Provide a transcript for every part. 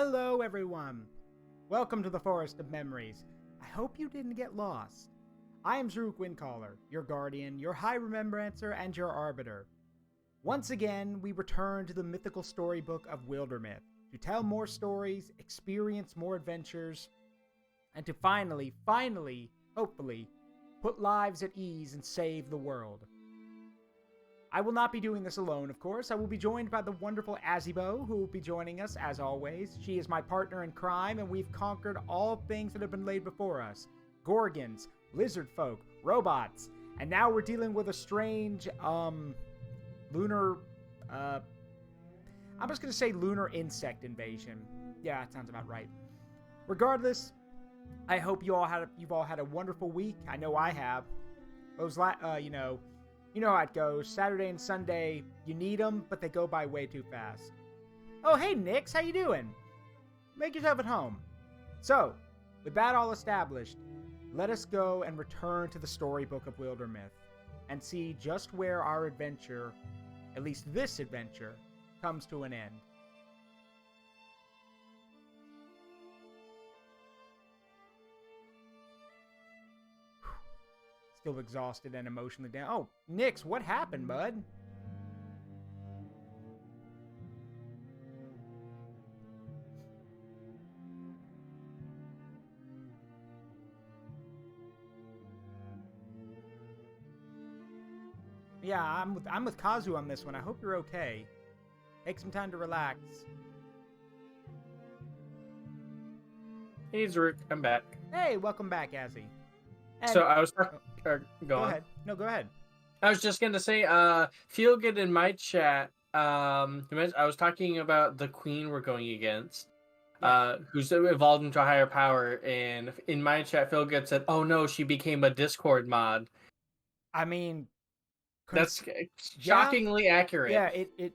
Hello, everyone. Welcome to the Forest of Memories. I hope you didn't get lost. I am Zaruk Windcaller, your guardian, your high remembrancer, and your arbiter. Once again, we return to the mythical storybook of Wildermyth to tell more stories, experience more adventures, and to finally, hopefully, put lives at ease and save the world. I will not be doing this alone, of course. I will be joined by the wonderful Azibo, who will be joining us, as always. She is my partner in crime, and we've conquered all things that have been laid before us. Gorgons, lizard folk, robots, and now we're dealing with a strange, lunar, I'm just gonna say lunar insect invasion. Yeah, that sounds about right. Regardless, I hope you've all had a wonderful week. I know I have. Those, you know how it goes. Saturday and Sunday, you need them, but they go by way too fast. Oh, hey, Nix, how you doing? Make yourself at home. So, with that all established, let us go and return to the storybook of Wildermyth and see just where our adventure, at least this adventure, comes to an end. Still exhausted and emotionally down. Oh, Nix, what happened, bud? Yeah, I'm with Kazu on this one. I hope you're okay. Take some time to relax. Hey, Zaruk, I'm back. Hey, welcome back, Asi. And So I was talking. go ahead. No, go ahead. I was just gonna say, feel good in my chat. I was talking about the queen we're going against, who's evolved into a higher power, and in my chat, Feel Good said, "Oh no, she became a Discord mod." I mean, That's shockingly accurate. Yeah, it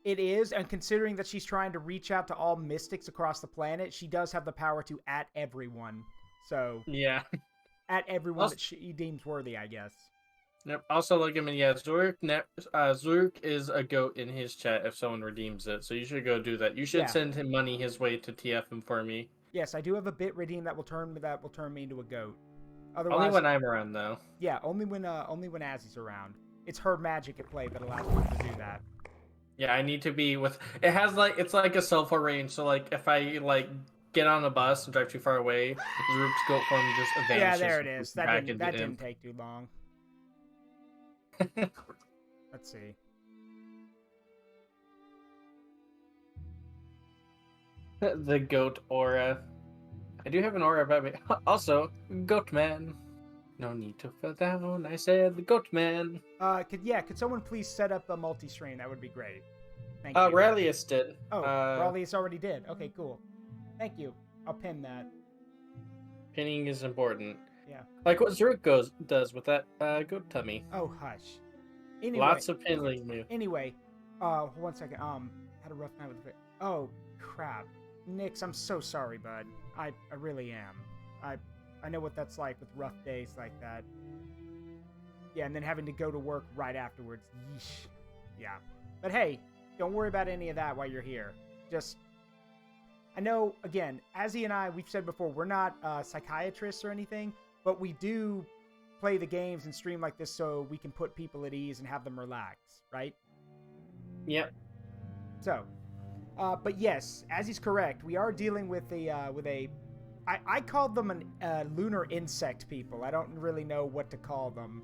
is, and considering that she's trying to reach out to all mystics across the planet, she does have the power to at everyone. So yeah. At everyone that she deems worthy, I guess. Yep. Also, look at me. Yeah, Zaruk is a goat in his chat if someone redeems it. So you should go do that. You should send him money his way to TF him for me. Yes, I do have a bit redeem that will turn me into a goat. Otherwise, only when I'm around, though. Yeah, only when Asi's around. It's her magic at play that allows me to do that. Yeah, I need to be with. It's like a cell phone range. So like, if I get on a bus and drive too far away, Zaruk's goat form just vanishes. Yeah, there it is. That didn't take too long. Let's see. The goat aura. I do have an aura about me. Also, goat man. No need to feel down. I said the goat man. Could someone please set up a multi-stream? That would be great. Thank you. Rallius did. Oh, Rallius already did. Okay, cool. Thank you. I'll pin that. Pinning is important. Yeah. Like what Zaruk does with that goat tummy. Oh, hush. Anyway, lots of pinning. Anyway, 1 second. Had a rough night with the. Oh, crap. Nix, I'm so sorry, bud. I really am. I know what that's like with rough days like that. Yeah, and then having to go to work right afterwards. Yeesh. Yeah. But hey, don't worry about any of that while you're here. I know, again, Asi and I, we've said before, we're not psychiatrists or anything, but we do play the games and stream like this so we can put people at ease and have them relax, right? Yep. So, but yes, Asi's correct. We are dealing with I called them lunar insect people. I don't really know what to call them.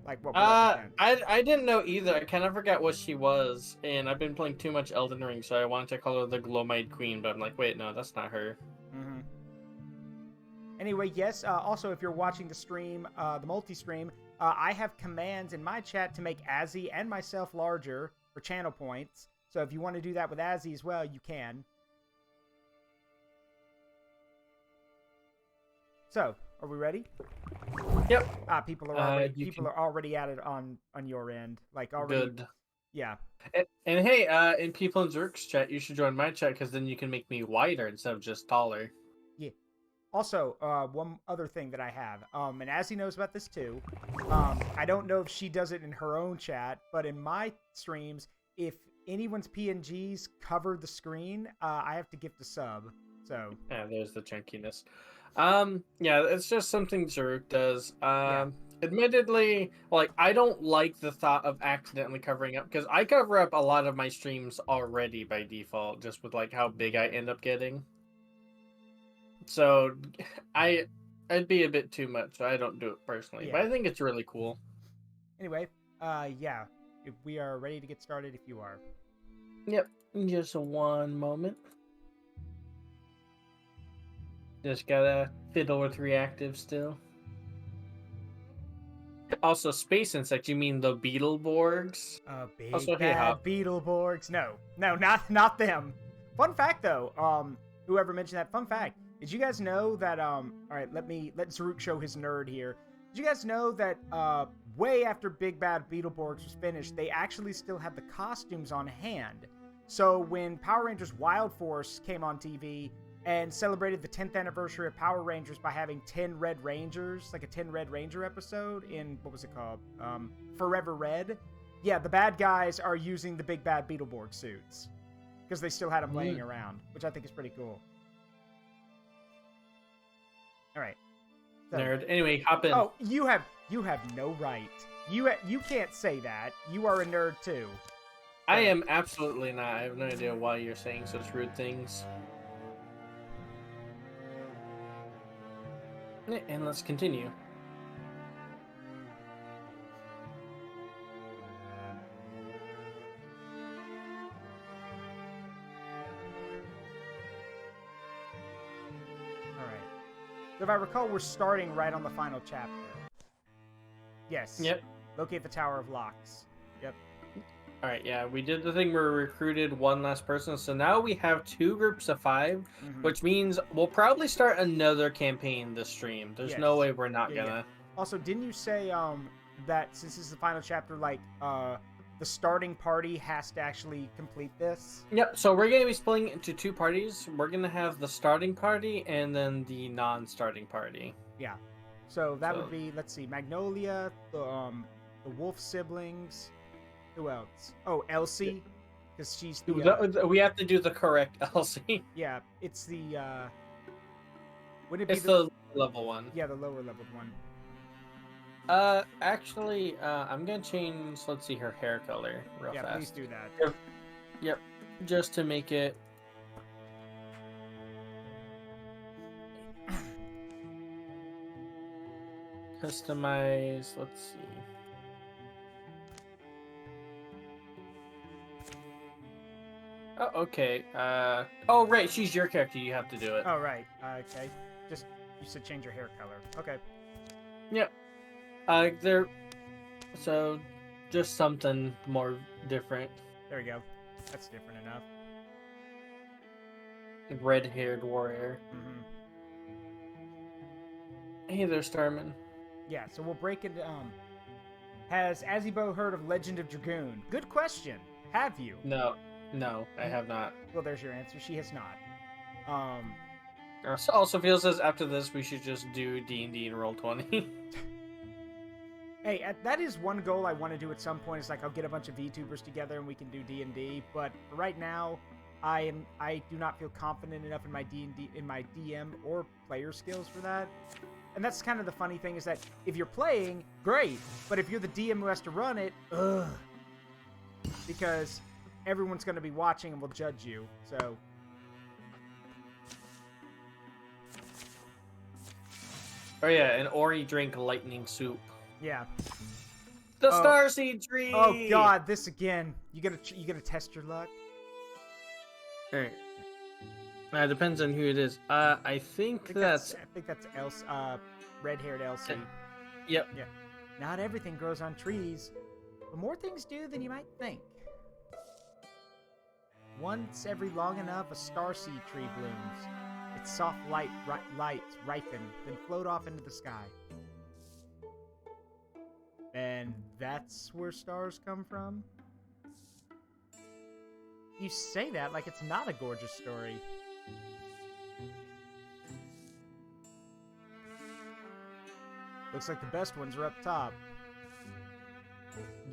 Like what? I didn't know either. I kind of forgot what she was, and I've been playing too much Elden Ring, so I wanted to call her the Glowmite Queen, but I'm like, wait, no, that's not her. Mm-hmm. Anyway, yes. Also, if you're watching the stream, the multi-stream, I have commands in my chat to make Asi and myself larger for channel points. So if you want to do that with Asi as well, you can. So, are we ready? Yep. People are already at it on your end. Like already. Good. Yeah. And hey, in people in Zaruk's chat, you should join my chat because then you can make me wider instead of just taller. Yeah. Also, one other thing that I have, and Asi knows about this too. I don't know if she does it in her own chat, but in my streams, if anyone's PNGs cover the screen, I have to gift a sub. So yeah, there's the chunkiness. Yeah, it's just something Zaruk does. Admittedly, like I don't like the thought of accidentally covering up because I cover up a lot of my streams already by default, just with like how big I end up getting. So, it'd be a bit too much. So I don't do it personally, but I think it's really cool. Anyway, yeah, if we are ready to get started, if you are. Yep, just one moment. Just gotta fiddle with reactive still. Also, space insects. You mean the Beetleborgs? Big Also, bad Beetleborgs. No, not them. Fun fact though, whoever mentioned that. Fun fact. Did you guys know that? All right, let Zaruk show his nerd here. Did you guys know that? Way after Big Bad Beetleborgs was finished, they actually still had the costumes on hand. So when Power Rangers Wild Force came on TV and celebrated the 10th anniversary of Power Rangers by having 10 Red Rangers, like a 10 Red Ranger episode in, what was it called? Forever Red. Yeah, the bad guys are using the Big Bad Beetleborg suits because they still had them laying around, which I think is pretty cool. All right. So, nerd. Anyway, hop in. Oh, you have no right. You can't say that. You are a nerd too. I am absolutely not. I have no idea why you're saying such rude things. And let's continue. All right. So if I recall, we're starting right on the final chapter. Yes. Yep. Locate the Tower of Locks. Yep. All right, yeah, we did the thing where we recruited one last person, so now we have 2 groups of 5, which means we'll probably start another campaign this stream. There's no way we're not gonna. Also, didn't you say that since this is the final chapter, like the starting party has to actually complete this? Yep. So we're gonna be splitting into 2 parties. We're gonna have the starting party and then the non-starting party. Yeah. So that would be, let's see, Magnolia, the Wolf siblings. Who else? Oh, Elsie, because she's the. We have to do the correct Elsie. Yeah, it's the. Would it be it's the level one. Yeah, the lower level one. Actually, I'm gonna change. Let's see her hair color real fast. Yeah, please do that. Yep. Just to make it. Customize. Let's see. Oh, okay. Oh, right. She's your character. You have to do it. Oh, right. Okay. Just, you said change your hair color. Okay. Yep. So, just something more different. There we go. That's different enough. Red-haired warrior. Hey there, Starman. Yeah, so we'll break into, has Azibo heard of Legend of Dragoon? Good question. Have you? No, I have not. Well, there's your answer. She has not. Also feels as after this we should just do D&D and Roll20. Hey, that is one goal I want to do at some point. Is like I'll get a bunch of VTubers together and we can do D&D. But right now, I do not feel confident enough in my D&D, in my DM or player skills for that. And that's kind of the funny thing is that if you're playing, great. But if you're the DM who has to run it, ugh. Because everyone's going to be watching and will judge you, so. Oh yeah, and Ori drank lightning soup. Yeah. The starseed tree! Oh god, this again. You gonna test your luck? Alright. Depends on who it is. I think that's Elsie, red-haired Elsie. Yep. Yeah. Not everything grows on trees, but more things do than you might think. Once every long enough, a starseed tree blooms. Its soft lights ripen, then float off into the sky. And that's where stars come from? You say that like it's not a gorgeous story. Looks like the best ones are up top.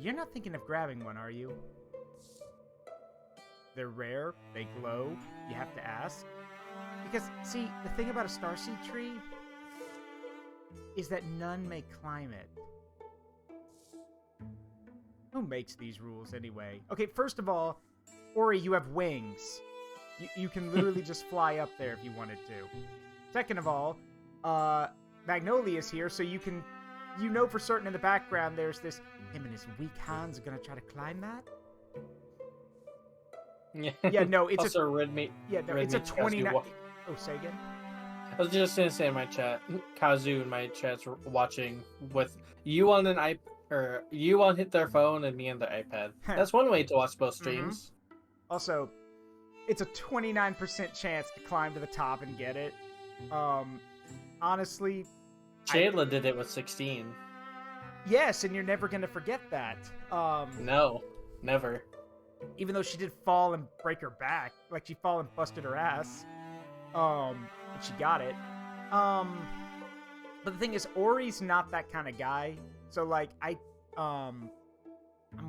You're not thinking of grabbing one, are you? They're rare. They glow. You have to ask. Because, see, the thing about a starseed tree is that none may climb it. Who makes these rules anyway? Okay, first of all, Ori, you have wings. You can literally just fly up there if you wanted to. Second of all, Magnolia's here, so you can... You know for certain in the background there's this... Him and his weak hands are gonna try to climb that? Yeah, no, it's also, Red Meat. Yeah, no, it's a 29... Oh, say again? I was just gonna say in my chat, Kazu in my chat's watching with you on an iPad, or you on their phone and me on the iPad. That's one way to watch both streams. Also, it's a 29% chance to climb to the top and get it. Honestly... Shayla did it with 16. Yes, and you're never gonna forget that. No, never. Even though she did fall and break her back. Like, she fall and busted her ass. But she got it. But the thing is, Ori's not that kind of guy. So, like, I'm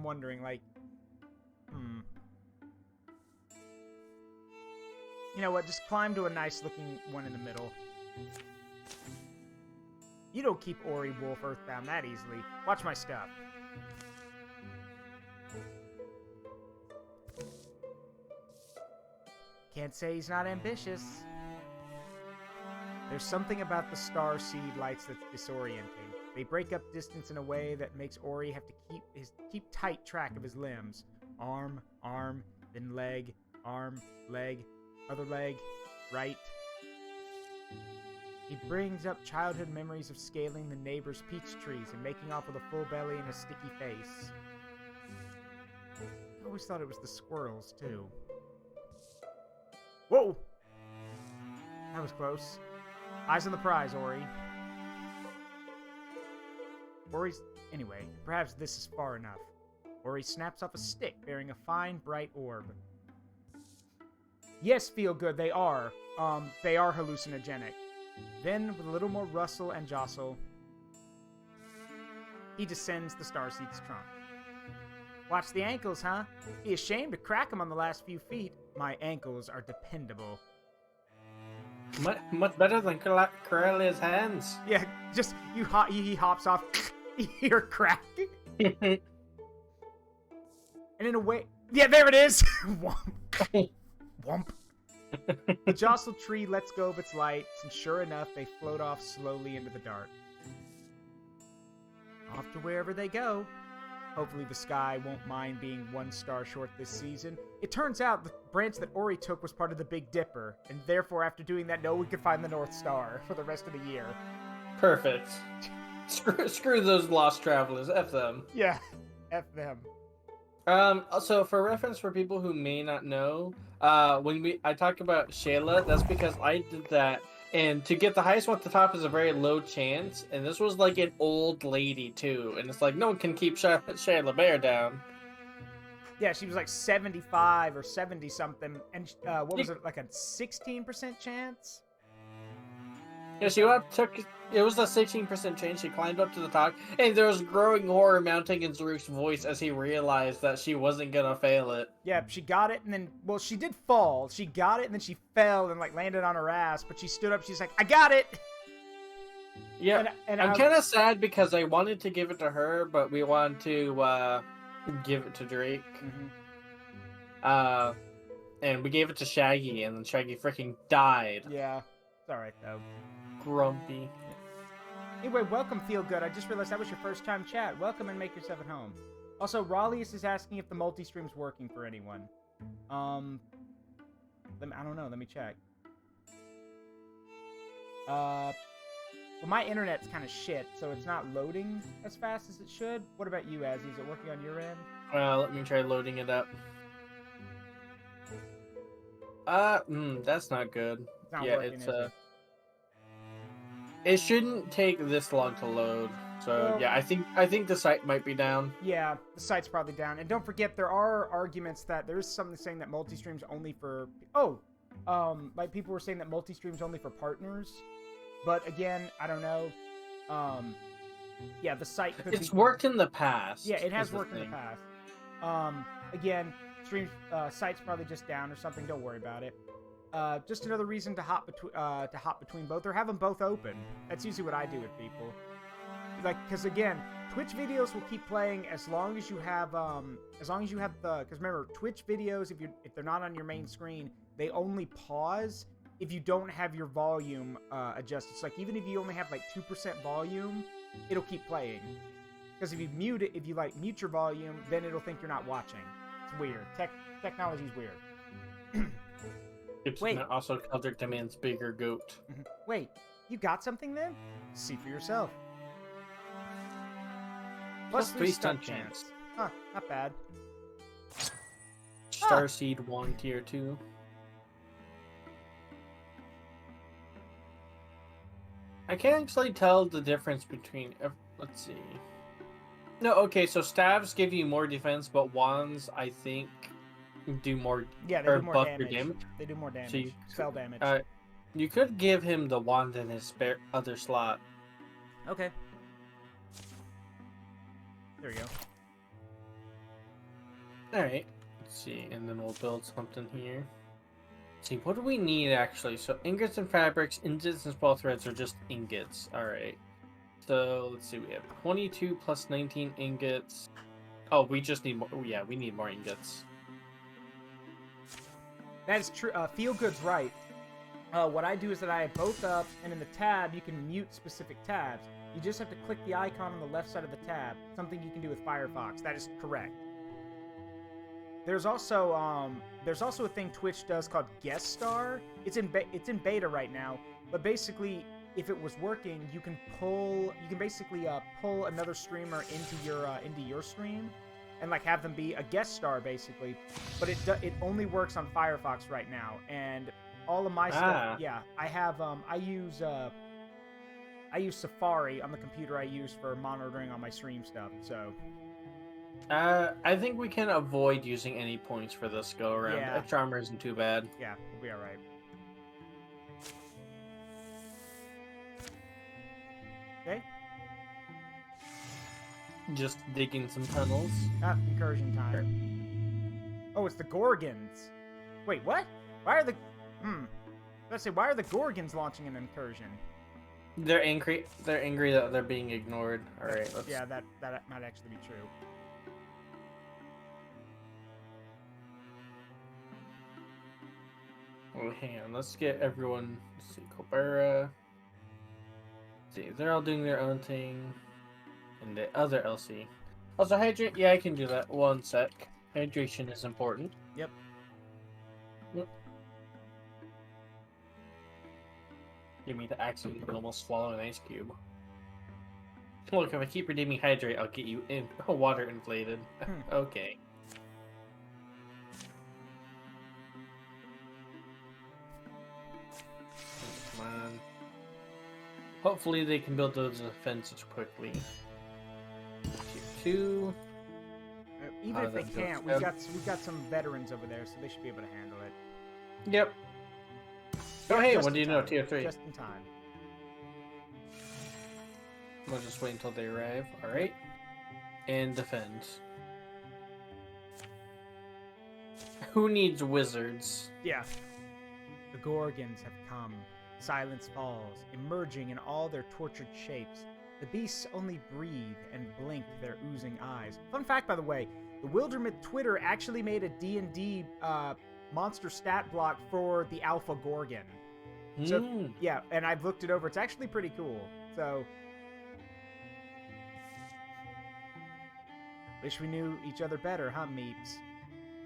wondering, like, You know what, just climb to a nice-looking one in the middle. You don't keep Ori Wolf Earthbound that easily. Watch my stuff. Can't say he's not ambitious. There's something about the star seed lights that's disorienting. They break up distance in a way that makes Ori have to keep tight track of his limbs. Arm, then leg, arm, leg, other leg, right. He brings up childhood memories of scaling the neighbor's peach trees and making off with a full belly and a sticky face. I always thought it was the squirrels, too. Whoa! That was close. Eyes on the prize, Ori. Anyway, perhaps this is far enough. Ori snaps off a stick bearing a fine, bright orb. Yes, feel good, they are. They are hallucinogenic. Then, with a little more rustle and jostle, he descends the starseed's trunk. Watch the ankles, huh? Be ashamed to crack them on the last few feet. My ankles are dependable. Much better than Corellia's hands. Yeah, just, he hops off, you're crack. And in a way, yeah, there it is! Womp. Womp. The jostled tree lets go of its lights, and sure enough, they float off slowly into the dark. Off to wherever they go. Hopefully the sky won't mind being 1 star short this season. It turns out the branch that Ori took was part of the Big Dipper, and therefore after doing that, no one could find the North Star for the rest of the year. Perfect. Screw those lost travelers. F them. Yeah, F them. Also, for reference for people who may not know, when I talk about Shayla, that's because I did that. And to get the highest one at the top is a very low chance. And this was like an old lady, too. And it's like, no one can keep Shayla Bear down. Yeah, she was like 75 or 70-something. And what was it, like a 16% chance? Yeah, it was a 16% chance. She climbed up to the top. And there was growing horror mounting in Zaruk's voice as he realized that she wasn't going to fail it. Yeah, she got it and then, well, she did fall. She got it and then she fell and like landed on her ass. But she stood up, she's like, I got it! Yeah, and I'm kind of sad because I wanted to give it to her, but we wanted to give it to Drake. Mm-hmm. And we gave it to Shaggy, and then Shaggy freaking died. Yeah, it's alright though. Grumpy. Anyway, welcome, Feel Good. I just realized that was your first time chat. Welcome and make yourself at home. Also, Raleigh is asking if the multi-stream's working for anyone. I don't know. Let me check. Well, my internet's kind of shit, so it's not loading as fast as it should. What about you, Azzy? Is it working on your end? Let me try loading it up. That's not good. It's not working, it's It shouldn't take this long to load. So well, yeah, I think the site might be down. Yeah, the site's probably down. And don't forget, there are arguments that there is something saying that multi-stream's only for like people were saying that multi-stream's only for partners. But again, I don't know. Yeah, the site could It's worked in the past. Yeah, it has worked in the past. Again, stream site's probably just down or something. Don't worry about it. Just another reason to hop between both or have them both open. That's usually what I do with people. Like, because again, Twitch videos will keep playing as long as you have because remember, Twitch videos, if they're not on your main screen, they only pause if you don't have your volume adjusted. It's like, even if you only have like 2% volume, it'll keep playing. Because if you mute it, if you like mute your volume, then it'll think you're not watching. It's weird. Technology's weird. Wait. Also, Eldrick demands bigger goat. Wait, you got something then? See for yourself. Plus 3 stunt chance. Huh, not bad. Starseed 1 tier 2. I can't actually tell the difference between. Let's see. No, okay, so staves give you more defense, but wands, I think, do more. Yeah, they do more damage. They do more damage. So spell damage. You could give him the wand in his other slot. Okay. There you go. Alright. Let's see, and then we'll build something here. Let's see, what do we need actually? So ingots and fabrics, ingots and spell threads are just ingots. Alright. So let's see, we have 22 plus 19 ingots. Oh, we just need more. Yeah, we need more ingots. That is true. Feel Good's right. What I do is that I have both up, and in the tab, you can mute specific tabs. You just have to click the icon on the left side of the tab, something you can do with Firefox. That is correct. There's also a thing Twitch does called Guest Star. It's in beta right now, but basically, if it was working, you can basically pull another streamer into your stream, and like have them be a guest star basically. But it only works on Firefox right now, and all of my stuff. Yeah, I use Safari on the computer I use for monitoring on my stream stuff. So. I think we can avoid using any points for this go around. Yeah. Extra armor isn't too bad. Yeah, we'll be alright. Okay. Just digging some tunnels. Incursion time. Oh, it's the Gorgons. Wait, what? Why are the... Let's say, why are the Gorgons launching an incursion? They're angry. They're angry that they're being ignored. All right. Let's... Yeah, that might actually be true. Oh, hang on. Let's get everyone. Let's see, Colbera. See, they're all doing their own thing. And the other LC. Also, hydrate. Yeah, I can do that. One sec. Hydration is important. Yep. Give me the accident to almost swallow an ice cube. Look, if I keep redeeming hydrate, I'll get you in water inflated. Okay. Come on. Hopefully they can build those defenses quickly. Tier 2. Even if they can't, we've got some veterans over there, so they should be able to handle it. Yep. Oh, hey, what do you know? Tier 3. Just in time. We'll just wait until they arrive. Alright. And defend. Who needs wizards? Yeah. The Gorgons have come. Silence falls, emerging in all their tortured shapes. The beasts only breathe and blink their oozing eyes. Fun fact, by the way, the Wildermyth Twitter actually made a D&D monster stat block for the Alpha Gorgon. So, yeah, and I've looked it over. It's actually pretty cool. So, wish we knew each other better, huh, Meepes?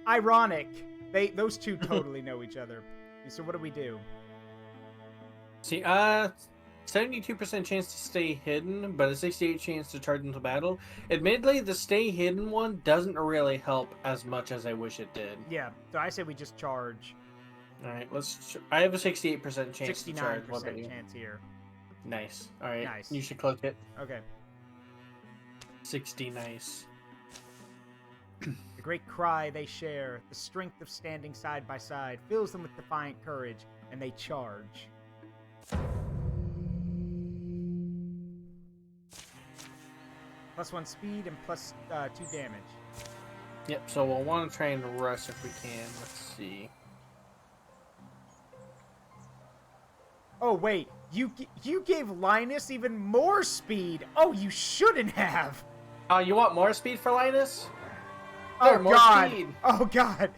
Ironic. Those two totally know each other. So what do we do? See, 72% chance to stay hidden, but a 68% chance to charge into battle. Admittedly, the stay hidden one doesn't really help as much as I wish it did. Yeah, so I say we just charge. Alright, I have a 68% chance 69% to charge. chance here. Nice. Alright, nice. You should click it. Okay. 60, nice. The great cry they share, the strength of standing side by side, fills them with defiant courage, and they charge. +1 speed and +2 damage. Yep, so we'll want to try and rush if we can. Let's see. Oh, wait. You gave Linus even more speed. Oh, you shouldn't have. Oh, you want more speed for Linus? Oh, There, more God. speed. Oh, God.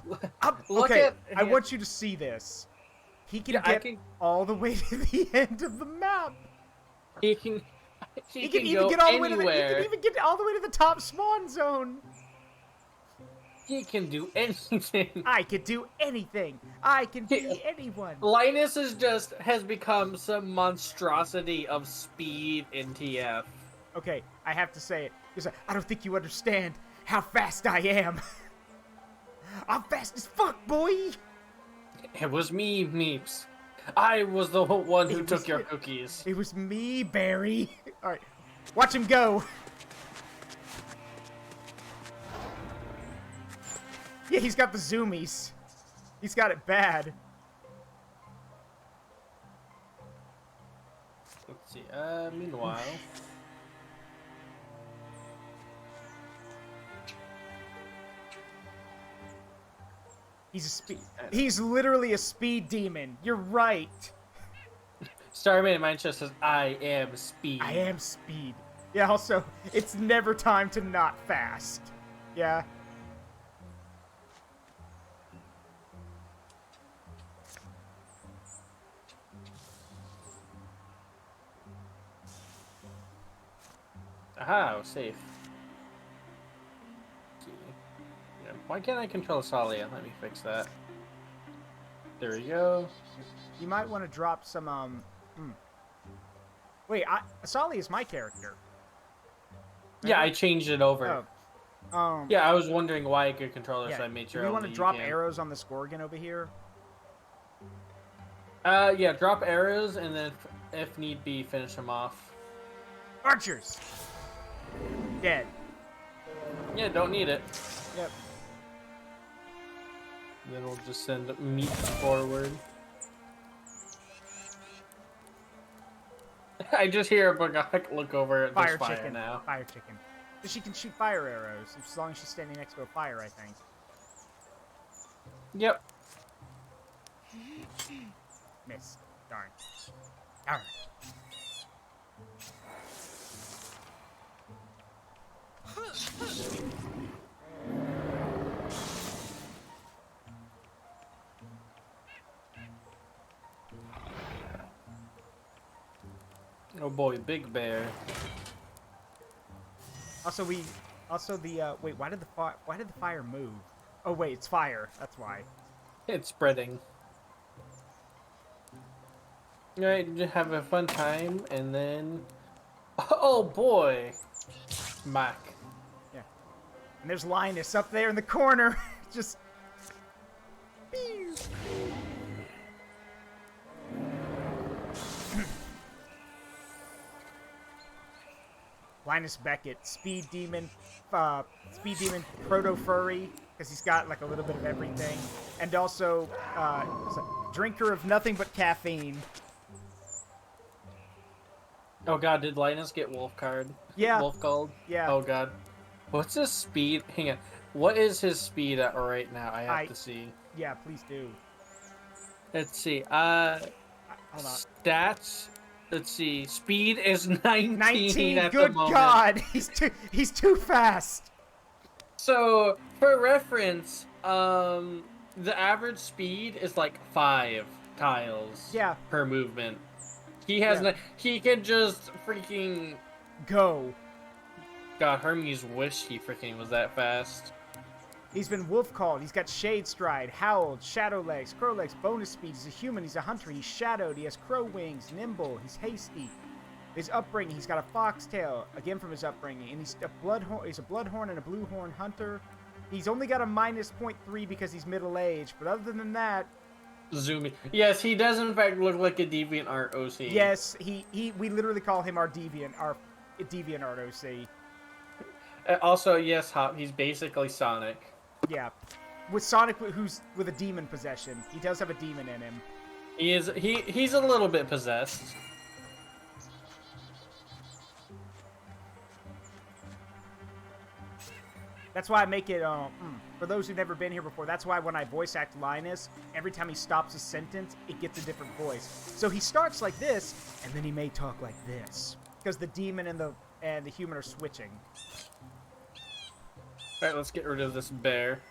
Look okay, at... I want you to see this. He can get all the way to the end of the map. He can even go get all anywhere. the way to he can even get all the way to the top spawn zone. He can do anything. I can do anything. I can be anyone. Linus has become some monstrosity of speed in TF. Okay, I have to say it because I don't think you understand how fast I am. I'm fast as fuck, boy. It was me, Meepes. I was the one who took your cookies. It was me, Barry. All right, watch him go. Yeah, he's got the zoomies. He's got it bad. Let's see. Meanwhile. He's literally a speed demon. You're right. Starman in my chest says, I am speed. I am speed. Yeah, also, it's never time to not fast. Yeah. Aha, I was safe. Yeah, why can't I control Salia? Let me fix that. There we go. You might want to drop some, Wait, Asali is my character. Right? Yeah, I changed it over. Oh. Yeah, I was wondering why I could control it, Yeah. so I made sure. Do you want to drop arrows on the Scorpion over here? Yeah, drop arrows, and then, if need be, finish them off. Archers! Dead. Yeah, don't need it. Yep. Then we'll just send Meepes forward. I just hear a Bugak look over at Fire this fire chicken. now. Fire chicken. So she can shoot fire arrows, as long as she's standing next to a fire, I think. Yep. Missed. Darn. Darn. Oh boy, Big Bear. Also, wait, why did the fire move? Oh wait, it's fire. That's why. It's spreading. Alright, just have a fun time, and then... Oh boy! Smack. Yeah. And there's Linus up there in the corner. Just... Linus Beckett, Speed Demon Proto-Furry, because he's got like a little bit of everything. And also, drinker of nothing but caffeine. Oh god, did Linus get Wolf card? Yeah. Wolf called? Yeah. Oh god. What's his speed? Hang on. What is his speed at right now? I have to see. Yeah, please do. Let's see. Hold on. Stats. Let's see. Speed is 19 at Good the moment. God, he's too fast. So, for reference, the average speed is like 5 tiles per movement. He has he can just freaking go. God, Hermes wished he freaking was that fast. He's been wolf called. He's got shade stride, howled, shadow legs, crow legs, bonus speed. He's a human. He's a hunter. He's shadowed. He has crow wings, nimble. He's hasty. His upbringing. He's got a foxtail again from his upbringing, and he's a bloodhorn. He's a bloodhorn and a bluehorn hunter. He's only got a -0.3 because he's middle aged, but other than that. Zooming. Yes, he does in fact look like a deviant art OC. Yes, we literally call him our deviant art OC. Also, yes, Hop, he's basically Sonic. Yeah. With Sonic who's with a demon possession. He does have a demon in him. He's a little bit possessed. That's why I make it, for those who've never been here before, that's why when I voice act Linus, every time he stops a sentence, it gets a different voice. So he starts like this, and then he may talk like this. Because the demon and the human are switching. Alright, let's get rid of this bear.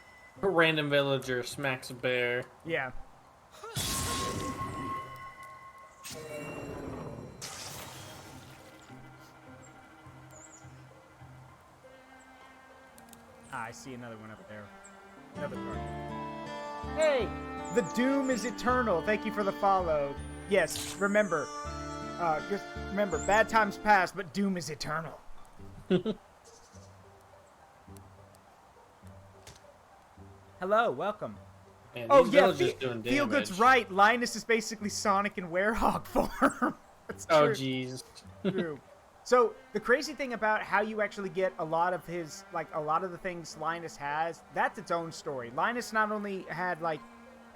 A random villager smacks a bear. Yeah. I see another one up there. Another card. Hey! The doom is eternal. Thank you for the follow. Yes, remember. Just remember, bad times past, but doom is eternal. Hello, welcome. Man, Oh, these yeah, villagers doing Feelgood's damage. right. Linus is basically Sonic in Werehog form. That's true. Oh, jeez. True. So, the crazy thing about how you actually get a lot of his, like, a lot of the things Linus has, that's its own story. Linus not only had, like,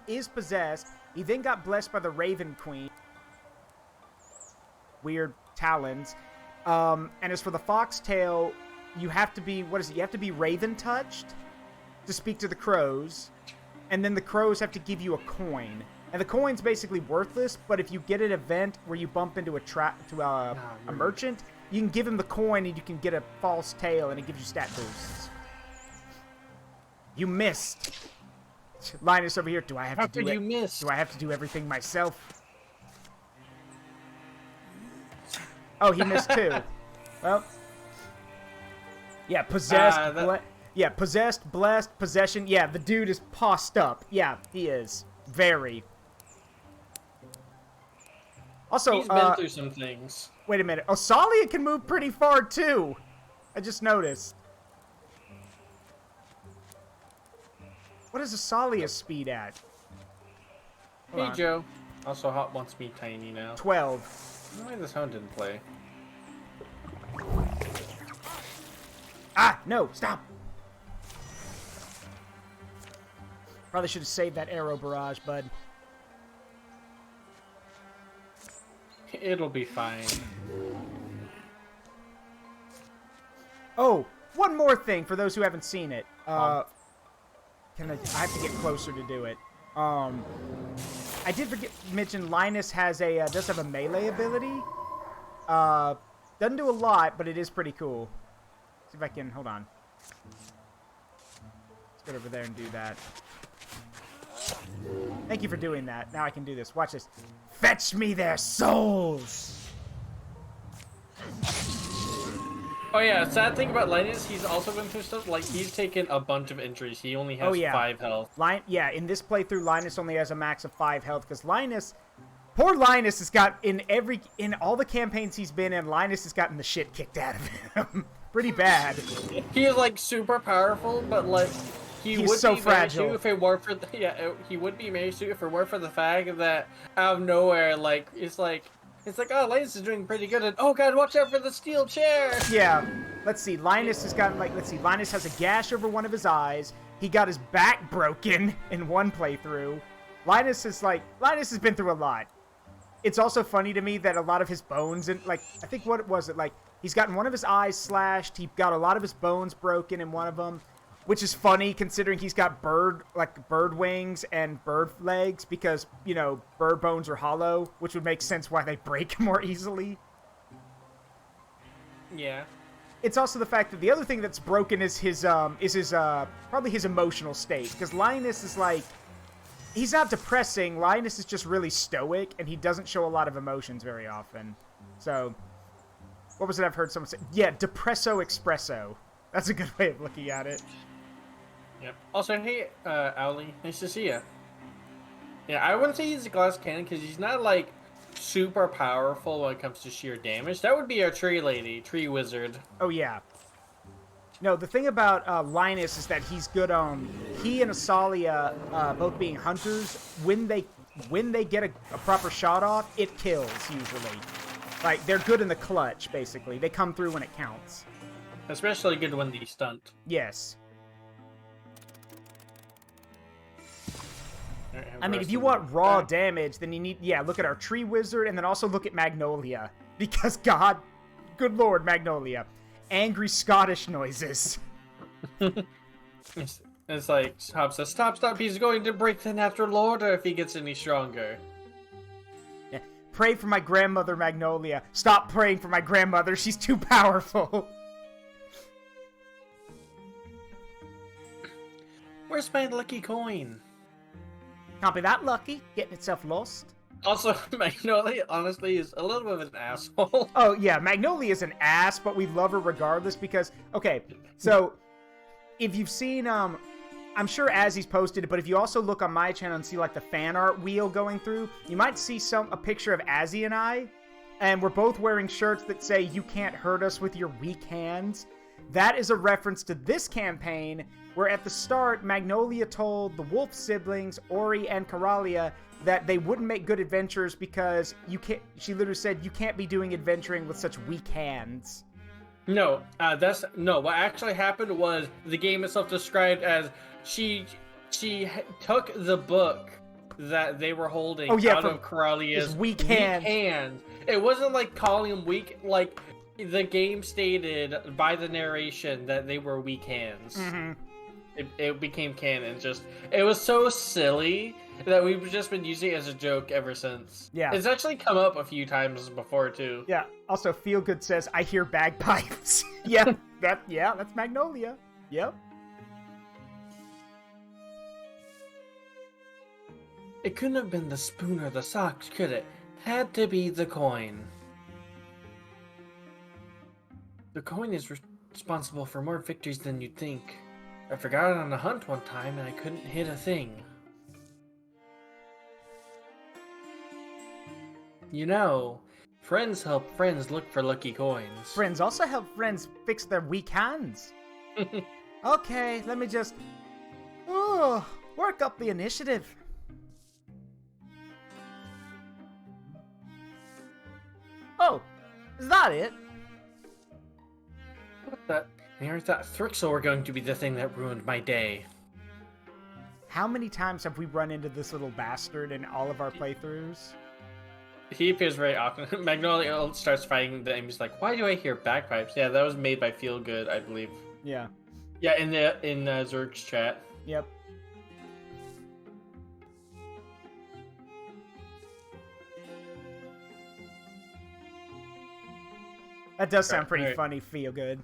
is possessed, he then got blessed by the Raven Queen. Weird talons. And as for the Foxtail, you have to be, what is it? You have to be Raven touched to speak to the crows. And then the crows have to give you a coin. And the coin's basically worthless, but if you get an event where you bump into a merchant, you can give him the coin and you can get a false tail and it gives you stat boosts. You missed. Linus over here. Do I have How to do could it? you miss? Do I have to do everything myself? Oh, he missed too. Well, yeah, possessed. Yeah, possessed, blessed, possession. Yeah, the dude is possed up. Yeah, he is. Very. Also, he's been through some things. Wait a minute. Osalia can move pretty far, too. I just noticed. What is Osalia's speed at? Hold Hey, on. Joe. Also, Hot wants me tiny now. 12. Why this sound didn't play? Ah, no, stop. Probably should have saved that arrow barrage, bud. It'll be fine. Oh, one more thing for those who haven't seen it. I have to get closer to do it. I did mention Linus has does have a melee ability. Doesn't do a lot, but it is pretty cool. See if I can, hold on. Let's get over there and do that. Thank you for doing that. Now I can do this. Watch this. Fetch me their souls! Oh yeah, sad thing about Linus, he's also been through stuff, like, he's taken a bunch of injuries. He only has 5 health. Yeah, in this playthrough, Linus only has a max of 5 health, because poor Linus has got, in all the campaigns he's been in, Linus has gotten the shit kicked out of him. Pretty bad. He is, like, super powerful, but, like, he's would so be fragile. If it were for he would be Mary Sue if it were for the fact that out of nowhere, like, it's like, oh, Linus is doing pretty good, and oh god, watch out for the steel chair! Yeah. Let's see, Linus has got, Linus has a gash over one of his eyes. He got his back broken in one playthrough. Linus has been through a lot. It's also funny to me that a lot of his bones, and, like, I think what was it, like, he's gotten one of his eyes slashed, he got a lot of his bones broken in one of them, which is funny considering he's got bird wings and bird legs because, you know, bird bones are hollow, which would make sense why they break more easily. Yeah. It's also the fact that the other thing that's broken is his probably his emotional state, because Linus is like, he's not depressing, Linus is just really stoic, and he doesn't show a lot of emotions very often. So, what was it I've heard someone say? Yeah, depresso espresso. That's a good way of looking at it. Yep. Also, hey, Owly, nice to see you. Yeah, I wouldn't say he's a glass cannon, because he's not, like, super powerful when it comes to sheer damage. That would be our tree lady, tree wizard. Oh, yeah. No, the thing about Linus is that he's good on... He and Asalia, both being hunters, when they get a proper shot off, it kills, usually. Like, they're good in the clutch, basically. They come through when it counts. Especially good when they stunt. Yes. I mean, if you want raw damage, then you need... Yeah, look at our tree wizard, and then also look at Magnolia. Because, good lord, Magnolia. Angry Scottish noises. It's like Hop says, stop, he's going to break the natural order if he gets any stronger. Yeah. Pray for my grandmother, Magnolia. Stop praying for my grandmother, she's too powerful. Where's my lucky coin? Can't be that lucky, getting itself lost. Also, Magnolia, honestly, is a little bit of an asshole. Oh, yeah, Magnolia is an ass, but we love her regardless because... Okay, so, if you've seen, I'm sure Asi's posted it, but if you also look on my channel and see, like, the fan art wheel going through, you might see a picture of Asi and I, and we're both wearing shirts that say, "You can't hurt us with your weak hands." That is a reference to this campaign, where at the start, Magnolia told the Wolf siblings, Ori and Coralia, that they wouldn't make good adventurers because you can't. She literally said, "You can't be doing adventuring with such weak hands." No, what actually happened was the game itself described as she took the book that they were holding out of Coralia's weak hand. It wasn't like calling them weak, like the game stated by the narration that they were weak hands. Mm-hmm. It became canon. It was so silly that we've just been using it as a joke ever since. Yeah. It's actually come up a few times before, too. Yeah. Also, Feelgood says, "I hear bagpipes." Yeah, that's Magnolia. Yep. It couldn't have been the spoon or the socks, could it? Had to be the coin. The coin is responsible for more victories than you'd think. I forgot it on a hunt one time and I couldn't hit a thing. You know, friends help friends look for lucky coins. Friends also help friends fix their weak hands. Okay, let me just... work up the initiative. Oh, is that it? I thought Thrixel were going to be the thing that ruined my day. How many times have we run into this little bastard in all of our playthroughs? He appears very often. Magnolia starts fighting them. He's like, "Why do I hear bagpipes?" Yeah, that was made by Feelgood, I believe. Yeah. Yeah, in Zaruk's chat. Yep. That does sound pretty funny, Feelgood.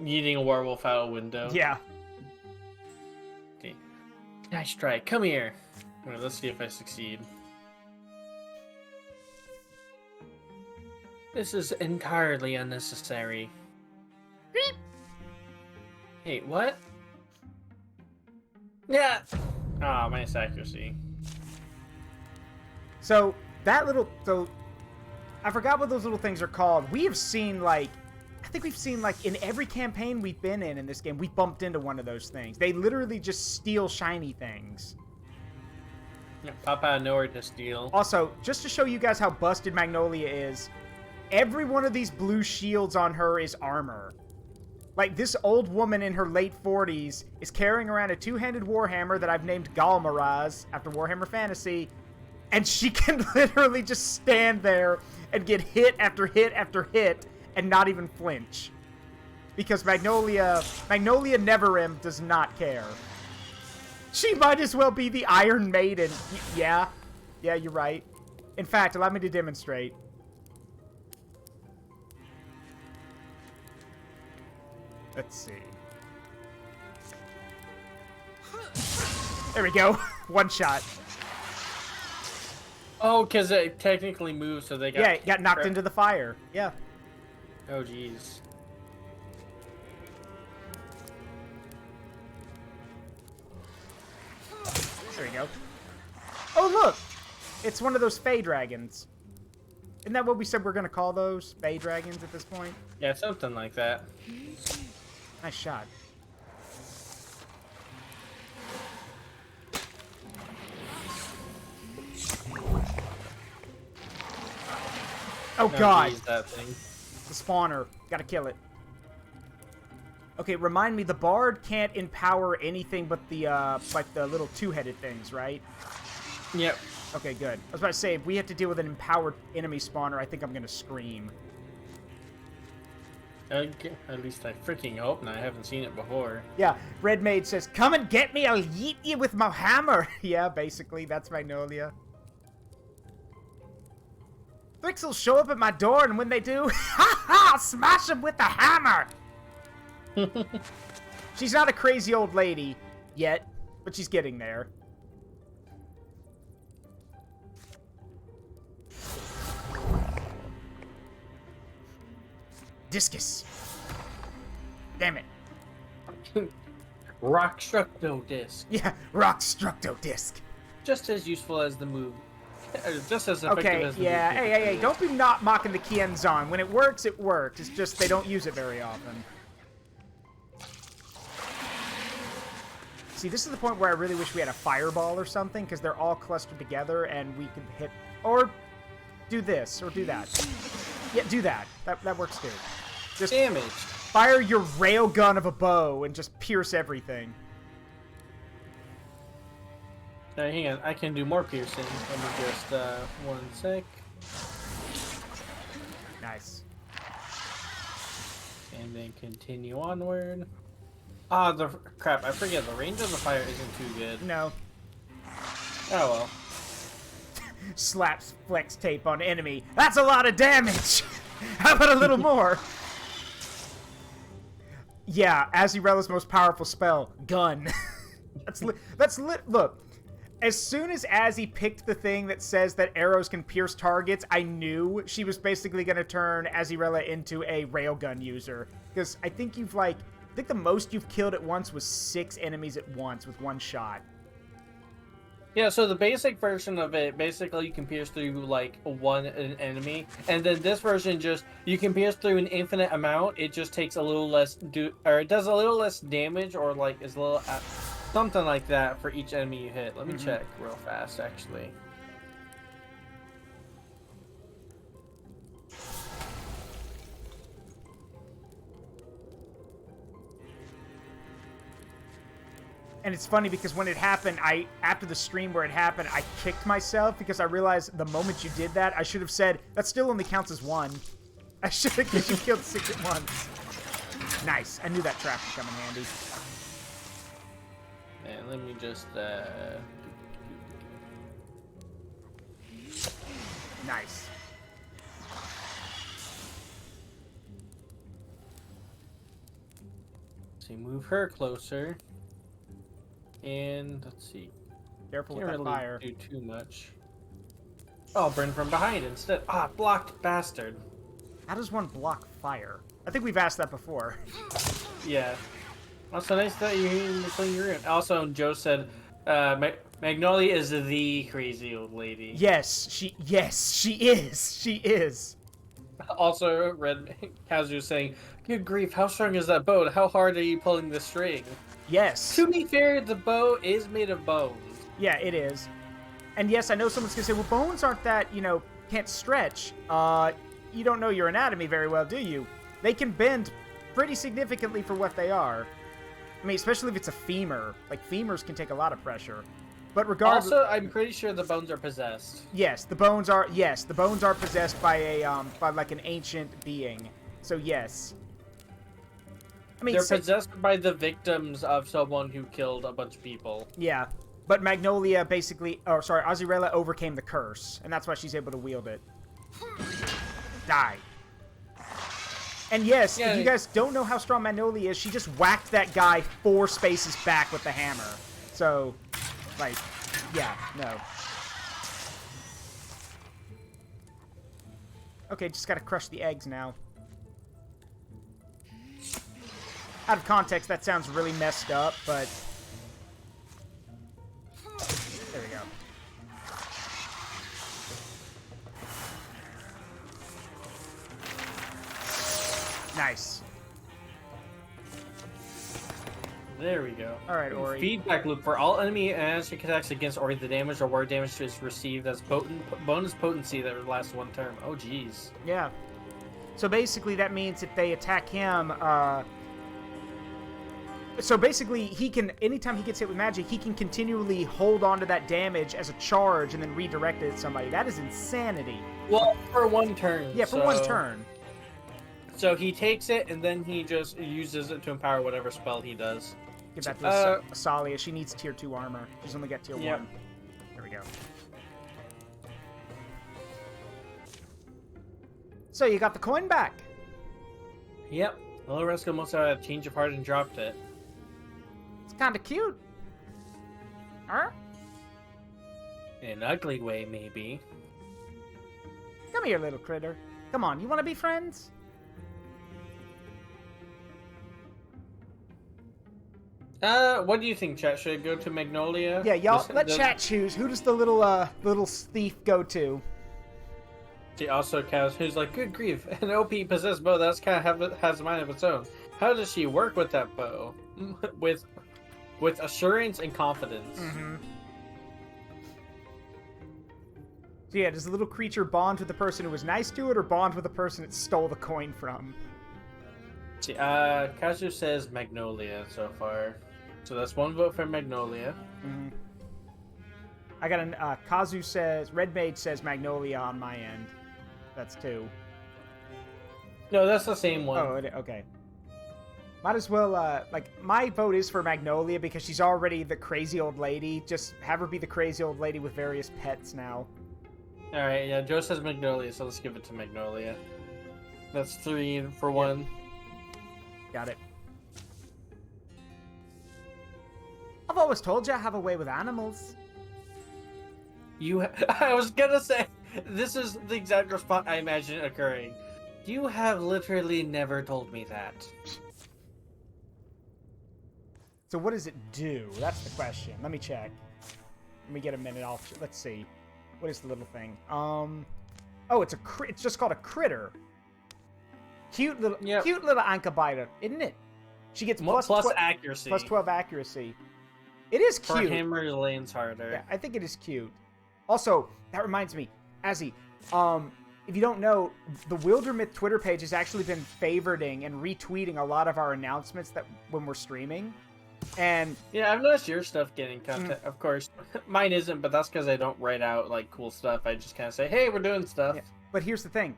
Eating a werewolf out a window. Yeah. Okay. Nice try. Come here. All right, let's see if I succeed. This is entirely unnecessary. Beep. Hey, what? Yeah. Ah, minus accuracy. So that little, I forgot what those little things are called. We have seen I think we've seen in every campaign we've been in this game, we bumped into one of those things. They literally just steal shiny things. Yeah, pop out of nowhere to steal. Also, just to show you guys how busted Magnolia is, every one of these blue shields on her is armor. Like, this old woman in her late 40s is carrying around a two-handed warhammer that I've named Galmaraz after Warhammer Fantasy, and she can literally just stand there and get hit after hit after hit and not even flinch. Because Magnolia Neverim does not care. She might as well be the Iron Maiden. Yeah, you're right. In fact, allow me to demonstrate. Let's see. There we go. One shot. Oh, because it technically moved, so they got... Yeah, it got knocked into the fire. Yeah. Oh, jeez. There we go. Oh, look! It's one of those Fey dragons. Isn't that what we said we're going to call those? Fey dragons at this point? Yeah, something like that. Nice shot. Oh, God! That thing. The spawner. Gotta kill it. Okay, remind me, the bard can't empower anything but the, the little two-headed things, right? Yep. Okay, good. I was about to say, if we have to deal with an empowered enemy spawner, I think I'm gonna scream. At least I freaking hope not. I haven't seen it before. Yeah, Red Maid says, "Come and get me, I'll yeet you with my hammer." Yeah, basically, that's Magnolia. Thrix will show up at my door, and when they do, ha ha, I'll smash them with the hammer. She's not a crazy old lady yet, but she's getting there. Discus. Damn it. Rock Structo Disc. Yeah, Rock Structo Disc. Just as useful as the move. Just as effective as the move. Hey, don't be not mocking the Kienzon. When it works, it works. It's just they don't use it very often. See, this is the point where I really wish we had a fireball or something, because they're all clustered together, and we could hit... Or do this, or do that. Yeah, do that. That works too. Just damage. Fire your railgun of a bow and just pierce everything. Hang on, I can do more piercing. Let me just, 1 sec. Nice. And then continue onward. Ah, crap, I forget, the range of the fire isn't too good. No. Oh well. Slaps flex tape on enemy. That's a lot of damage! How about a little more? Yeah, Azirella's most powerful spell, gun. Look, as soon as Azzy picked the thing that says that arrows can pierce targets, I knew she was basically going to turn Azirella into a railgun user. Because I think I think the most you've killed at once was 6 enemies at once with 1 shot. Yeah, so the basic version of it, basically you can pierce through, like, an enemy. And then this version just, you can pierce through an infinite amount. It just takes a little less, it does a little less damage, or, like, is a little, something like that for each enemy you hit. Let me check real fast, actually. And it's funny because when it happened, after the stream where it happened, I kicked myself because I realized the moment you did that, I should have said, that still only counts as 1. I should have, because you killed 6 at once. Nice. I knew that trap would come in handy. And let me just, Nice. see, move her closer. And let's see. Careful with Can't that really fire. do too much. Oh, burn from behind instead. Ah, blocked bastard. How does one block fire? I think we've asked that before. Yeah. Also, nice that you're in the clean room. Also, Joe said, Magnolia is the crazy old lady. Yes, she is. She is. Also, Red Kazu saying, good grief, how strong is that boat? How hard are you pulling the string? Yes. To be fair, the bow is made of bones. Yeah, it is. And yes, I know someone's gonna say, well, bones aren't that, can't stretch. You don't know your anatomy very well, do you? They can bend pretty significantly for what they are. I mean, especially if it's a femur. Like, femurs can take a lot of pressure. But regardless... Also, I'm pretty sure the bones are possessed. Yes, the bones are possessed by like an ancient being. So yes. I mean, they're possessed by the victims of someone who killed a bunch of people. Yeah. But Magnolia Azirella overcame the curse, and that's why she's able to wield it. Die. And yes, if you guys don't know how strong Magnolia is, she just whacked that guy 4 spaces back with the hammer. So, like, yeah, no. Okay, just gotta crush the eggs now. Out of context, that sounds really messed up, but... There we go. Nice. There we go. Alright, Ori. Feedback loop. For all enemy magic attacks against Ori, the damage or ward damage is received as bonus potency that lasts 1 turn. Oh, jeez. Yeah. So basically, that means if they attack him, so basically, he can, anytime he gets hit with magic, he can continually hold on to that damage as a charge and then redirect it at somebody. That is insanity. Well, for 1 turn. Yeah, for 1 turn. So he takes it, and then he just uses it to empower whatever spell he does. Give that to Asalia. She needs tier 2 armor. She's only got tier 1. There we go. So you got the coin back. Yep. Little Rascal must have had a change of heart and dropped it. It's kind of cute. Huh? In an ugly way, maybe. Come here, little critter. Come on, you want to be friends? What do you think, chat? Should I go to Magnolia? Yeah, y'all, let chat choose. Who does the little thief go to? See, also Kaz, who's like, good grief, an OP possessed bow that's kind of has a mind of its own. How does she work with that bow? with assurance and confidence. Mm-hmm. So yeah, does the little creature bond with the person who was nice to it, or bond with the person it stole the coin from? See, Kazu says Magnolia so far. So that's one vote for Magnolia. Mm-hmm. I got an, Kazu says, Red Mage says Magnolia on my end. That's 2. No, that's the same one. Oh, okay. Might as well, my vote is for Magnolia because she's already the crazy old lady. Just have her be the crazy old lady with various pets now. Alright, yeah, Joe says Magnolia, so let's give it to Magnolia. That's 3 for 1. Got it. I've always told you I have a way with animals. I was gonna say, this is the exact response I imagine occurring. You have literally never told me that. So what does it do? That's the question. Let me check. Let me get a minute. Let's see. What is the little thing? Oh, it's just called a critter. Cute little Ankabiter, isn't it? She gets plus accuracy. Plus 12 accuracy. It is cute. For him, or lands harder. Yeah, I think it is cute. Also, that reminds me, Asi, if you don't know, the Wildermyth Twitter page has actually been favoriting and retweeting a lot of our announcements that when we're streaming. And yeah, I've noticed your stuff getting content. Of course, mine isn't, but that's because I don't write out like cool stuff. I just kind of say, "Hey, we're doing stuff." Yeah. But here's the thing: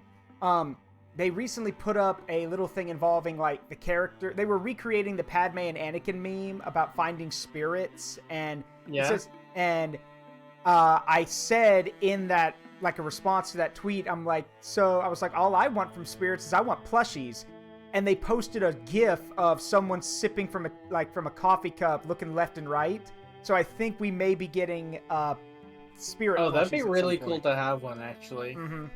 they recently put up a little thing involving like the character. They were recreating the Padme and Anakin meme about finding spirits, and I said in that, like a response to that tweet, I was like, all I want from spirits is I want plushies. And they posted a GIF of someone sipping from a coffee cup, looking left and right. So I think we may be getting spirit. Oh, that'd be really cool to have one, actually. Mm-hmm.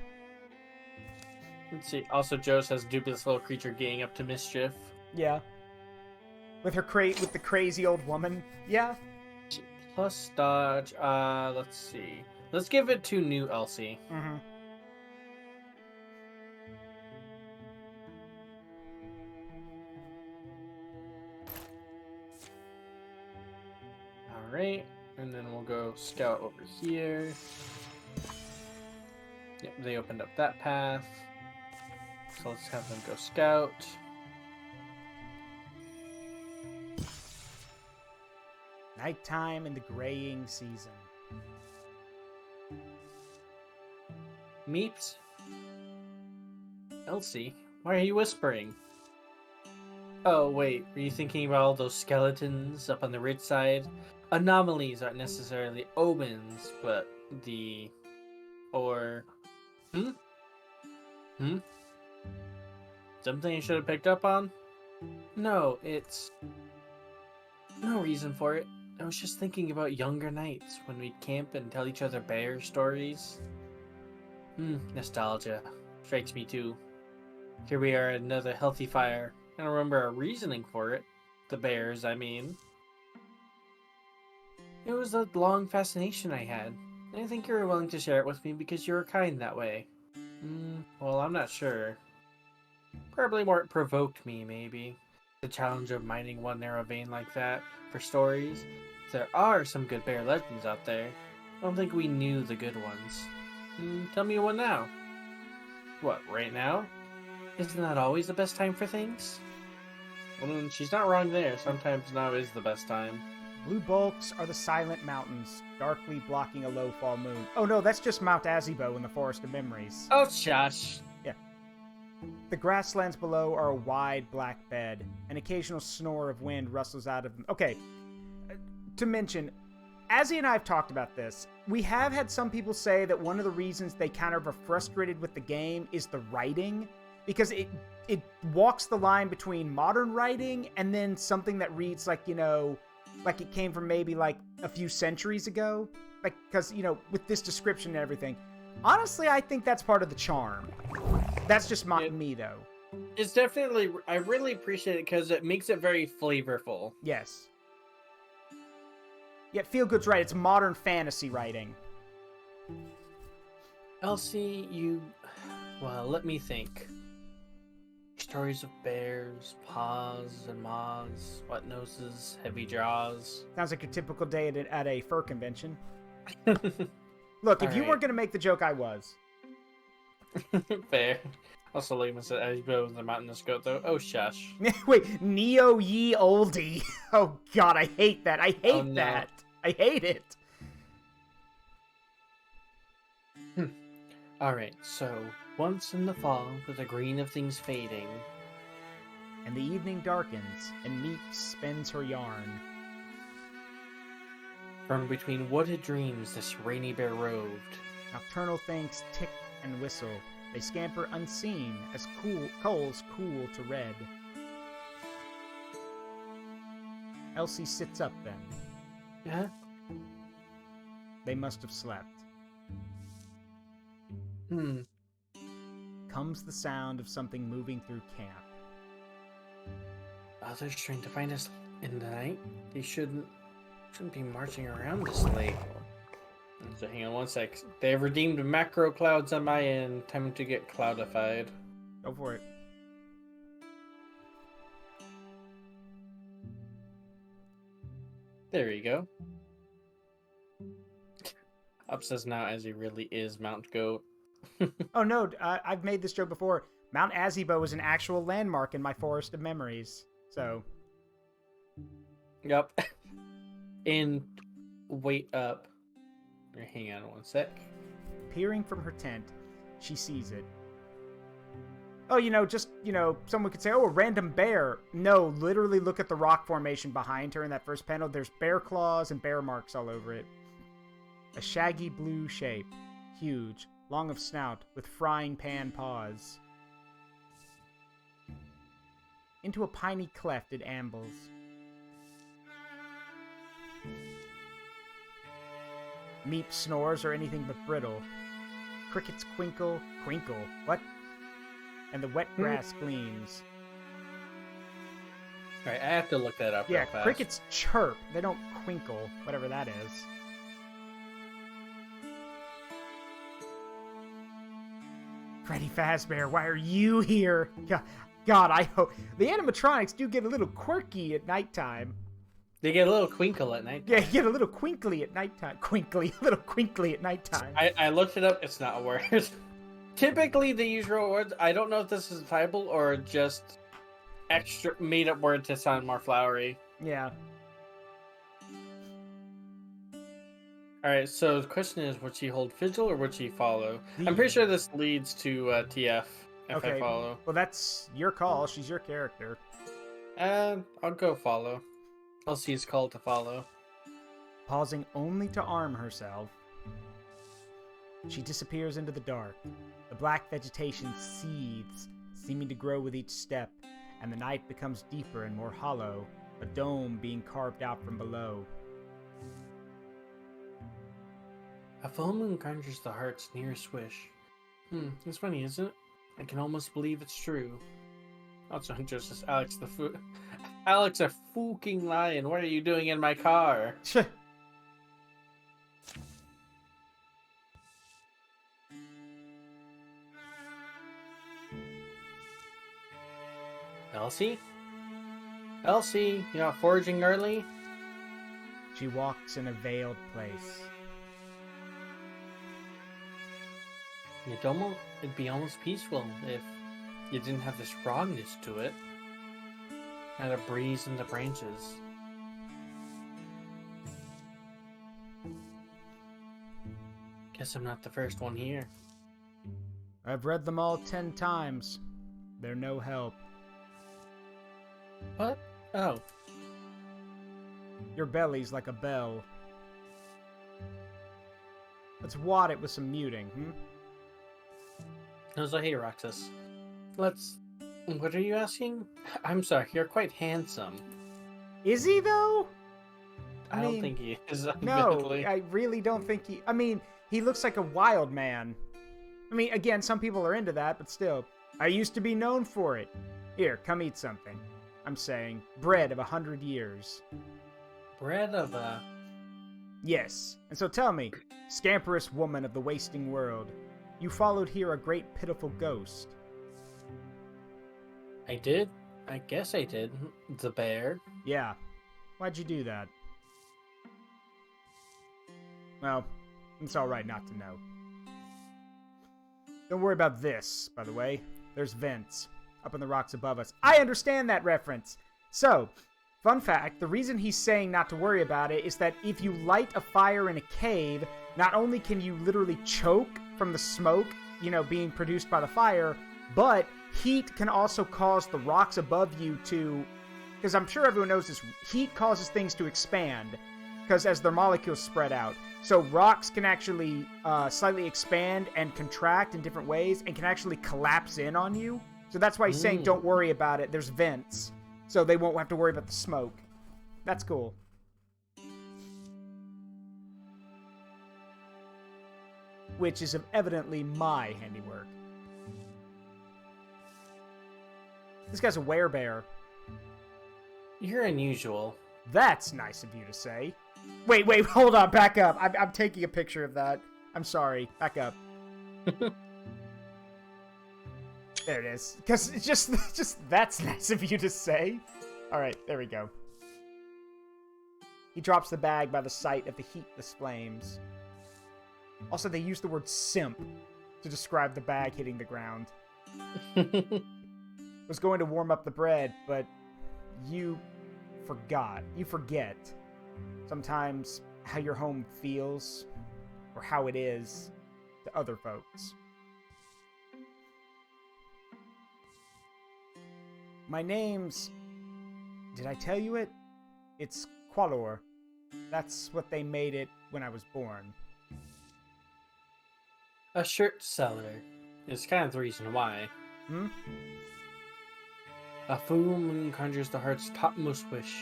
Let's see. Also, Joe says dubious little creature getting up to mischief. Yeah. With the crazy old woman. Yeah. Plus dodge. Let's see. Let's give it to new Elsie. Mm-hmm. Alright, and then we'll go scout over here. Yep, they opened up that path. So let's have them go scout. Nighttime in the graying season. Meepes? Elsie, why are you whispering? Oh, wait, were you thinking about all those skeletons up on the ridge side? Anomalies aren't necessarily omens, but Something you should have picked up on? No, it's no reason for it. I was just thinking about younger nights when we'd camp and tell each other bear stories. Nostalgia strikes me too. Here we are at another healthy fire. I don't remember our reasoning for it. The bears, I mean. It was a long fascination I had. And I think you were willing to share it with me because you were kind that way. Well, I'm not sure. Probably more it provoked me, maybe. The challenge of mining one narrow vein like that for stories. There are some good bear legends out there. I don't think we knew the good ones. Tell me one now. What, right now? Isn't that always the best time for things? Well, she's not wrong there. Sometimes now is the best time. Blue bulks are the silent mountains, darkly blocking a low fall moon. Oh no, that's just Mount Azibo in the Forest of Memories. Oh, shush. Yeah. The grasslands below are a wide black bed. An occasional snore of wind rustles out of them. Okay, to mention, Asi and I have talked about this. We have had some people say that one of the reasons they kind of are frustrated with the game is the writing, because it walks the line between modern writing and then something that reads like, you know, like it came from maybe like a few centuries ago. Like, because, you know, with this description and everything. Honestly, I think that's part of the charm. That's just me, though. It's definitely... I really appreciate it because it makes it very flavorful. Yes. Yeah, Feel Good's right. It's modern fantasy writing. Elsie, you... Well, let me think. Stories of bears, paws and maws, wet noses, heavy jaws. Sounds like your typical day at a fur convention. Look, if you weren't going to make the joke, I was. Fair. Also, like I said, as you the mountainous goat, though. Oh, shush. Wait, Neo Ye Oldie. Oh, God, I hate that. I hate that. I hate it. Alright, so, once in the fall, with the green of things fading, and the evening darkens, and Meepes spins her yarn. From between wooded dreams this rainy bear roved. Nocturnal things tick and whistle. They scamper unseen as coals cool to red. Elsie sits up then. Yeah? They must have slept. Comes the sound of something moving through camp. Others trying to find us in the night? They shouldn't be marching around this late. So hang on one sec. They have redeemed macro clouds on my end. Time to get cloudified. Go for it. There you go. Up says now as he really is Mount Goat. Oh no, I've made this joke before. Mount Azibo is an actual landmark in my Forest of Memories. So. Yep. And wait up. Hang on one sec. Peering from her tent, she sees it. Oh, just, someone could say, oh, a random bear. No, literally look at the rock formation behind her in that first panel. There's bear claws and bear marks all over it. A shaggy blue shape. Huge, long of snout, with frying pan paws. Into a piney cleft it ambles. Meep snores are anything but brittle. Crickets quinkle, what? And the wet grass gleams. Alright, I have to look that up real fast. Crickets chirp. They don't quinkle, whatever that is. Freddy Fazbear, why are you here? God, I hope... The animatronics do get a little quirky at nighttime. They get a little quinkle at night. Yeah, you get a little quinkly at nighttime. A little quinkly at nighttime. I looked it up. It's not a word. Typically, they use real words. I don't know if this is a typo or just extra made-up word to sound more flowery. Yeah. Alright, so the question is, would she hold vigil or would she follow? I'm pretty sure this leads to TF if I follow. Well, that's your call. She's your character. I'll go follow. Elsie's called to follow. Pausing only to arm herself, she disappears into the dark. The black vegetation seethes, seeming to grow with each step, and the night becomes deeper and more hollow, a dome being carved out from below. A full moon conjures the heart's nearest wish. It's funny, isn't it? I can almost believe it's true. Also, just as Alex Alex, a fucking lion. What are you doing in my car? Elsie? Elsie, you're not foraging early? She walks in a veiled place. It'd be almost peaceful if you didn't have this rawness to it. And a breeze in the branches. Guess I'm not the first one here. I've read them all 10 times. They're no help. What? Oh. Your belly's like a bell. Let's wad it with some muting, So hey, Roxas. Let's... What are you asking? I'm sorry, you're quite handsome. Is he, though? I don't think he is, No, admittedly. I really don't think he... I mean, he looks like a wild man. I mean, again, some people are into that, but still. I used to be known for it. Here, come eat something. I'm saying, bread of 100 years. Bread of a... Yes, and so tell me, scamperous woman of the wasting world, you followed here a great pitiful ghost. I did? I guess I did. The bear. Yeah. Why'd you do that? Well, it's alright not to know. Don't worry about this, by the way. There's vents up in the rocks above us. I understand that reference! So, fun fact, the reason he's saying not to worry about it is that if you light a fire in a cave, not only can you literally choke from the smoke, being produced by the fire, but heat can also cause the rocks above you to... Because I'm sure everyone knows this, heat causes things to expand, because as their molecules spread out. So rocks can actually slightly expand and contract in different ways, and can actually collapse in on you. So that's why he's saying don't worry about it, there's vents. So they won't have to worry about the smoke. That's cool. Which is evidently my handiwork. This guy's a werebear. You're unusual. That's nice of you to say. Wait, hold on, back up. I'm taking a picture of that. I'm sorry, back up. There it is. Because it's just that's nice of you to say. Alright, there we go. He drops the bag by the sight of the heatless flames. Also, they use the word simp to describe the bag hitting the ground. Was going to warm up the bread, but you forgot. You forget sometimes how your home feels or how it is to other folks. My name's... Did I tell you it? It's Qualor. That's what they made it when I was born. A shirt seller is kind of the reason why. A full moon conjures the heart's topmost wish.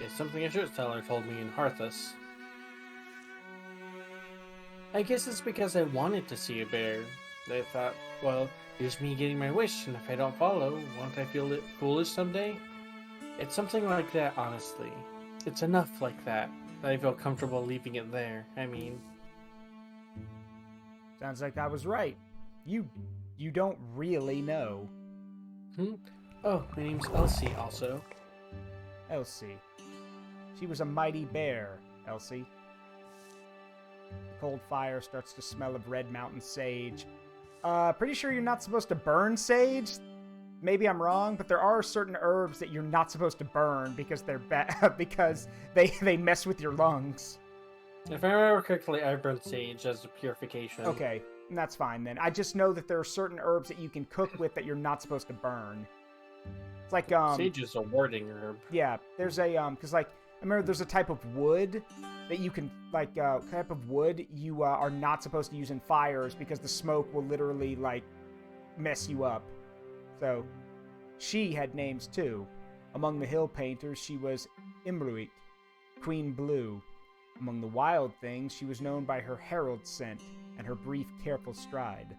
It's something a shirt seller told me in Harthus. I guess it's because I wanted to see a bear. They thought, well, here's me getting my wish, and if I don't follow, won't I feel it foolish someday? It's something like that, honestly. It's enough like that I feel comfortable leaving it there. I mean... Sounds like I was right. You don't really know. Oh, my name's Elsie, also. Elsie. She was a mighty bear, Elsie. The cold fire starts to smell of red mountain sage. Pretty sure you're not supposed to burn sage? Maybe I'm wrong, but there are certain herbs that you're not supposed to burn because they're because they mess with your lungs. If I remember correctly, I burned sage as a purification. Okay, that's fine then. I just know that there are certain herbs that you can cook with that you're not supposed to burn. It's like sage is a warding herb. Yeah, there's a because like I remember there's a type of wood that you can type of wood you are not supposed to use in fires because the smoke will literally like mess you up. So she had names too. Among the hill painters, she was Imruit, Queen Blue. Among the wild things, she was known by her herald scent and her brief, careful stride.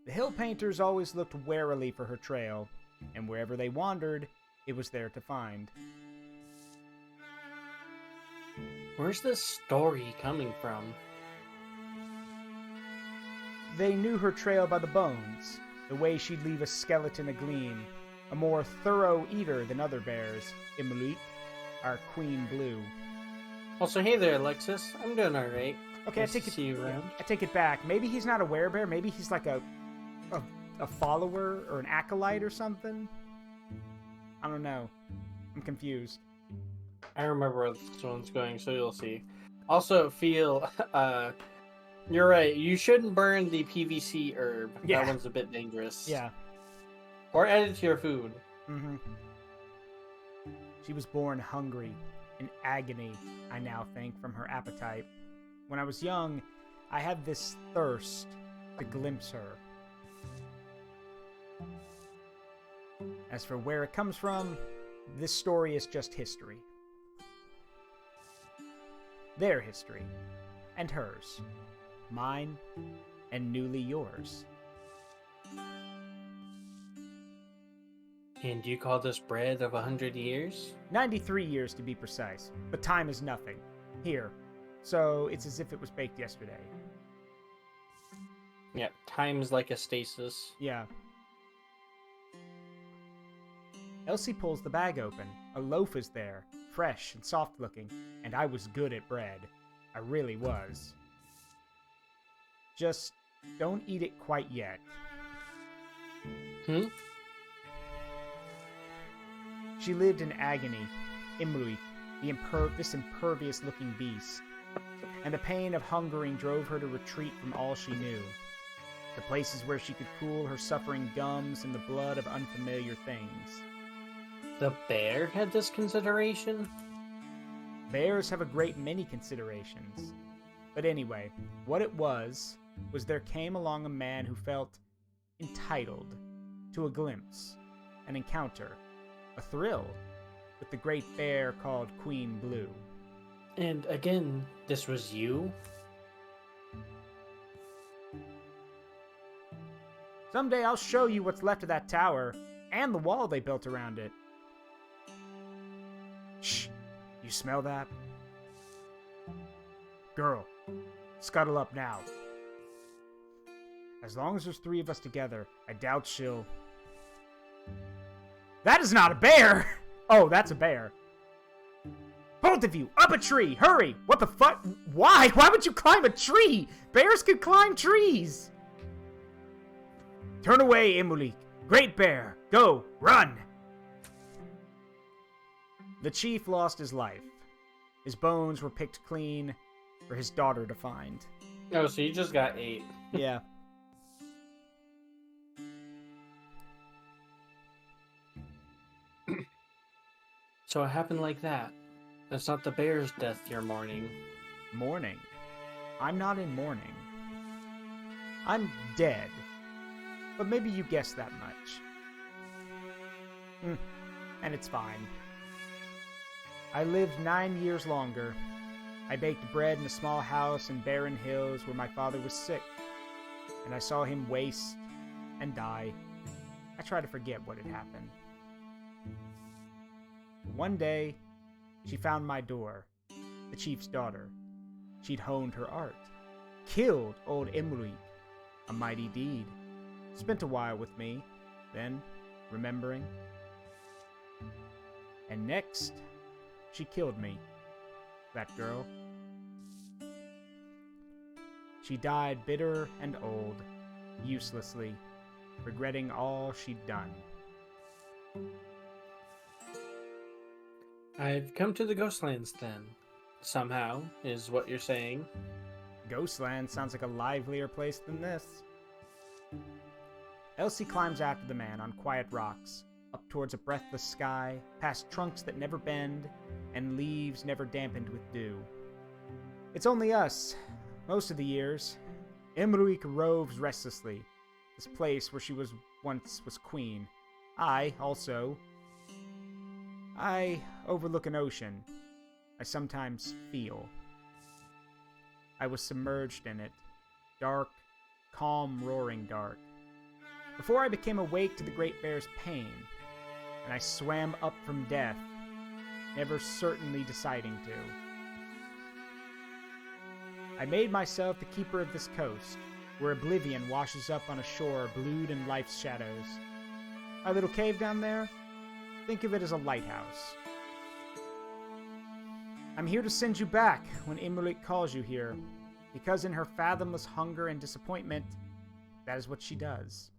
The hill painters always looked warily for her trail, and wherever they wandered, it was there to find. Where's this story coming from? They knew her trail by the bones, the way she'd leave a skeleton agleam, a more thorough eater than other bears, Imruit, our Queen Blue. Also, hey there, Alexis. I'm doing alright. Okay, nice to see you around. I take it back. Maybe he's not a werebear. Maybe he's like a follower or an acolyte or something. I don't know. I'm confused. I remember where this one's going, so you'll see. Also, feel You're right. You shouldn't burn the PVC herb. Yeah. That one's a bit dangerous. Yeah. Or add it to your food. Mm-hmm. She was born hungry, in agony, I now think, from her appetite. When I was young, I had this thirst to glimpse her. As for where it comes from, this story is just history. Their history, and hers. Mine, and newly yours. And you call this bread of 100 years? 93 years to be precise, but time is nothing. Here. So it's as if it was baked yesterday. Yeah, time's like a stasis. Yeah. Elsie pulls the bag open. A loaf is there, fresh and soft looking, and I was good at bread. I really was. Just don't eat it quite yet. She lived in agony, Imruik, this impervious-looking beast, and the pain of hungering drove her to retreat from all she knew. The places where she could cool her suffering gums in the blood of unfamiliar things. The bear had this consideration? Bears have a great many considerations. But anyway, what it was there came along a man who felt entitled to a glimpse, an encounter, a thrill with the great bear called Queen Blue. And again, this was you? Someday I'll show you what's left of that tower, and the wall they built around it. Shh! You smell that? Girl, scuttle up now. As long as there's 3 of us together, I doubt she'll... That is not a bear! Oh, that's a bear. Both of you, up a tree! Hurry! What the fuck? Why? Why would you climb a tree? Bears could climb trees! Turn away, Imulik. Great bear. Go. Run! The chief lost his life. His bones were picked clean for his daughter to find. Oh, so you just got 8. Yeah. So it happened like that. That's not the bear's death you're mourning. Mourning? I'm not in mourning. I'm dead. But maybe you guessed that much. And it's fine. I lived 9 years longer. I baked bread in a small house in barren hills where my father was sick. And I saw him waste and die. I try to forget what had happened. One day, she found my door, the chief's daughter. She'd honed her art. Killed old Imruik, a mighty deed. Spent a while with me, then, remembering. And next, she killed me. That girl. She died bitter and old, uselessly, regretting all she'd done. I've come to the Ghostlands then. Somehow, is what you're saying. Ghostland sounds like a livelier place than this. Elsie climbs after the man on quiet rocks, up towards a breathless sky, past trunks that never bend, and leaves never dampened with dew. It's only us, most of the years. Imruik roves restlessly, this place where she once was queen. I overlook an ocean. I sometimes feel. I was submerged in it. Dark, calm, roaring dark. Before I became awake to the great bear's pain, and I swam up from death, never certainly deciding to. I made myself the keeper of this coast, where oblivion washes up on a shore blued in life's shadows. My little cave down there? Think of it as a lighthouse. I'm here to send you back when Imruik calls you here, because in her fathomless hunger and disappointment, that is what she does.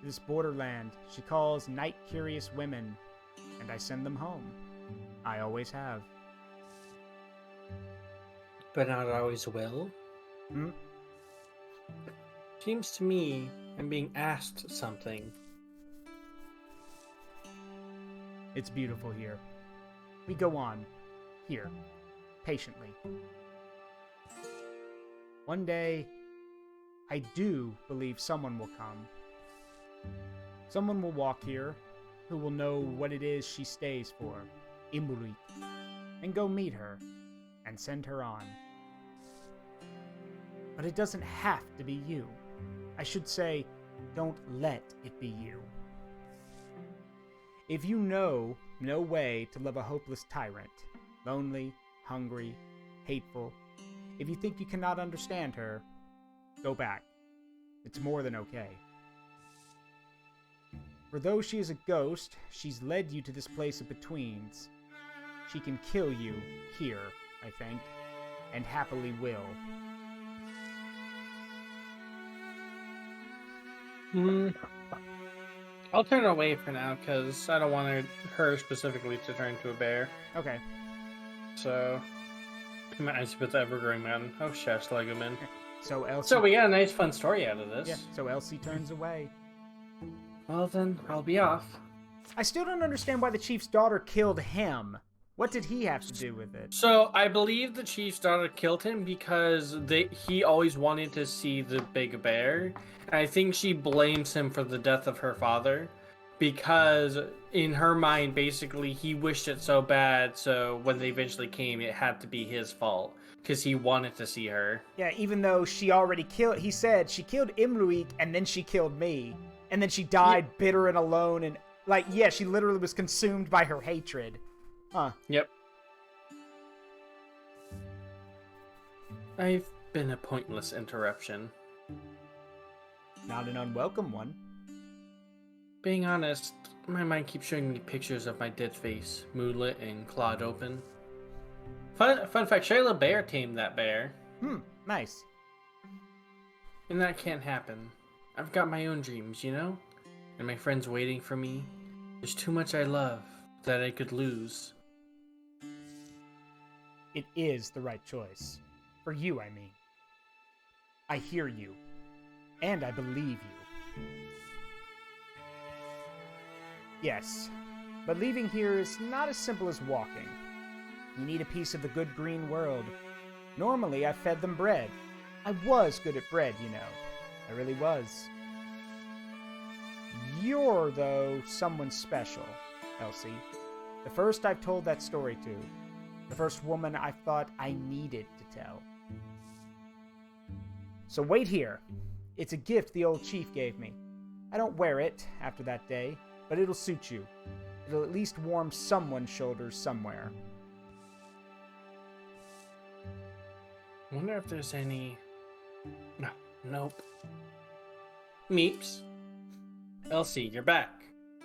This borderland she calls night-curious women, and I send them home. I always have. but not always will. Hmm? Seems to me I'm being asked something. It's beautiful here. We go on. Here. Patiently. One day, I do believe someone will come. Someone will walk here who will know what it is she stays for, Imbulik, and go meet her and send her on. But it doesn't have to be you. I should say, don't let it be you. If you know no way to love a hopeless tyrant, lonely, hungry, hateful, if you think you cannot understand her, go back. It's more than okay. For though she is a ghost, she's led you to this place of betweens. She can kill you here, I think, and happily will. I'll turn away for now, because I don't want her specifically to turn into a bear. Okay. So, I suppose ever-growing man. Oh, chef's legumen. So Elsie... So we got a nice fun story out of this. Yeah, so Elsie turns away. Well then, I'll be off. I still don't understand why the chief's daughter killed him. What did he have to do with it? So, I believe the chief's daughter killed him because he always wanted to see the big bear. And I think she blames him for the death of her father. Because, in her mind, basically, he wished it so bad, so when they eventually came, it had to be his fault. Because he wanted to see her. Yeah, even though she already killed... He said, she killed Imruik, and then she killed me. And then she died bitter and alone, and... Like, yeah, she literally was consumed by her hatred. Huh. Yep. I've been a pointless interruption. Not an unwelcome one. Being honest, my mind keeps showing me pictures of my dead face, moonlit and clawed open. Fun fact, Shayla Bear tamed that bear. Nice. And that can't happen. I've got my own dreams, you know? And my friends waiting for me. There's too much I love that I could lose. It is the right choice. For you, I mean. I hear you. And I believe you. Yes, but leaving here is not as simple as walking. You need a piece of the good green world. Normally, I fed them bread. I was good at bread, you know. I really was. You're, though, someone special, Elsie. The first I've told that story to. The first woman I thought I needed to tell. So wait here. It's a gift the old chief gave me. I don't wear it after that day, but it'll suit you. It'll at least warm someone's shoulders somewhere. I wonder if there's any... No, nope. Meepes. Elsie, you're back.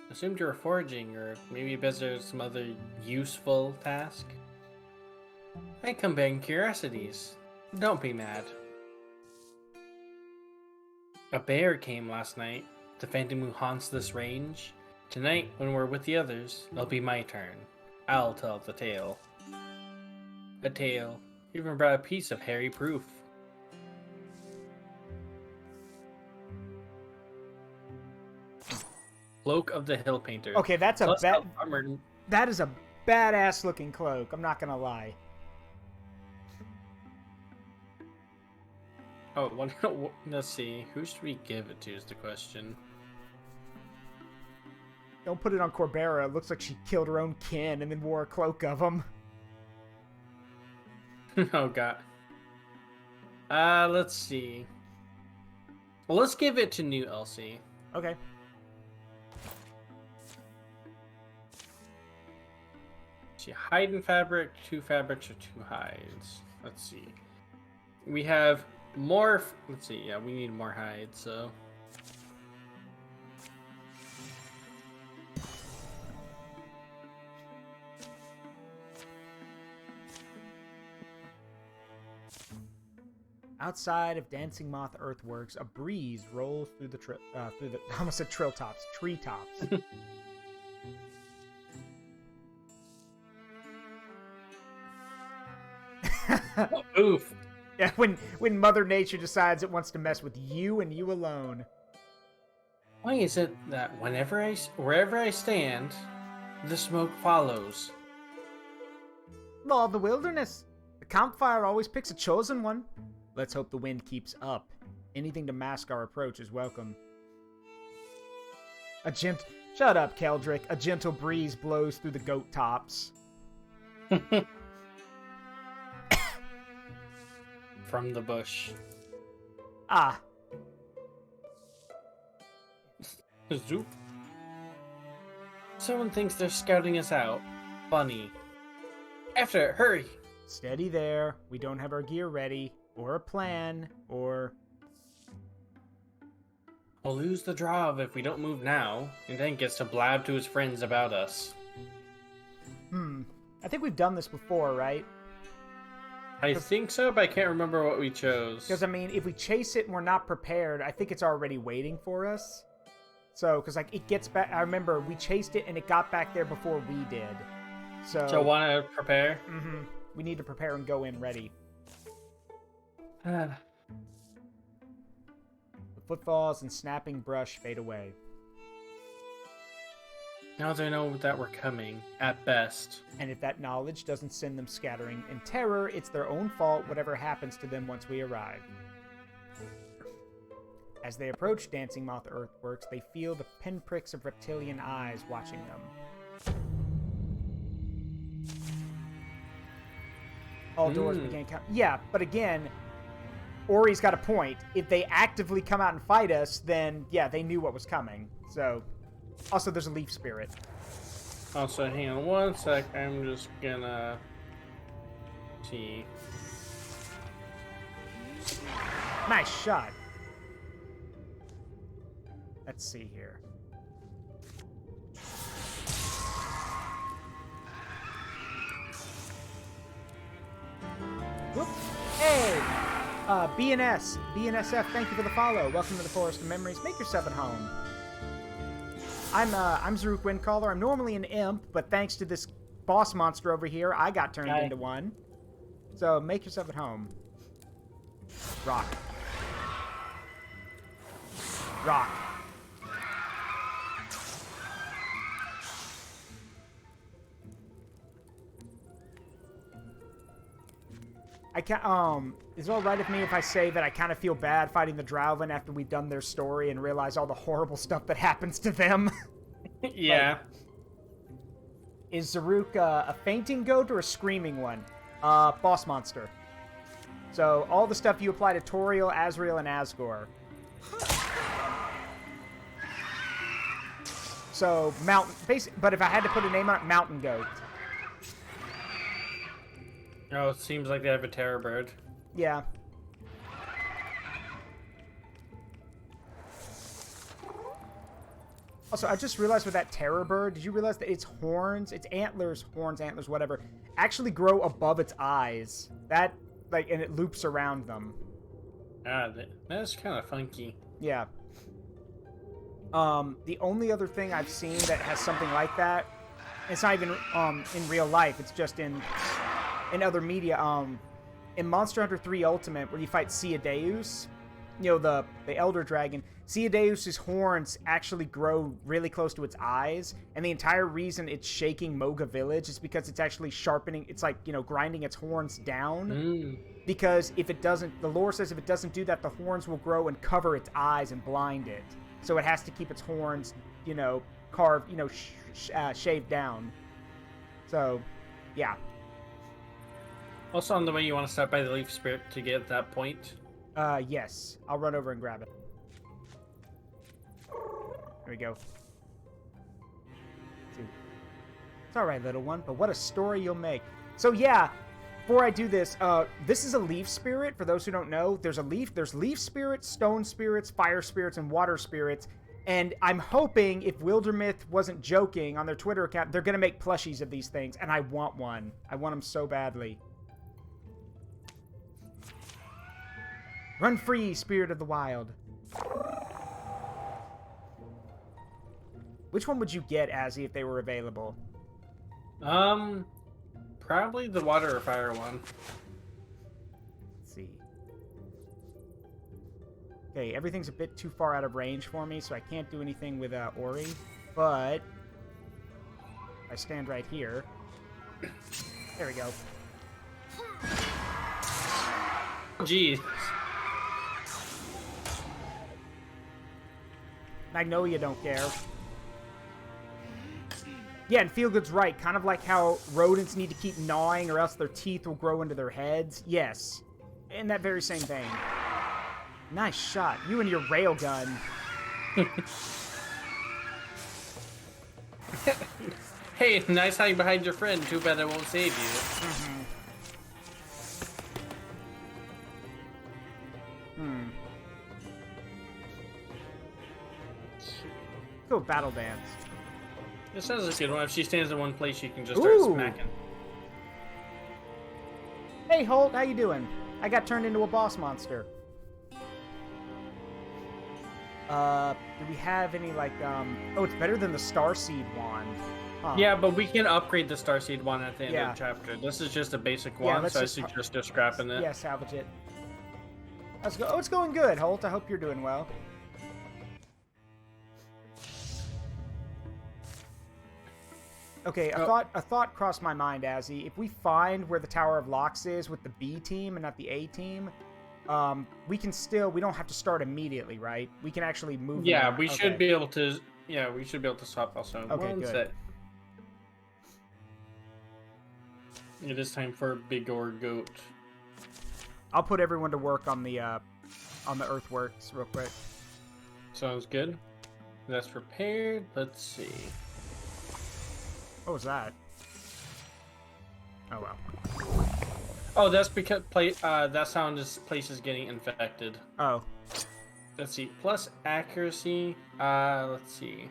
Assumed you were foraging, or maybe there's some other useful task. I come bearing curiosities. Don't be mad. A bear came last night. The phantom who haunts this range. Tonight, when we're with the others, it'll be my turn. I'll tell the tale. A tale. Even brought a piece of hairy proof. Cloak of the Hill Painter. Okay, that's a armored... That is a badass looking cloak. I'm not gonna lie. Oh, let's see. Who should we give it to is the question. Don't put it on Corbera. It looks like she killed her own kin and then wore a cloak of them. Oh, God. Let's see. Well, let's give it to new Elsie. Okay. See, hide and fabric, 2 fabrics or 2 hides. Let's see. We have more. Let's see. Yeah, we need more hides. So. Outside of Dancing Moth Earthworks, a breeze rolls through the I almost said treetops. Oof. Yeah, when Mother Nature decides it wants to mess with you and you alone. Why is it that wherever I stand, the smoke follows? Law of the wilderness. The campfire always picks a chosen one. Let's hope the wind keeps up. Anything to mask our approach is welcome. Shut up, Keldrick. A gentle breeze blows through the goat tops. From the bush. Ah. Zoop. Someone thinks they're scouting us out. Funny. After it, hurry! Steady there. We don't have our gear ready. Or a plan. Or... We'll lose the draw if we don't move now, and then gets to blab to his friends about us. I think we've done this before, right? I think so, but I can't remember what we chose. Because, I mean, if we chase it and we're not prepared, I think it's already waiting for us. So, because, like, it gets back... I remember we chased it and it got back there before we did. So want to prepare? Mm-hmm. We need to prepare and go in ready. The footfalls and snapping brush fade away. Now they know that we're coming, at best. And if that knowledge doesn't send them scattering in terror, it's their own fault whatever happens to them once we arrive. As they approach Dancing Moth Earthworks, they feel the pinpricks of reptilian eyes watching them. All doors began counting. Yeah, but again, Ori's got a point. If they actively come out and fight us, then, yeah, they knew what was coming. So, also, there's a leaf spirit. Also, hang on one sec. I'm just gonna see. Nice shot. Let's see here. Whoop. Hey! BNSF, thank you for the follow. Welcome to the Forest of Memories. Make yourself at home. I'm Zaruk Windcaller. I'm normally an imp, but thanks to this boss monster over here, I got turned into one. So make yourself at home. Rock. Rock. I can't, is it alright with me if I say that I kind of feel bad fighting the Drowvin after we've done their story and realize all the horrible stuff that happens to them? Yeah. Like, is Zaruk a fainting goat or a screaming one? Boss monster. So, all the stuff you apply to Toriel, Azrael, and Asgore. So, but if I had to put a name on it, mountain goat. Oh, it seems like they have a terror bird. Yeah. Also, I just realized with that terror bird, did you realize that its horns, its antlers, whatever, actually grow above its eyes? That, like, and it loops around them. Ah, that's kind of funky. Yeah. The only other thing I've seen that has something like that, it's not even in real life, it's just in other media, in Monster Hunter 3 Ultimate, where you fight Ceadeus, you know, the Elder Dragon, Ceadeus' horns actually grow really close to its eyes, and the entire reason it's shaking Moga Village is because it's actually sharpening, it's like, you know, grinding its horns down, because if it doesn't, the lore says if it doesn't do that, the horns will grow and cover its eyes and blind it, so it has to keep its horns, you know, carved, you know, shaved down. So, yeah. Also, on the way, you want to stop by the Leaf Spirit to get that point? Yes. I'll run over and grab it. There we go. It's alright, little one, but what a story you'll make. So, yeah, before I do this, this is a leaf spirit. For those who don't know, there's leaf spirits, stone spirits, fire spirits, and water spirits. And I'm hoping, if Wildermyth wasn't joking on their Twitter account, they're going to make plushies of these things, and I want one. I want them so badly. Run free, Spirit of the Wild. Which one would you get, Asi, if they were available? Probably the water or fire one. see. Okay, everything's a bit too far out of range for me, so I can't do anything with Ori. But I stand right here. There we go. Jeez. Magnolia don't care. Yeah, and Feelgood's right. Kind of like how rodents need to keep gnawing or else their teeth will grow into their heads. Yes. In that very same vein. Nice shot. You and your railgun. Hey, nice hiding behind your friend. Too bad I won't save you. Mm-hmm. Go battle dance. This sounds like a good one. If she stands in one place, she can just start smacking. Hey, Holt, how you doing? I got turned into a boss monster. Do we have any, like, oh, it's better than the Starseed wand. Huh. Yeah, but we can upgrade the Starseed one at the end of the chapter. This is just a basic one, so I suggest just scrapping it. Yeah, salvage it. Let's go. Oh, it's going good, Holt. I hope you're doing well. Okay, a thought crossed my mind, Azzy. If we find where the Tower of Locks is with the B team and not the A team, we don't have to start immediately, right? We can actually move. Yeah, we should be able to. Yeah, we should be able to swap also. Okay, good. It is time for Big Or Goat. I'll put everyone to work on the earthworks real quick. Sounds good. That's prepared. Let's see. What was that? Oh well. Oh, that's because that sound is place is getting infected. Oh. Let's see. Plus accuracy. Let's see.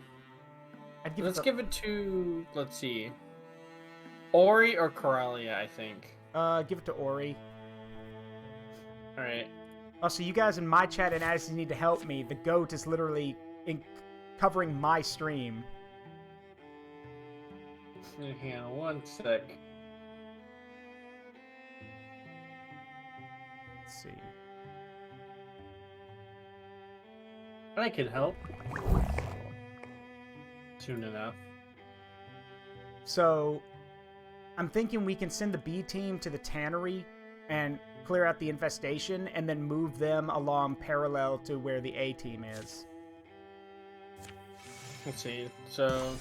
Let's give it to. Let's see. Ori or Coralia, I think. Give it to Ori. All right. Oh, so you guys in my chat and Addison need to help me. The goat is literally covering my stream. Hang on one sec. Let's see. I can help. Soon enough. So, I'm thinking we can send the B team to the tannery and clear out the infestation and then move them along parallel to where the A team is. Let's see. So...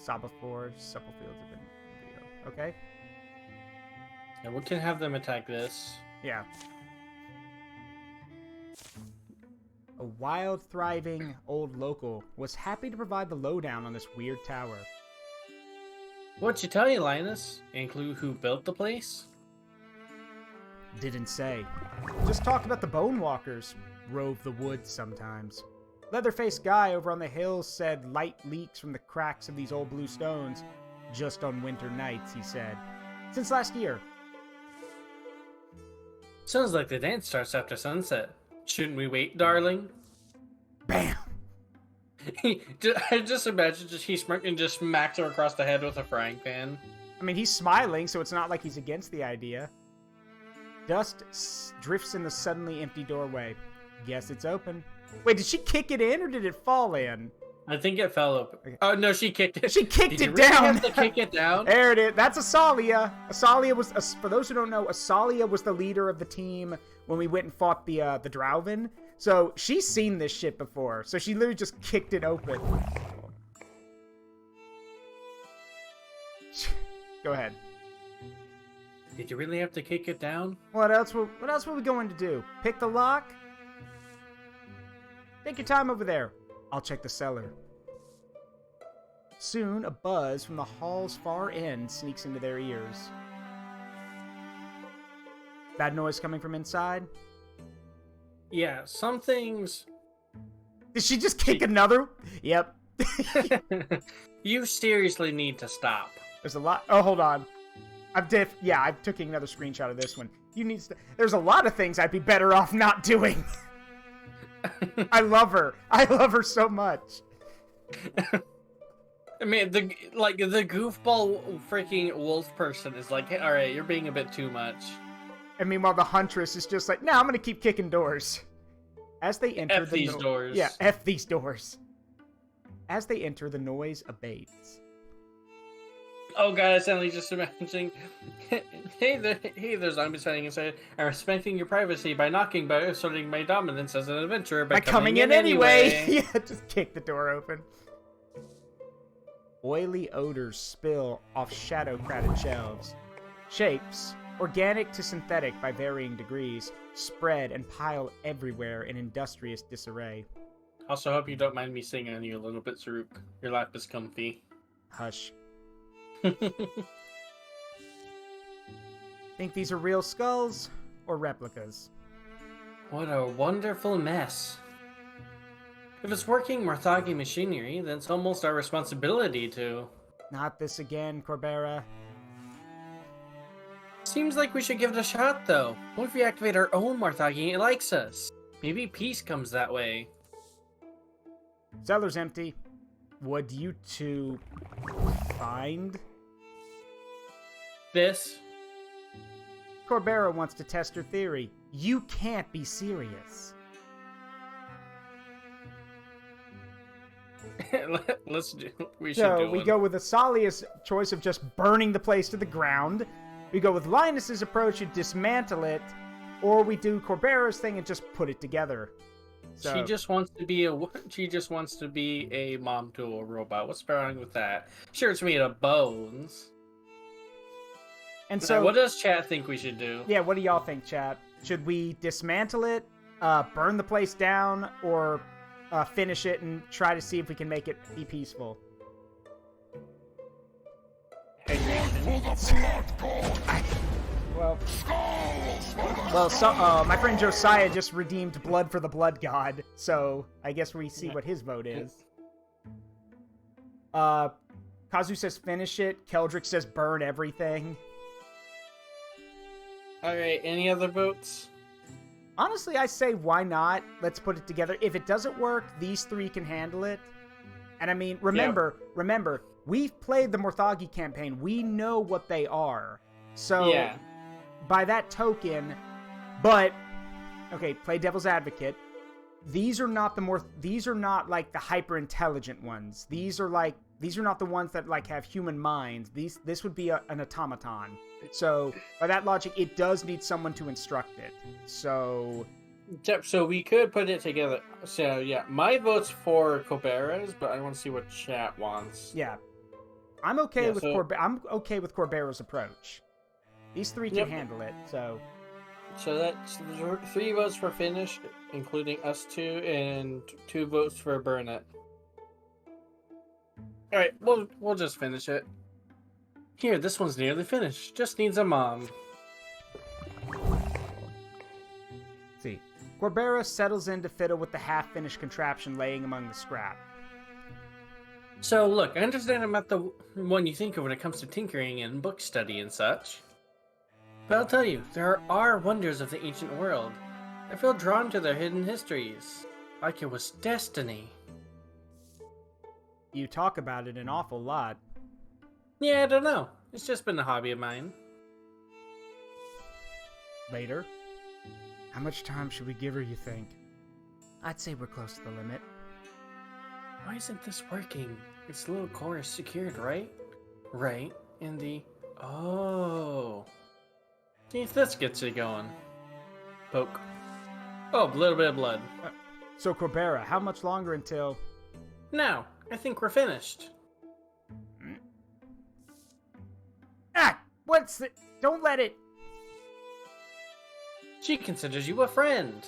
Saba Forge, Supplefields have been revealed. Okay. Yeah, we can have them attack this. Yeah. A wild, thriving old local was happy to provide the lowdown on this weird tower. What'd you tell you, Linus? Include who built the place? Didn't say. Just talked about the bone walkers. Rove the woods sometimes. Leather-faced guy over on the hill said light leaks from the cracks of these old blue stones. Just on winter nights, he said. Since last year. Sounds like the dance starts after sunset. Shouldn't we wait, darling? Bam! I just imagine he smirked and just smacks her across the head with a frying pan. I mean, he's smiling, so it's not like he's against the idea. Dust drifts in the suddenly empty doorway. Guess it's open. Wait, did she kick it in or did it fall in? I think it fell open. Okay. Oh no, she kicked it. She kicked it really down. Have to kick it down. There it is. That's Asalia. Asalia was, for those who don't know, Asalia was the leader of the team when we went and fought the Drauven. So she's seen this shit before. So she literally just kicked it open. Go ahead. Did you really have to kick it down? What else were we going to do? Pick the lock? Take your time over there. I'll check the cellar. Soon, a buzz from the hall's far end sneaks into their ears. Bad noise coming from inside? Yeah, some things... Did she just kick another? Yep. You seriously need to stop. There's a lot... Oh, hold on. I'm taking another screenshot of this one. There's a lot of things I'd be better off not doing. I love her. I love her so much. I mean, the goofball freaking wolf person is like, hey, all right, you're being a bit too much. And meanwhile, the Huntress is just like, I'm gonna keep kicking doors. As they enter F these doors. Yeah, F these doors. As they enter, the noise abates. Oh god, I suddenly just imagining, hey there, zombies fighting inside. I'm respecting your privacy by knocking, by asserting my dominance as an adventurer by coming in anyway. Yeah, just kick the door open. Oily odors spill off shadow-crowded shelves. Shapes, organic to synthetic by varying degrees, spread and pile everywhere in industrious disarray. Also, hope you don't mind me singing on you a little bit, Zaruk. Your lap is comfy. Hush. Think these are real skulls or replicas? What a wonderful mess. If it's working Morthagi machinery, then it's almost our responsibility to... Not this again, Corbera. Seems like we should give it a shot, though. What if we activate our own Morthagi and it likes us? Maybe peace comes that way. Cellar's empty. Would you two find? This? Corbera wants to test her theory. You can't be serious. Let's do. We go with Asalia's choice of just burning the place to the ground. We go with Linus's approach and dismantle it, or we do Corbera's thing and just put it together. So, she just wants to be a mom to a robot. What's wrong with that? Sure, it's made of bones. And so, what does chat think we should do? Yeah, what do y'all think, chat? Should we dismantle it, burn the place down, or finish it and try to see if we can make it be peaceful? My friend Josiah just redeemed blood for the blood god, so I guess we see what his vote is. Kazu says finish it. Keldrick says burn everything. Alright, any other votes? Honestly, I say why not? Let's put it together. If it doesn't work, these three can handle it. And I mean, remember, we've played the Morthagi campaign. We know what they are. So, by that token, play devil's advocate. These are not like the hyper intelligent ones. These are not the ones that like have human minds. This would be an automaton. So by that logic, it does need someone to instruct it. So we could put it together. So yeah, my vote's for Corbera's, but I want to see what chat wants. Yeah, I'm okay with Corbera's approach. These three can handle it. So that's 3 votes for finish, including us 2, and 2 votes for burn it. All right, we'll just finish it. Here, this one's nearly finished. Just needs a mom. See, Corbera settles in to fiddle with the half-finished contraption laying among the scrap. So, look, I understand I'm not the one you think of when it comes to tinkering and book study and such. But I'll tell you, there are wonders of the ancient world. I feel drawn to their hidden histories, like it was destiny. You talk about it an awful lot. Yeah, I don't know. It's just been a hobby of mine. Later. How much time should we give her, you think? I'd say we're close to the limit. Why isn't this working? Its little core is secured, right? Right in the... Oh. See if this gets it going. Poke. Oh, a little bit of blood. So, Corbera, how much longer until... Now, I think we're finished. What's the... Don't let it... She considers you a friend.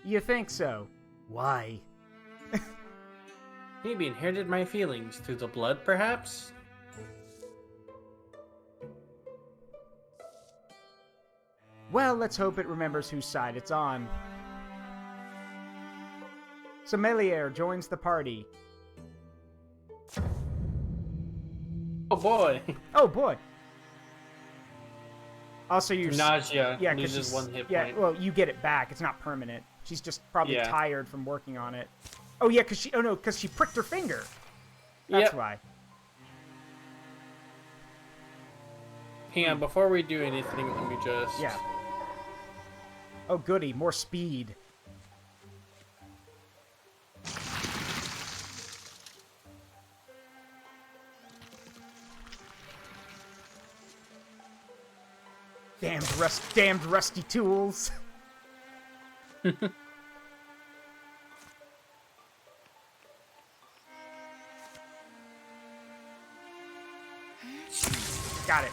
You think so? Why? Maybe inherited my feelings through the blood, perhaps? Well, let's hope it remembers whose side it's on. Sommelier joins the party. Oh boy. Oh boy. Also, you're nausea. Yeah, loses 1 hit point. Yeah, well, you get it back. It's not permanent. She's just probably tired from working on it. Oh yeah, because she pricked her finger. That's why. Hang on, before we do anything, let me just... Yeah. Oh, goody. More speed. Damned rusty tools. Got it.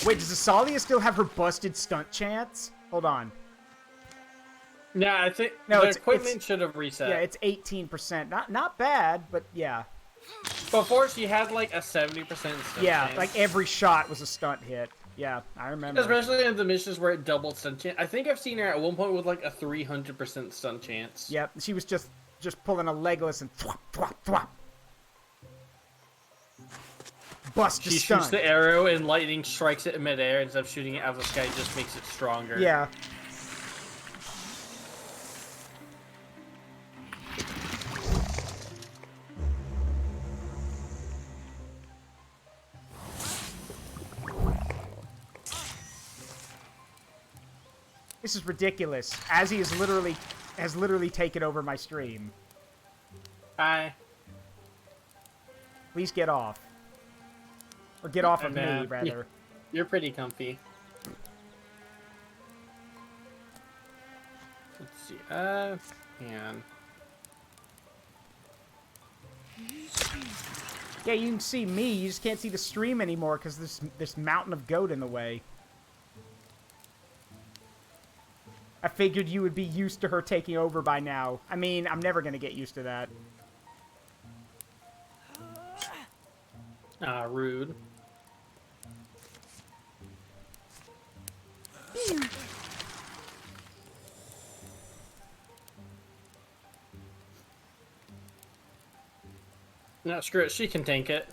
Wait, does Asalia still have her busted stunt chance? Hold on. Yeah, I think No, the it's equipment should have reset. Yeah, it's 18%. Not bad, but yeah. Before she had like a 70% stunt chance. Like every shot was a stunt hit. Yeah, I remember. Especially in the missions where it doubled stunt chance. I think I've seen her at one point with like a 300% stunt chance. Yep, she was just pulling a Legolas and thwop, thwop, thwop. Bust the She stunt. shoots the arrow and lightning strikes it in midair instead of shooting it out of the sky. It just makes it stronger. Yeah. This is ridiculous. Asi has literally taken over my stream. Hi. Please get off. Or get off of me, rather. You're pretty comfy. Let's see. Man. Yeah, you can see me. You just can't see the stream anymore because there's this mountain of goat in the way. I figured you would be used to her taking over by now. I mean, I'm never going to get used to that. Ah, rude. No, screw it. She can tank it.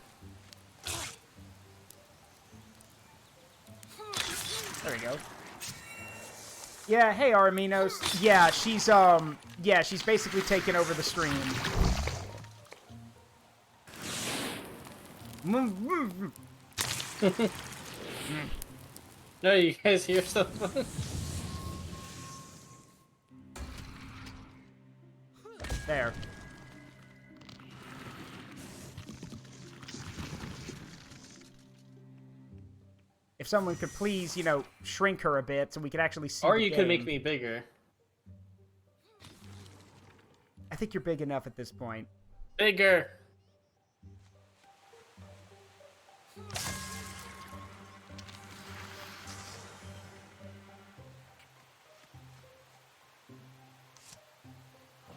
There we go. Yeah, hey Arminos. Yeah, she's basically taken over the stream. No, you guys hear something? There. If someone could please, you know, shrink her a bit so we could actually see Or the you game. could make me bigger. I think you're big enough at this point. Bigger!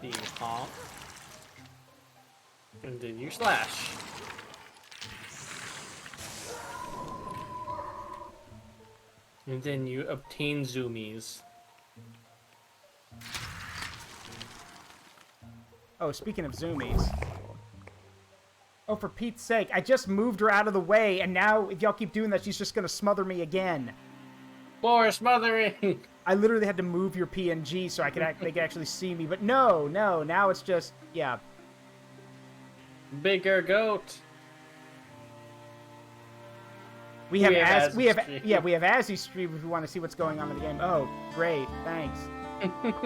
You honk. And then you slash. And then you obtain zoomies. Oh, speaking of zoomies. Oh, for Pete's sake, I just moved her out of the way, and now, if y'all keep doing that, she's just gonna smother me again. More smothering! I literally had to move your PNG so they could actually see me, but no, now it's just, yeah. Bigger goat! We have Asi's stream if you want to see what's going on in the game. Oh, great, thanks.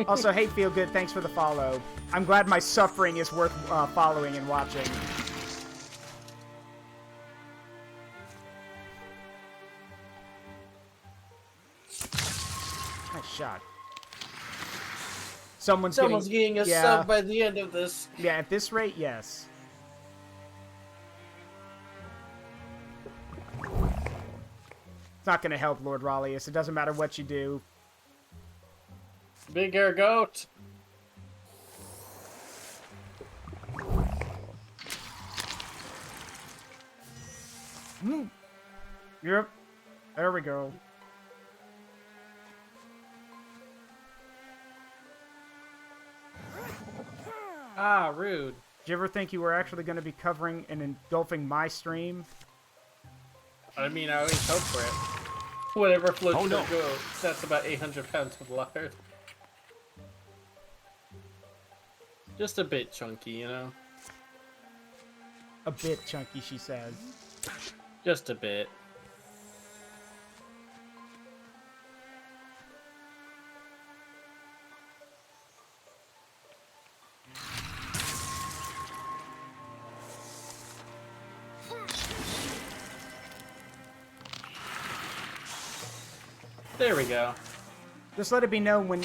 Also, hey, Feel Good, thanks for the follow. I'm glad my suffering is worth following and watching. Nice shot. Someone's getting a sub by the end of this. Yeah, at this rate, yes. It's not going to help, Lord Rallius. It doesn't matter what you do. Bigger goat! Yep. There we go. Ah, rude. Did you ever think you were actually going to be covering and engulfing my stream? I mean, I always hope for it. Whatever floats your goat. That's about 800 pounds of lard. Just a bit chunky, you know? A bit chunky, she says. Just a bit. There we go. Just let it be known when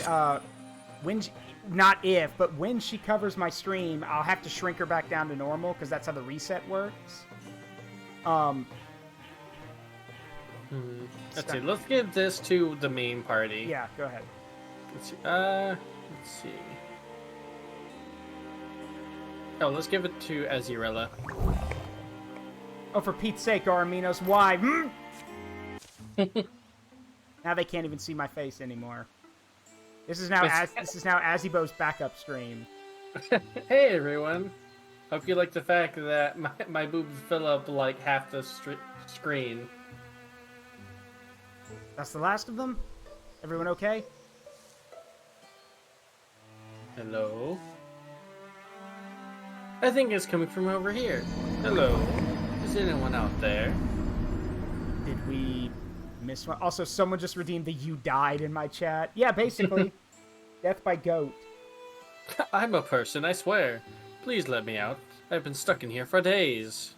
she, not if, but when she covers my stream, I'll have to shrink her back down to normal because that's how the reset works. Let's see. Let's give this to the main party. Yeah, go ahead. Let's see. Let's see. Oh, let's give it to Azirella. Oh, for Pete's sake, Arminos, why? Now they can't even see my face anymore. This is now Azibo's backup stream. Hey everyone! Hope you like the fact that my boobs fill up like half the screen. That's the last of them? Everyone okay? Hello? I think it's coming from over here. Hello? Is anyone out there? Did we miss one? Also, someone just redeemed the "you died" in my chat. Yeah, basically. Death by goat. I'm a person, I swear. Please let me out. I've been stuck in here for days.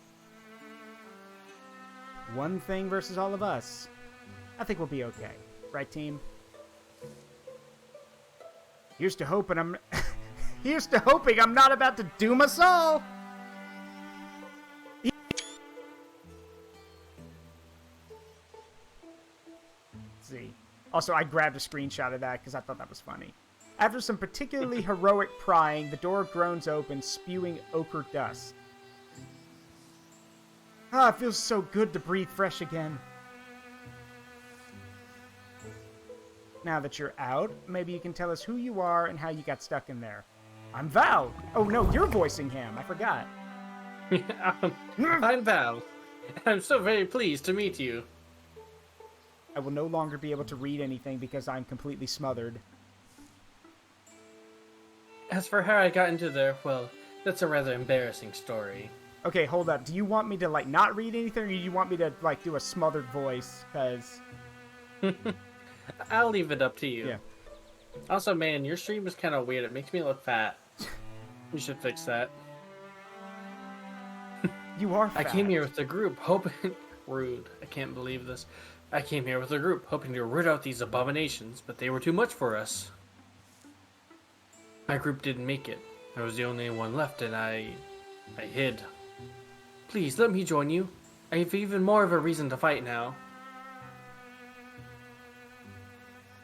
One thing versus all of us. I think we'll be okay. Right, team? Here's to hoping I'm... Here's to hoping I'm not about to doom us all! Let's see. Also, I grabbed a screenshot of that because I thought that was funny. After some particularly heroic prying, the door groans open, spewing ochre dust. Ah, it feels so good to breathe fresh again. Now that you're out, maybe you can tell us who you are and how you got stuck in there. I'm Val. Oh no, you're voicing him. I forgot. I'm Val. I'm so very pleased to meet you. I will no longer be able to read anything because I'm completely smothered. As for how I got into there, well, that's a rather embarrassing story. Okay, hold up. Do you want me to, like, not read anything, or do you want me to, like, do a smothered voice? Because... I'll leave it up to you. Yeah. Also, man, your stream is kind of weird. It makes me look fat. You should fix that. You are fat. I came here with a group hoping... Rude. I can't believe this. I came here with a group hoping to root out these abominations, but they were too much for us. My group didn't make it. I was the only one left, and I hid. Please, let me join you. I have even more of a reason to fight now.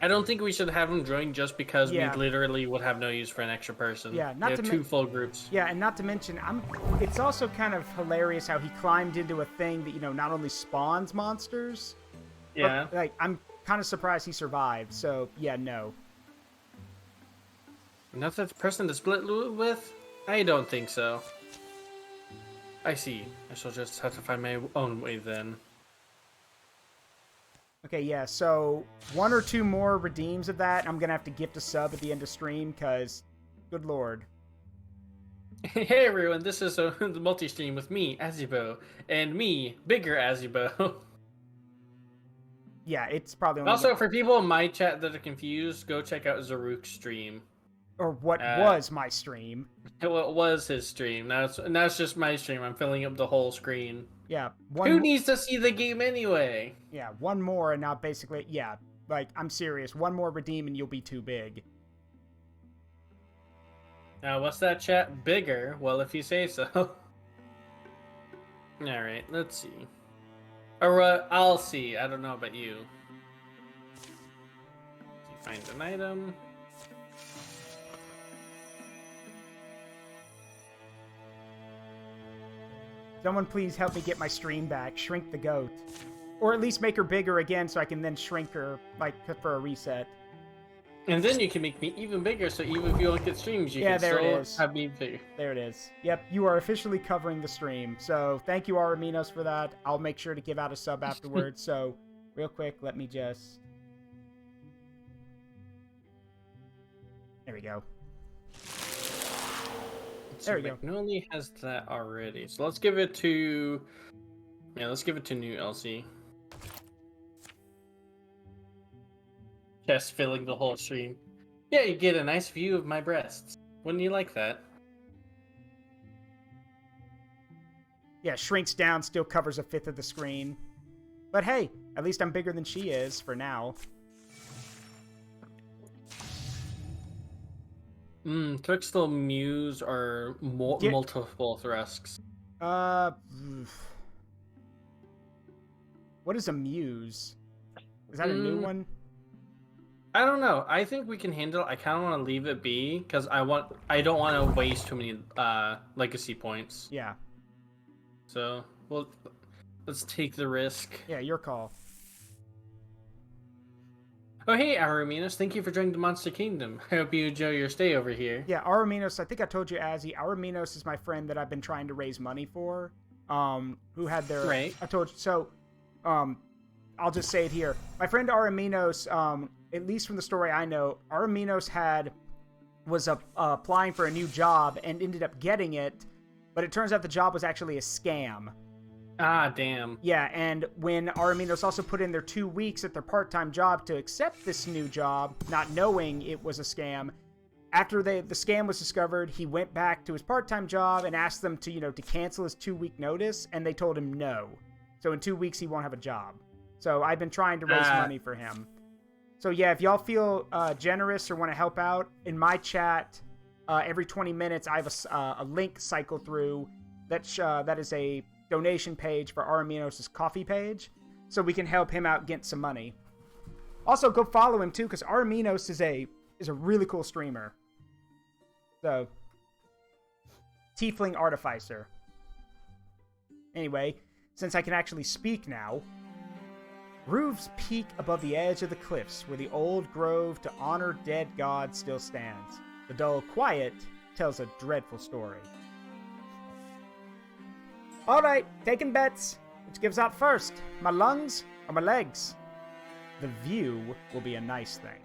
I don't think we should have them join just because we literally would have no use for an extra person. Yeah, not to two full groups. Yeah, and not to mention, it's also kind of hilarious how he climbed into a thing that, you know, not only spawns monsters. Yeah. But, like, I'm kind of surprised he survived. So, yeah, no. Not that person to split loot with? I don't think so. I see. I shall just have to find my own way then. Okay, yeah, so 1 or 2 more redeems of that, I'm gonna have to gift a sub at the end of stream, because, good lord. Hey everyone, this is the multi-stream with me, Azibo, and me, bigger Azibo. Yeah, it's probably only... Also, for people in my chat that are confused, go check out Zaruk's stream. Or what was my stream. What was his stream. Now it's just my stream. I'm filling up the whole screen. Yeah. Who needs to see the game anyway? Yeah, 1 more and now basically, yeah, like, I'm serious. 1 more redeem and you'll be too big. Now, what's that chat? Bigger? Well, if you say so. Alright, let's see. Or, I'll see. I don't know about you. Find an item. Someone please help me get my stream back. Shrink the goat. Or at least make her bigger again so I can then shrink her, like, for a reset. And then you can make me even bigger, so even if you don't get streams, you can still have me bigger. There it is. Yep, you are officially covering the stream. So thank you, Araminos, for that. I'll make sure to give out a sub afterwards. So real quick, let me just... There we go. Let's so There we go. Magnolia has that already. So let's give it to... Yeah, let's give it to new Elsie. Chest filling the whole stream. Yeah, you get a nice view of my breasts. Wouldn't you like that? Yeah, shrinks down, still covers a fifth of the screen. But hey, at least I'm bigger than she is for now. Twixtel Muse are multiple thrusts. What is a muse? Is that a new one? I don't know. I think we can handle. I kind of want to leave it be because I don't want to waste too many legacy points. Yeah. So let's take the risk. Yeah, your call. Oh hey, Araminos, thank you for joining the Monster Kingdom. I hope you enjoy your stay over here. Yeah, Araminos, I think I told you, Asi. Araminos is my friend that I've been trying to raise money for. Who had their... Right. I told you. So, I'll just say it here. My friend Araminos, at least from the story I know, Araminos was applying for a new job and ended up getting it, but it turns out the job was actually a scam. Ah, damn. Yeah, and when Araminos also put in their 2 weeks at their part-time job to accept this new job, not knowing it was a scam, after the scam was discovered, he went back to his part-time job and asked them to, to cancel his 2-week notice, and they told him no. So in 2 weeks, he won't have a job. So I've been trying to raise money for him. So yeah, if y'all feel generous or want to help out, in my chat, every 20 minutes, I have a link cycle through that is a donation page for Araminos' coffee page, so we can help him out get some money. Also, go follow him too, because Araminos is a really cool streamer. So, Tiefling Artificer. Anyway, since I can actually speak now, roofs peak above the edge of the cliffs where the old grove to honor dead gods still stands. The dull quiet tells a dreadful story. Alright, taking bets. Which gives out first? My lungs or my legs? The view will be a nice thing.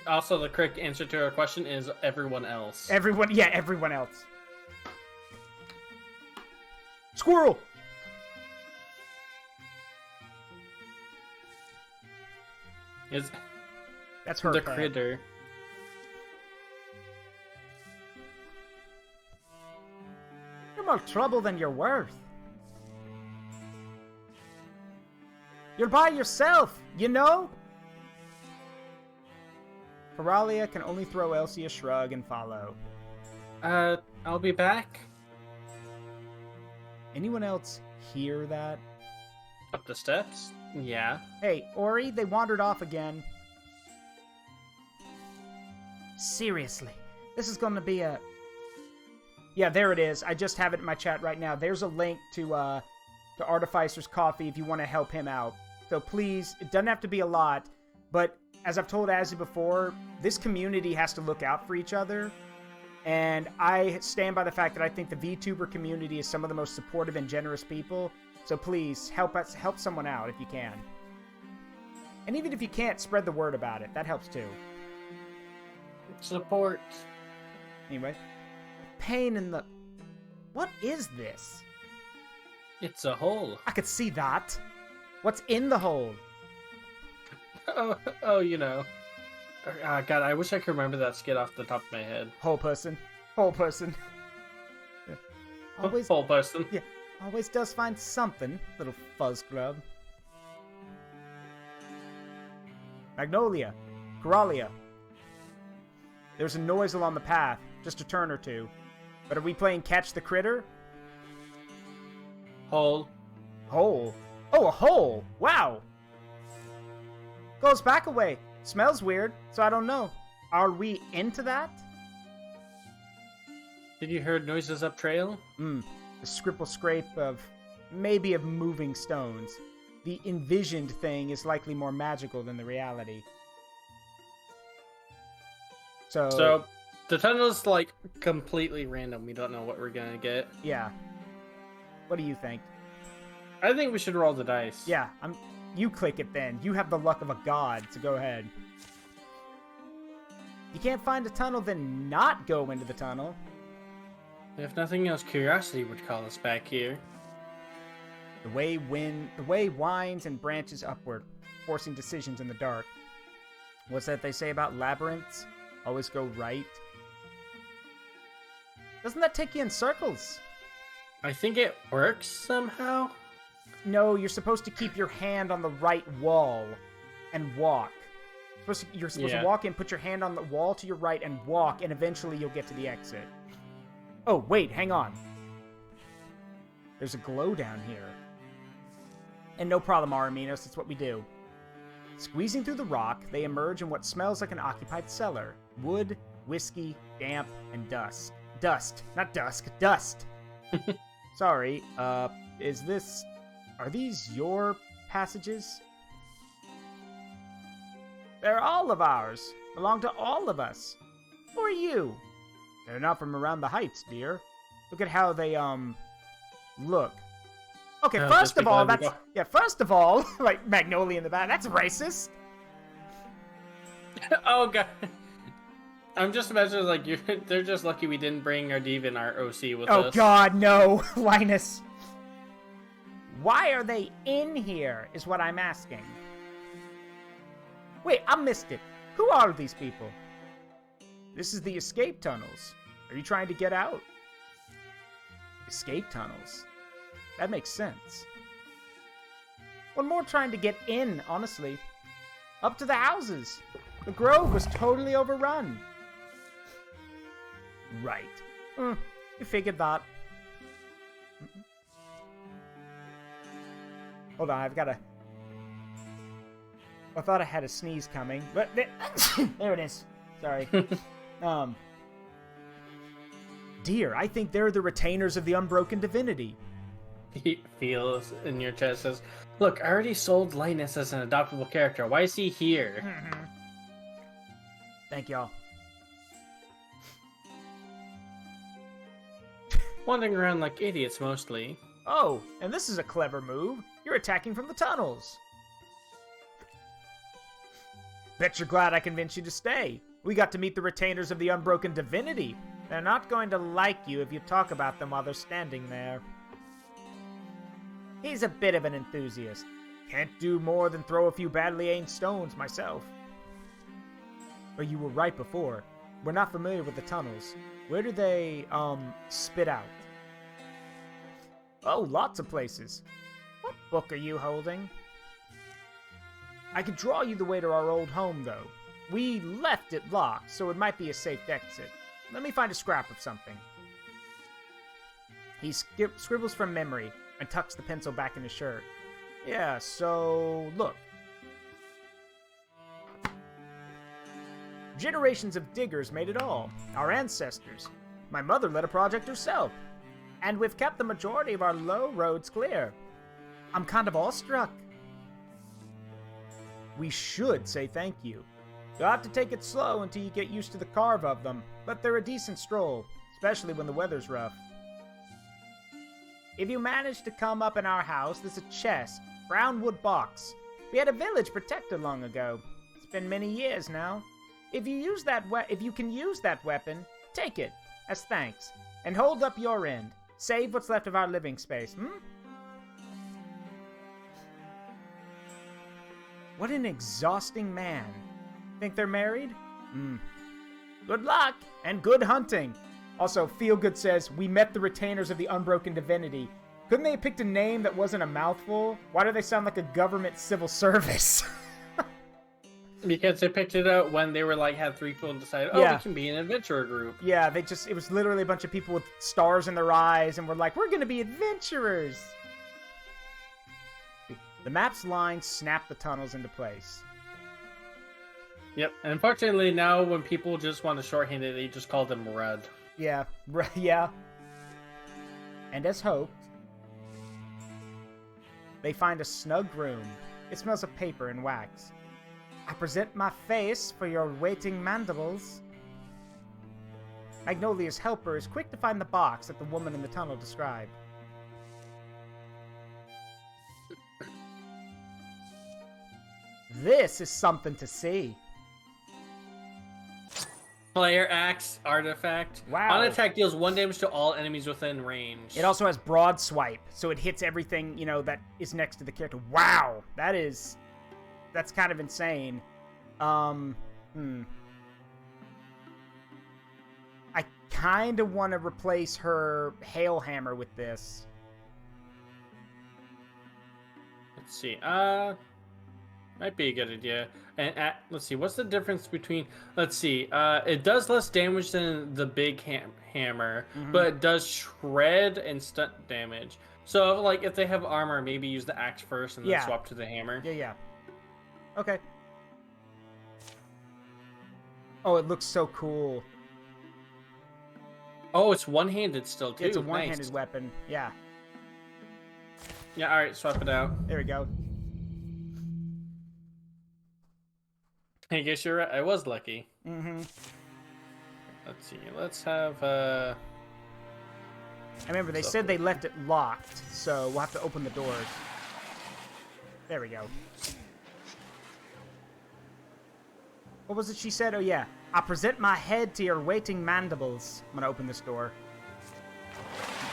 Also, the correct answer to our question is everyone else. Everyone else. Squirrel! That's her the pet. critter. More trouble than you're worth. You're by yourself, you know? Coralia can only throw Elsie a shrug and follow. I'll be back. Anyone else hear that? Up the steps? Yeah. Hey, Ori, they wandered off again. Seriously, this is gonna be a... Yeah, there it is. I just have it in my chat right now. There's a link to Artificer's Coffee if you want to help him out. So please, it doesn't have to be a lot, but as I've told Asi before, this community has to look out for each other. And I stand by the fact that I think the VTuber community is some of the most supportive and generous people. So please, help someone out if you can. And even if you can't, spread the word about it. That helps too. Support. Anyway. Pain in the... What is this? It's a hole. I could see that. What's in the hole? Oh, you know. God, I wish I could remember that skit off the top of my head. Hole person. Hole person. Yeah. Always, hole person. Yeah, always does find something, little fuzz grub. Magnolia. Coralia. There's a noise along the path, just a turn or two. But are we playing Catch the Critter? Hole. Hole? Oh, a hole! Wow! Goes back a way. Smells weird, so I don't know. Are we into that? Did you hear noises up trail? The scribble scrape of moving stones. The envisioned thing is likely more magical than the reality. So the tunnel's like completely random. We don't know what we're gonna get. Yeah. What do you think? I think we should roll the dice. Yeah, you click it then. You have the luck of a god, so go ahead. You can't find a tunnel, then not go into the tunnel. If nothing else, curiosity would call us back here. The way winds and branches upward, forcing decisions in the dark. What's that they say about labyrinths? Always go right. Doesn't that take you in circles? I think it works somehow. No, you're supposed to keep your hand on the right wall and walk. You're supposed to walk in, put your hand on the wall to your right and walk, and eventually you'll get to the exit. Oh, wait, hang on. There's a glow down here. And no problem, Araminos, that's what we do. Squeezing through the rock, they emerge in what smells like an occupied cellar. Wood, whiskey, damp, and dust. Dust, not dusk, dust. Sorry, are these your passages? They're all of ours. Belong to all of us. Who are you? They're not from around the heights, dear. Look at how they, look. Okay, first of all, like Magnolia in the back, that's racist. Oh, God. I'm just imagining, like, they're just lucky we didn't bring our diva and our OC with us. Oh, God, no, Linus. Why are they in here, is what I'm asking. Wait, I missed it. Who are these people? This is the escape tunnels. Are you trying to get out? Escape tunnels? That makes sense. One more trying to get in, honestly. Up to the houses. The grove was totally overrun. Right. You figured that. Hold on, I thought I had a sneeze coming, but there it is. Sorry. Dear, I think they're the retainers of the unbroken divinity. He feels in your chest, says, look, I already sold Linus as an adoptable character. Why is he here? Thank y'all. Wandering around like idiots, mostly. Oh, and this is a clever move. You're attacking from the tunnels. Bet you're glad I convinced you to stay. We got to meet the retainers of the unbroken divinity. They're not going to like you if you talk about them while they're standing there. He's a bit of an enthusiast. Can't do more than throw a few badly aimed stones myself. But you were right before. We're not familiar with the tunnels. Where do they, spit out? Oh, lots of places. What book are you holding? I could draw you the way to our old home, though. We left it locked, so it might be a safe exit. Let me find a scrap of something. He scribbles from memory and tucks the pencil back in his shirt. Yeah, so look. Generations of diggers made it all. Our ancestors. My mother led a project herself. And we've kept the majority of our low roads clear. I'm kind of awestruck. We should say thank you. You'll have to take it slow until you get used to the carve of them, but they're a decent stroll, especially when the weather's rough. If you manage to come up in our house, there's a chest, brown wood box. We had a village protected long ago. It's been many years now. If you can use that weapon, take it as thanks, and hold up your end. Save what's left of our living space. What an exhausting man. Think they're married? Good luck, and good hunting. Also, Feelgood says, we met the retainers of the unbroken divinity. Couldn't they have picked a name that wasn't a mouthful? Why do they sound like a government civil service? Because they picked it out when they were like, had three people and decided, we can be an adventurer group. Yeah, it was literally a bunch of people with stars in their eyes, and we're like, we're gonna be adventurers. The map's lines snap the tunnels into place. Yep, and unfortunately now when people just want to shorthand it, they just call them RUD. Yeah, yeah. And as hoped, they find a snug room. It smells of paper and wax. I present my face for your waiting mandibles. Magnolia's helper is quick to find the box that the woman in the tunnel described. This is something to see. Player axe artifact. Wow. On attack deals 1 damage to all enemies within range. It also has broad swipe, so it hits everything, you know, that is next to the character. Wow, that's kind of insane. I kind of want to replace her hail hammer with this. Let's see. Might be a good idea. And let's see, what's the difference between? Let's see. It does less damage than the big hammer, but it does shred and stunt damage. So, like, if they have armor, maybe use the axe first and then swap to the hammer. Yeah. Okay. Oh, it looks so cool. Oh, it's one-handed still too. It's a one-handed weapon. Yeah. Yeah. All right, swap it out. There we go. I guess you're right. I was lucky. Let's see. Let's have. I remember they said they left it locked, so we'll have to open the doors. There we go. What was it she said? Oh yeah. I present my head to your waiting mandibles. I'm gonna open this door.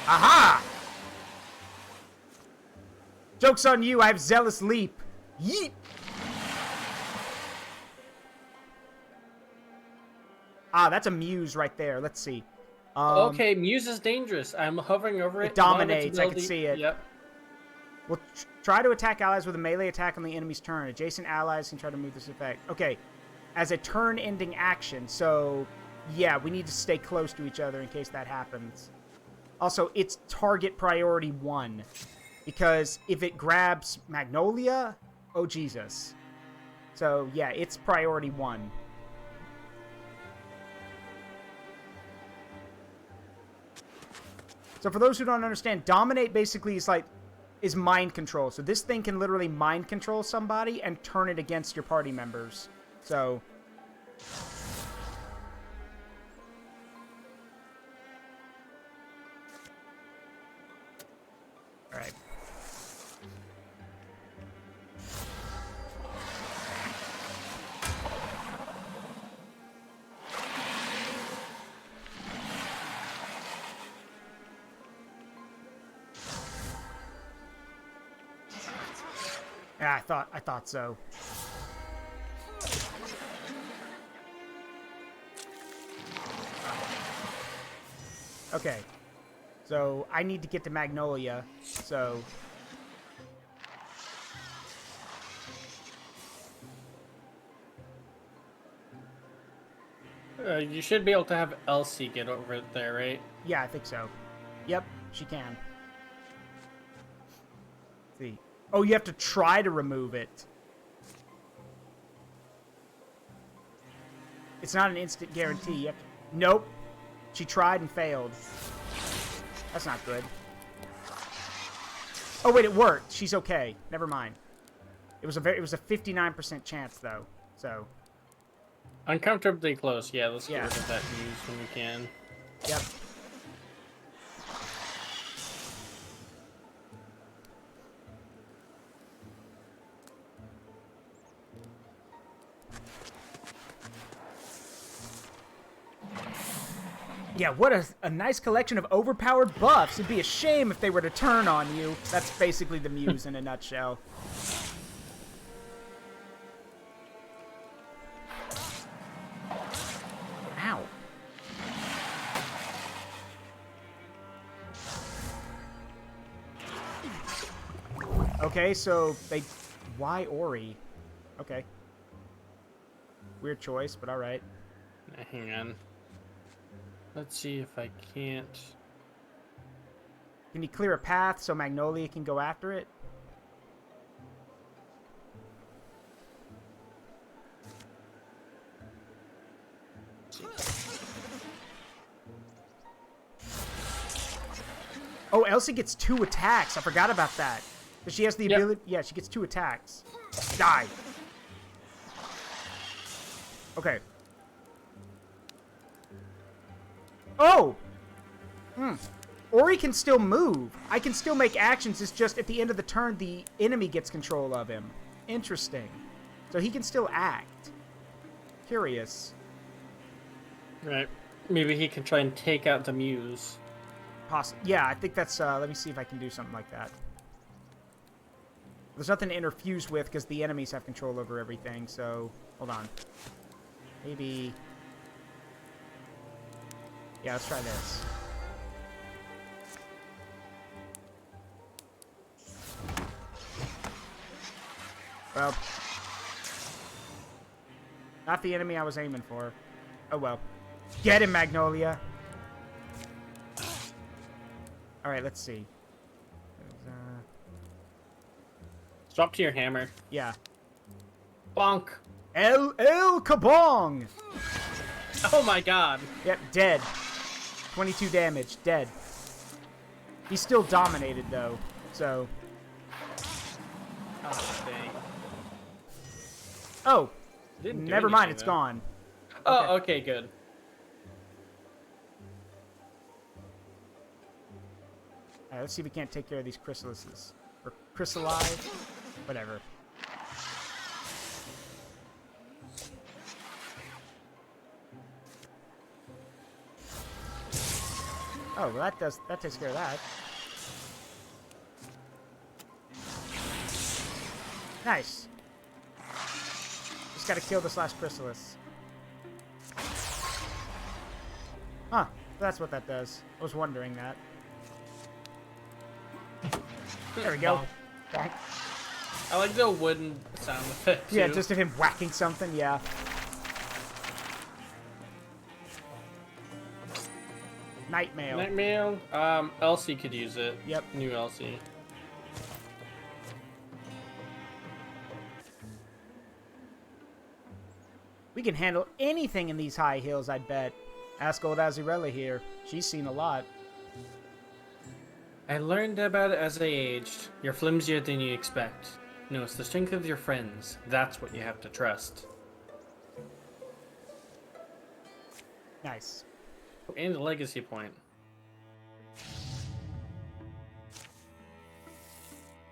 Aha! Joke's on you, I have zealous leap. Yeet! Ah, that's a muse right there. Let's see. Okay, muse is dangerous. I'm hovering over it. It dominates. I can see it. Yep. We'll try to attack allies with a melee attack on the enemy's turn. Adjacent allies can try to move this effect. Okay. As a turn-ending action, so yeah, we need to stay close to each other in case that happens. Also, it's target priority 1, because if it grabs Magnolia, oh Jesus. So yeah, it's priority 1. So for those who don't understand, dominate basically is mind control. So this thing can literally mind control somebody and turn it against your party members. So all right. Yeah, I thought so. Okay. So, I need to get to Magnolia, so... You should be able to have Elsie get over there, right? Yeah, I think so. Yep, she can. Let's see. Oh, you have to try to remove it. It's not an instant guarantee. You have to... Nope. She tried and failed. That's not good. Oh wait, it worked. She's okay. Never mind. It was a 59% chance though. So. Uncomfortably close. Yeah, let's get rid of that news when we can. Yep. Yeah, what a nice collection of overpowered buffs. It'd be a shame if they were to turn on you. That's basically the muse in a nutshell. Ow. Okay, so they... Why Ori? Okay. Weird choice, but alright. Hang on. Let's see if I can't... Can you clear a path so Magnolia can go after it? Oh, Elsie gets 2 attacks. I forgot about that. But she has the ability... Yeah, she gets 2 attacks. Die. Okay. Oh! Ori can still move. I can still make actions. It's just at the end of the turn, the enemy gets control of him. Interesting. So he can still act. Curious. Right. Maybe he can try and take out the muse. Yeah, I think that's... let me see if I can do something like that. There's nothing to interfuse with because the enemies have control over everything, so... Hold on. Maybe... Yeah, let's try this. Well... Not the enemy I was aiming for. Oh well. Get him, Magnolia! Alright, let's see. Drop to your hammer. Yeah. Bonk! El Kabong! Oh my god. Yep, dead. 22 damage, dead. He's still dominated, though, so... Oh, dang. Oh! Didn't do Never mind, anything, it's though. gone. Oh, okay, good. Alright, let's see if we can't take care of these chrysalises. Or chrysali? Whatever. Oh, well that takes care of that. Nice. Just gotta kill this last chrysalis. Huh, that's what that does. I was wondering that. There we go. Bonk. I like the wooden sound effect, too. Yeah, just of him whacking something, yeah. Night mail. Night mail? Elsie could use it. Yep. New Elsie. We can handle anything in these high hills, I'd bet. Ask old Azarella here. She's seen a lot. I learned about it as I aged. You're flimsier than you expect. No, it's the strength of your friends. That's what you have to trust. Nice. And a legacy point.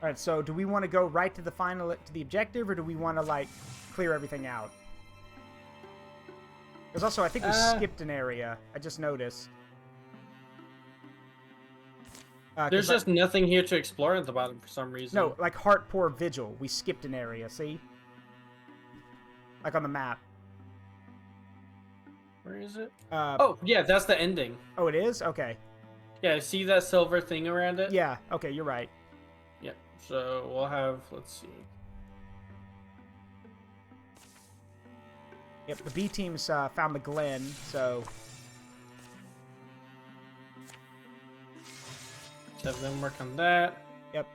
Alright, so do we want to go right to the the objective, or do we want to, like, clear everything out? Because also, I think we skipped an area. I just noticed. There's just nothing here to explore at the bottom for some reason. No, like Heartpour Vigil. We skipped an area, see? Like on the map. Where is it? Oh, yeah, that's the ending. Oh, it is? Okay. Yeah, see that silver thing around it? Yeah, okay, you're right. Yep, so we'll have, let's see. Yep, the B team's found the Glen, so... Let's have them work on that. Yep.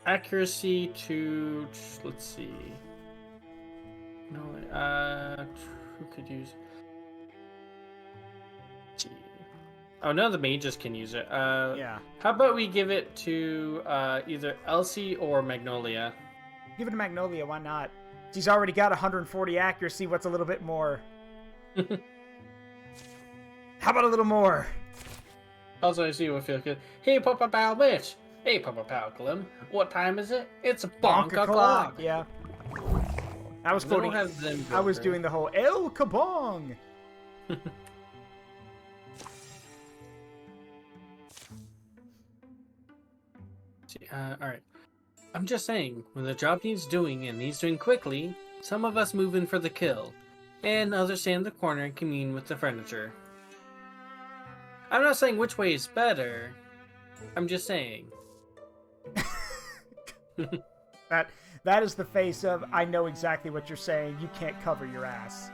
Accuracy to, let's see. No, who could use? Let's see. Oh, none of the mages can use it. Yeah. How about we give it to either Elsie or Magnolia? Give it to Magnolia, why not? She's already got 140 accuracy, what's a little bit more? How about a little more? Also, I see what feels good. Hey, Papa Pal Bitch! Hey, Papa Pal Clem. What time is it? It's a bonk o'clock! Yeah. I was quoting. I was doing the whole El Kabong! Alright. I'm just saying, when the job needs doing and needs doing quickly, some of us move in for the kill, and others stay in the corner and commune with the furniture. I'm not saying which way is better. I'm just saying. That is the face of, I know exactly what you're saying, you can't cover your ass.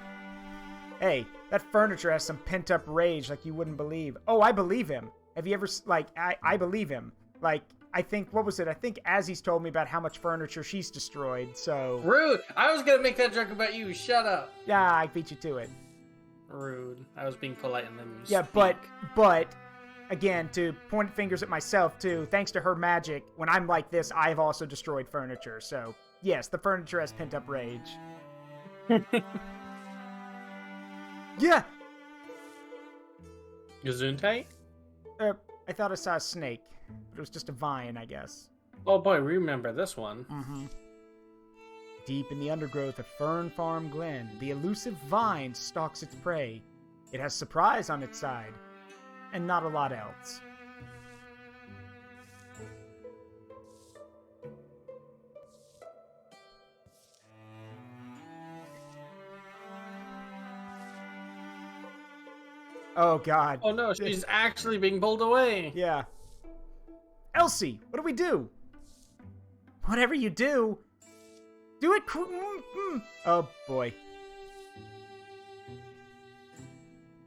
Hey, that furniture has some pent-up rage like you wouldn't believe. Oh, I believe him. Have you ever, like, I believe him. Like, I think, what was it? I think Asi's told me about how much furniture she's destroyed, so... Rude! I was gonna make that joke about you, shut up! Yeah, I beat you to it. Rude. I was being polite and then you Yeah, speak. but, again, to point fingers at myself, too, thanks to her magic, when I'm like this, I've also destroyed furniture, so... Yes, the furniture has pent-up rage. Yeah! Gesundheit? I thought I saw a snake, but it was just a vine, I guess. Oh boy, remember this one. Mm-hmm. Deep in the undergrowth of Fern Farm Glen, the elusive vine stalks its prey. It has surprise on its side, and not a lot else. Oh, God. Oh no, she's actually being pulled away. Yeah. Elsie, what do we do? Whatever you do, do it. Oh, boy.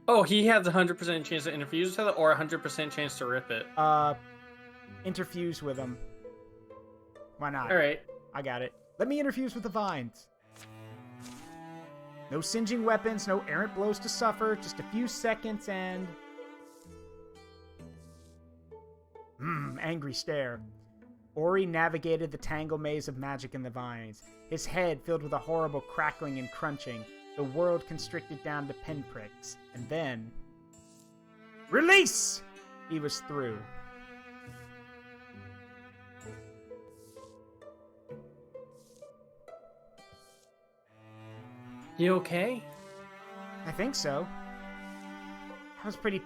Oh, he has a 100% chance to interfuse with her or a 100% chance to rip it. Interfuse with them. Why not? All right. I got it. Let me interfuse with the vines. No singeing weapons, no errant blows to suffer, just a few seconds and... angry stare. Ori navigated the tangle maze of magic in the vines, his head filled with a horrible crackling and crunching, the world constricted down to pinpricks. And then... Release! He was through. You okay? I think so. That was pretty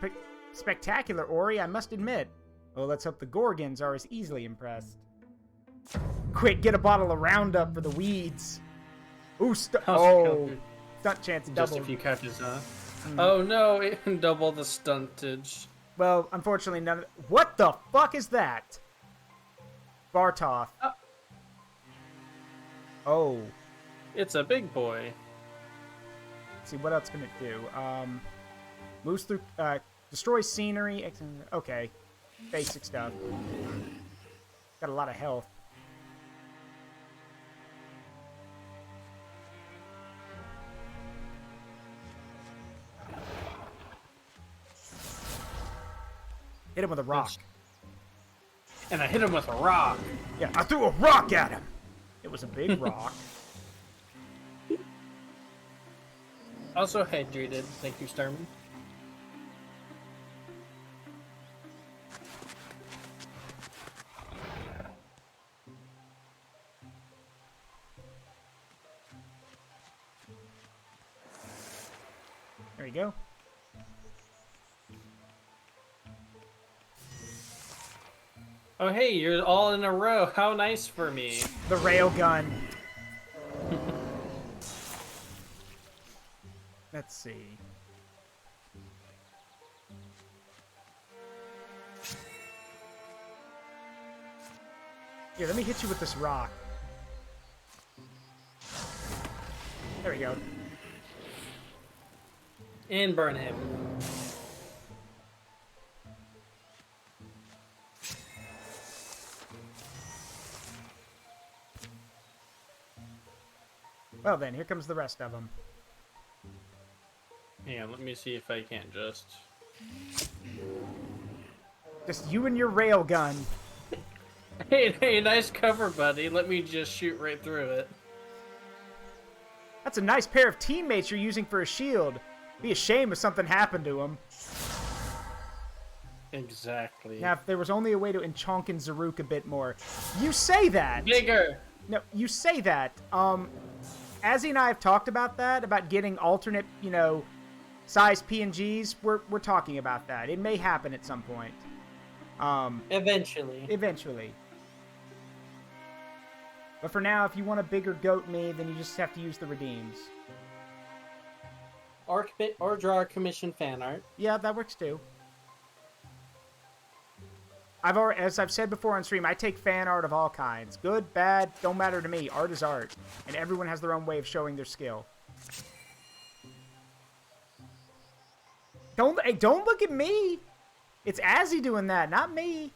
spectacular, Ori, I must admit. Well, let's hope the Gorgons are as easily impressed. Quick, get a bottle of Roundup for the weeds. Ooh, stunt chance doubled. Just a few catches, huh? Oh no, it can double the stuntage. Well, unfortunately, none of... What the fuck is that? Bartoth. Oh. It's a big boy. Let's see, what else can it do? Moves through... destroys scenery. Okay. Basic stuff. Got a lot of health. Hit him with a rock. And I hit him with a rock. Yeah, I threw a rock at him. It was a big rock. Also hydrated. Thank you, Starman. There you go. Oh, hey, you're all in a row. How nice for me. The railgun. Let's see. Here, let me hit you with this rock. There we go. And burn him. Well then, here comes the rest of them. Yeah, let me see if I can't just... Just you and your railgun. Hey, nice cover, buddy. Let me just shoot right through it. That's a nice pair of teammates you're using for a shield. Be a shame if something happened to him. Exactly. Now, if there was only a way to enchonk and Zaruk a bit more. You say that! Bigger! No, you say that. Asi and I have talked about that, about getting alternate, size PNGs. We're talking about that. It may happen at some point. Eventually. Eventually. But for now, if you want a bigger goat me, then you just have to use the redeems. Or draw a commission fan art. Yeah, that works too. As I've said before on stream, I take fan art of all kinds. Good, bad, don't matter to me. Art is art. And everyone has their own way of showing their skill. Don't look at me! It's Asi doing that, not me.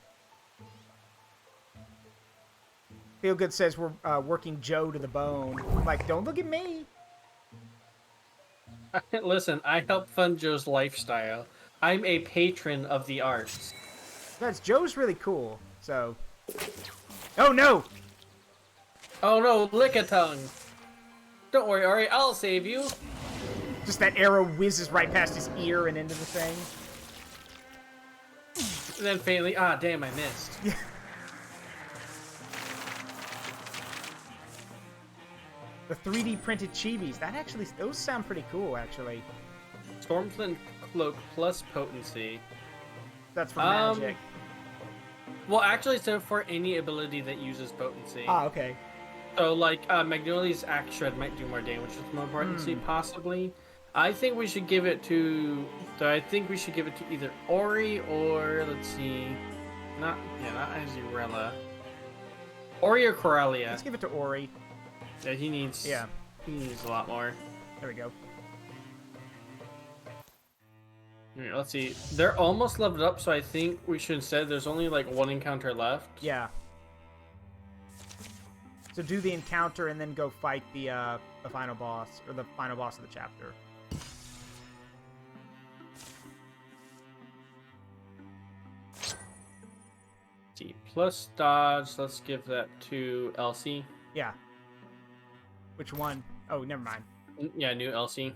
Feelgood says we're working Joe to the bone. I'm like, don't look at me. Listen, I help fund Joe's lifestyle. I'm a patron of the arts. Guys, Joe's really cool, so... Oh, no! Oh, no, lick-a-tongue. Don't worry, Ori, I'll save you. Just that arrow whizzes right past his ear and into the thing. And then faintly, damn, I missed. The 3D printed chibis. Those sound pretty cool, actually. Stormflint Cloak plus potency. That's for magic. Well, actually, so for any ability that uses potency. Ah, okay. So, like, Magnolia's Axe Shred might do more damage with more potency, possibly. I think we should give it to... So I think we should give it to either Ori or, let's see... Not Azurella. Ori or Coralia. Let's give it to Ori. Yeah, he needs a lot more. There we go. Alright, let's see. They're almost leveled up, so I think we should instead... There's only, like, one encounter left. Yeah. So do the encounter and then go fight the final boss, or the final boss of the chapter. See, plus dodge. Let's give that to Elsie. Yeah. Which one? Oh, never mind. Yeah, new Elsie.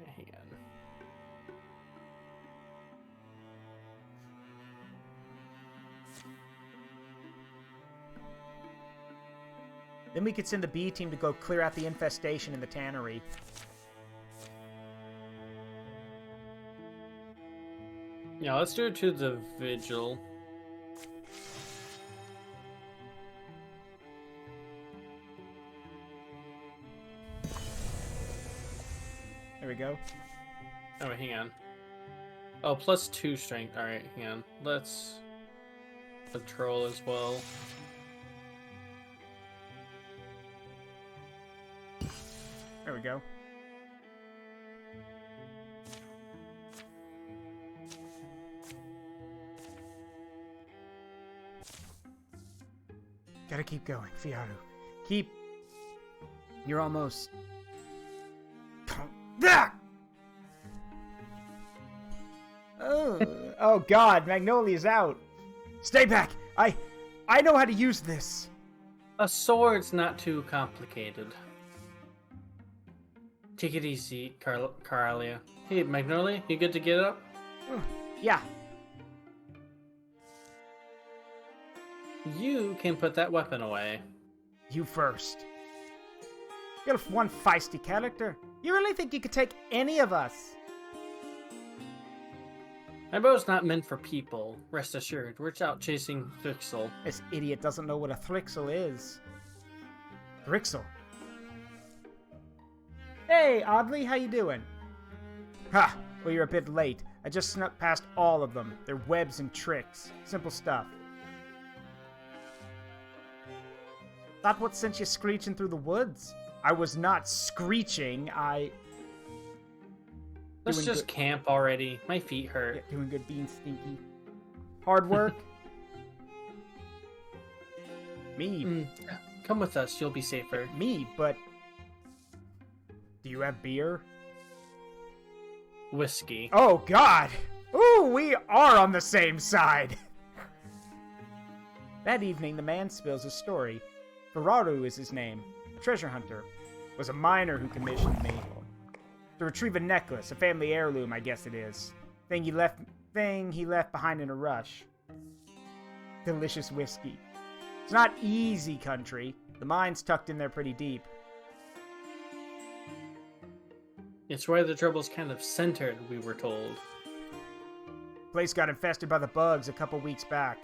Hang on. Then we could send the B team to go clear out the infestation in the tannery. Yeah, let's do it to the Vigil. There we go. Oh, wait, hang on. Oh, plus 2 strength. Alright, hang on. Let's patrol as well. There we go. Gotta keep going, Fiaru. Keep... You're almost... Oh God, Magnolia's out. Stay back. I know how to use this. A sword's not too complicated. Take it easy, Coralia. Hey, Magnolia, you good to get up? Yeah. You can put that weapon away. You first. You're one feisty character. You really think you could take any of us? My bow's not meant for people. Rest assured, we're out chasing Thrixel. This idiot doesn't know what a Thrixel is. Thrixel? Hey, Oddly, how you doing? Ha! Well, you're a bit late. I just snuck past all of them. They're webs and tricks. Simple stuff. Thought what sent you screeching through the woods? I was not screeching, Let's just camp already. My feet hurt. Yeah, doing good being stinky. Hard work? Me. Come with us, you'll be safer. Me, but... Do you have beer? Whiskey. Oh, God! Ooh, we are on the same side! That evening, the man spills his story. Fararu is his name. A treasure hunter. Was a miner who commissioned me. To retrieve a necklace, a family heirloom, I guess it is. Thing he left behind in a rush. Delicious whiskey. It's not easy country. The mine's tucked in there pretty deep. It's where the trouble's kind of centered, we were told. Place got infested by the bugs a couple weeks back.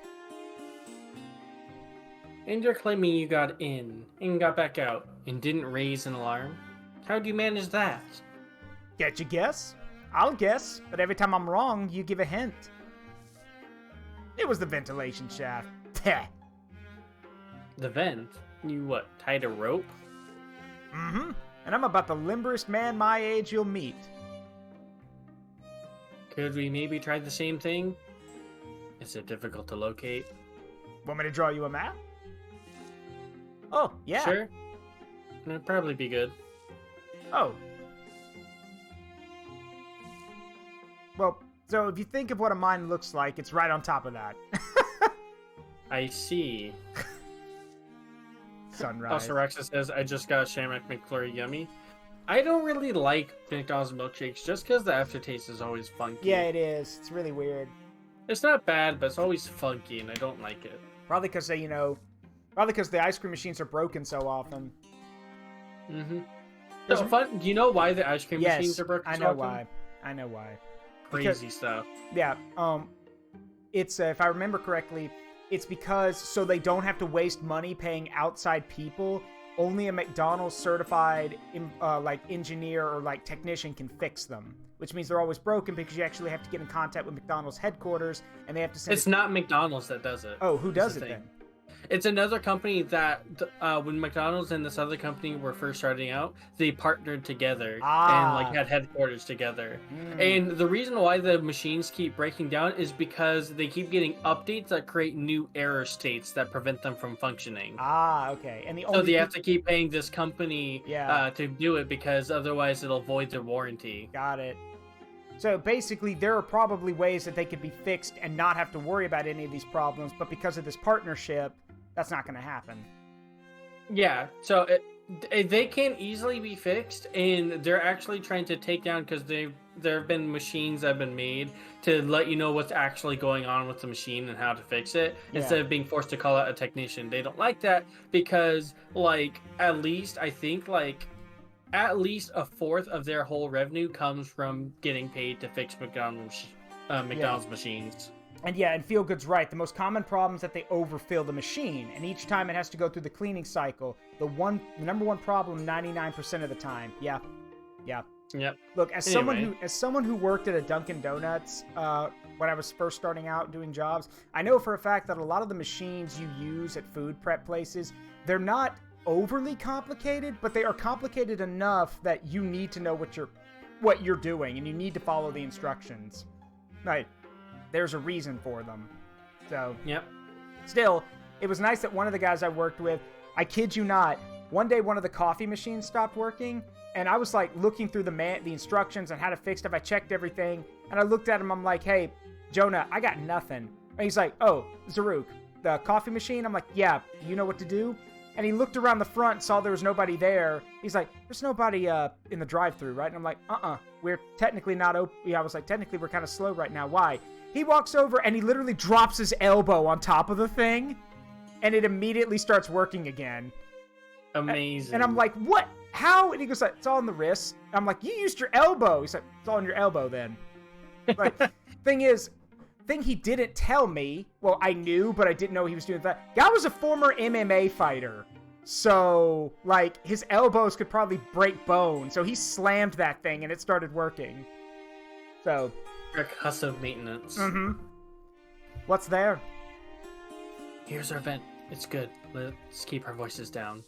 And you're claiming you got in, and got back out, and didn't raise an alarm? How'd you manage that? Get your guess? I'll guess, but every time I'm wrong, you give a hint. It was the ventilation shaft. The vent? You what, tied a rope? Mm-hmm. And I'm about the limberest man my age you'll meet. Could we maybe try the same thing? Is it difficult to locate? Want me to draw you a map? Oh, yeah. Sure. That'd probably be good. Oh. Well, so if you think of what a mine looks like, it's right on top of that. I see. Sunrise. Also, Rexa says, I just got Shamrock McFlurry yummy. I don't really like McDonald's milkshakes just because the aftertaste is always funky. Yeah, it is. It's really weird. It's not bad, but it's always funky, and I don't like it. Probably because they, probably because the ice cream machines are broken so often. Mm-hmm. There's fun. Do you know why the ice cream machines are broken? I know why. I know why. Crazy stuff. Yeah. It's if I remember correctly, it's because so they don't have to waste money paying outside people. Only a McDonald's certified like engineer or like technician can fix them, which means they're always broken because you actually have to get in contact with McDonald's headquarters and they have to send. It's not McDonald's that does it. Oh, who does it then? It's another company that when McDonald's and this other company were first starting out, they partnered together and like had headquarters together. And the reason why the machines keep breaking down is because they keep getting updates that create new error states that prevent them from functioning. Okay. And so they have to keep paying this company to do it because otherwise it'll void their warranty. Got it. So basically, there are probably ways that they could be fixed and not have to worry about any of these problems, but because of this partnership, that's not going to happen. Yeah, so they can easily be fixed, and they're actually trying to take down, because there have been machines that have been made to let you know what's actually going on with the machine and how to fix it, instead of being forced to call out a technician. They don't like that because, like, at least a fourth of their whole revenue comes from getting paid to fix McDonald's machines. And Feel Good's right. The most common problem is that they overfill the machine, and each time it has to go through the cleaning cycle. The number one problem 99% of the time. Yeah. Look, as someone who worked at a Dunkin' Donuts when I was first starting out doing jobs, I know for a fact that a lot of the machines you use at food prep places, they're not overly complicated, but they are complicated enough that you need to know what you're doing, and you need to follow the instructions. Right. There's a reason for them. So, still, it was nice that one of the guys I worked with, I kid you not, one day one of the coffee machines stopped working, and I was like looking through the instructions on how to fix stuff. I checked everything, and I looked at him. I'm like, hey, Jonah, I got nothing. And he's like, oh, Zaruk, the coffee machine? I'm like, yeah, you know what to do? And he looked around the front, saw there was nobody there. He's like, there's nobody in the drive-thru, right? And I'm like, we're technically not open. Yeah, I was like, technically we're kind of slow right now. Why? He walks over and he literally drops his elbow on top of the thing, and it immediately starts working again. Amazing. And I'm like, what? How? And he goes, it's all on the wrist. I'm like, you used your elbow. He's like, it's all on your elbow then. But thing he didn't tell me, well, I knew, but I didn't know he was doing that. Guy was a former MMA fighter. So, like, his elbows could probably break bone. So he slammed that thing and it started working. So... percussive maintenance. What's there? Here's our vent. It's good. Let's keep our voices down.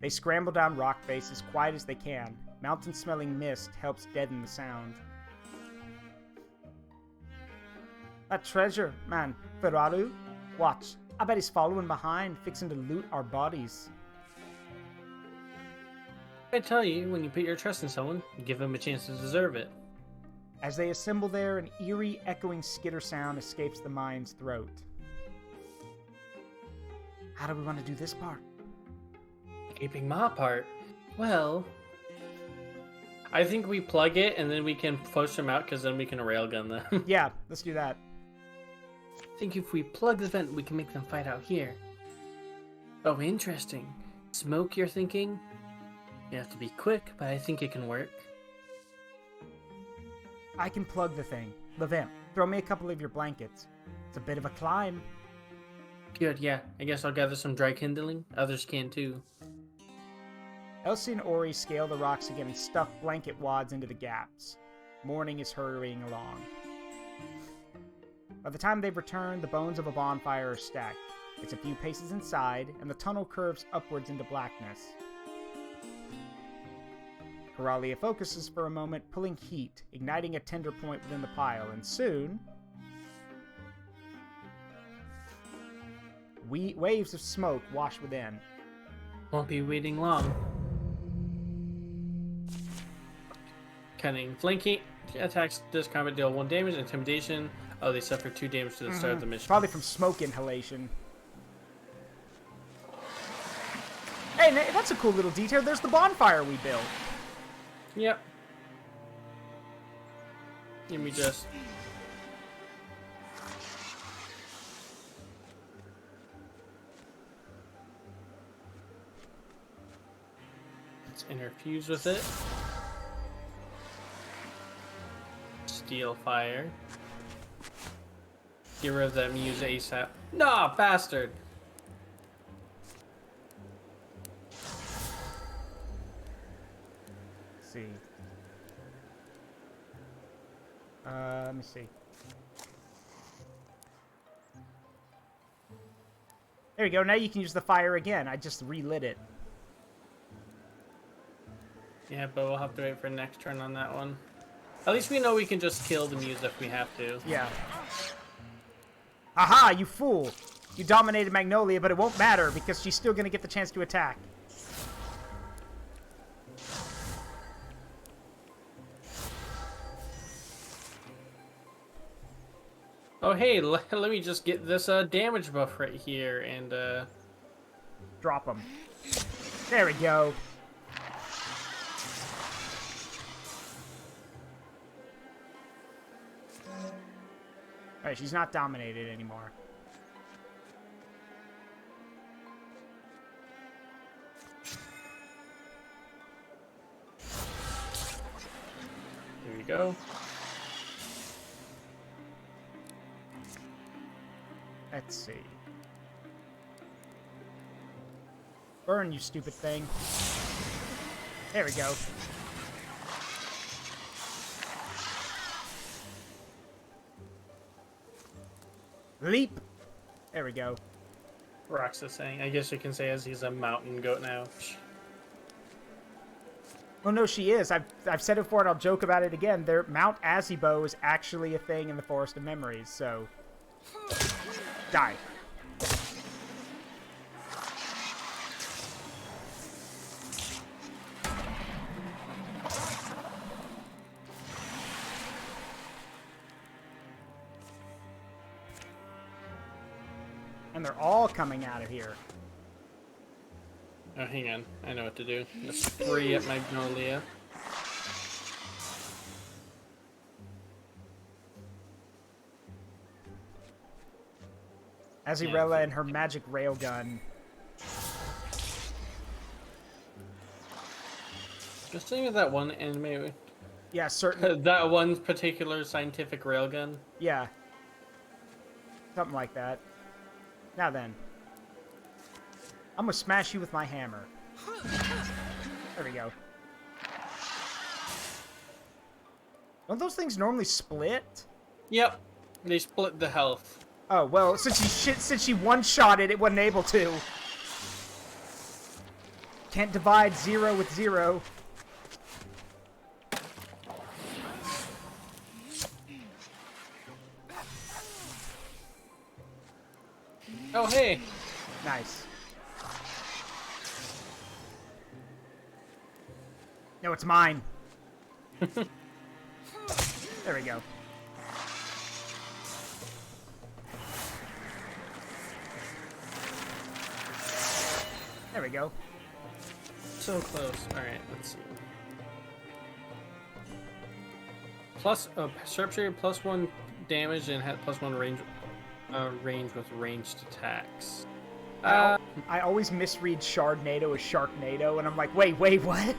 They scramble down rock face as quiet as they can. Mountain-smelling mist helps deaden the sound. That treasure, man. Ferraru? Watch. I bet he's following behind, fixing to loot our bodies. I tell you, when you put your trust in someone, you give them a chance to deserve it. As they assemble there, an eerie, echoing skitter sound escapes the mind's throat. How do we want to do this part? Keeping my part? Well... I think we plug it, and then we can push them out, because then we can railgun them. Yeah, let's do that. I think if we plug the vent, we can make them fight out here. Oh, interesting. Smoke, you're thinking? You have to be quick, but I think it can work. I can plug the thing. The vent. Throw me a couple of your blankets. It's a bit of a climb. Good, yeah. I guess I'll gather some dry kindling. Others can too. Elsie and Ori scale the rocks again and stuff blanket wads into the gaps. Morning is hurrying along. By the time they've returned, the bones of a bonfire are stacked. It's a few paces inside, and the tunnel curves upwards into blackness. Coralia focuses for a moment, pulling heat, igniting a tender point within the pile, and soon... waves of smoke wash within. Won't be waiting long. Cunning. Flanking attacks does combat deal 1 damage. Intimidation. Oh, they suffer 2 damage to the start of the mission. Probably from smoke inhalation. Hey, that's a cool little detail. There's the bonfire we built. Yep. Let me just... Let's interfuse with it. Steel fire. Get rid of that Muse ASAP. Nah, bastard! Let's see. Let me see. There we go. Now you can use the fire again. I just relit it. Yeah, but we'll have to wait for next turn on that one. At least we know we can just kill the Muse if we have to. Yeah. Aha, you fool! You dominated Magnolia, but it won't matter because she's still gonna get the chance to attack. Oh hey, let me just get this damage buff right here and Drop them. There we go. Alright, she's not dominated anymore. here we go. Let's see. Burn, you stupid thing. There we go. Leap! There we go. Rox is saying, I guess you can say as he's a mountain goat now. Well, no, she is. I've said it before and I'll joke about it again. Mount Azibo is actually a thing in the Forest of Memories, so... Die. And they're all coming out of here. Oh, hang on. I know what to do. Just free at Magnolia. Azirella and her magic railgun. Just think of that one anime. Yeah, certainly. That one particular scientific railgun. Yeah. Something like that. Now then. I'm gonna smash you with my hammer. There we go. Don't those things normally split? Yep. They split the health. Oh, well, since she one-shotted, it wasn't able to. Can't divide 0 with 0. Oh, hey! Nice. No, it's mine. There we go. There we go. So close. Alright, let's see. Plus, Sharpshooter plus 1 damage and had plus 1 range with ranged attacks. I always misread Shardnado as Sharknado, and I'm like, wait, what?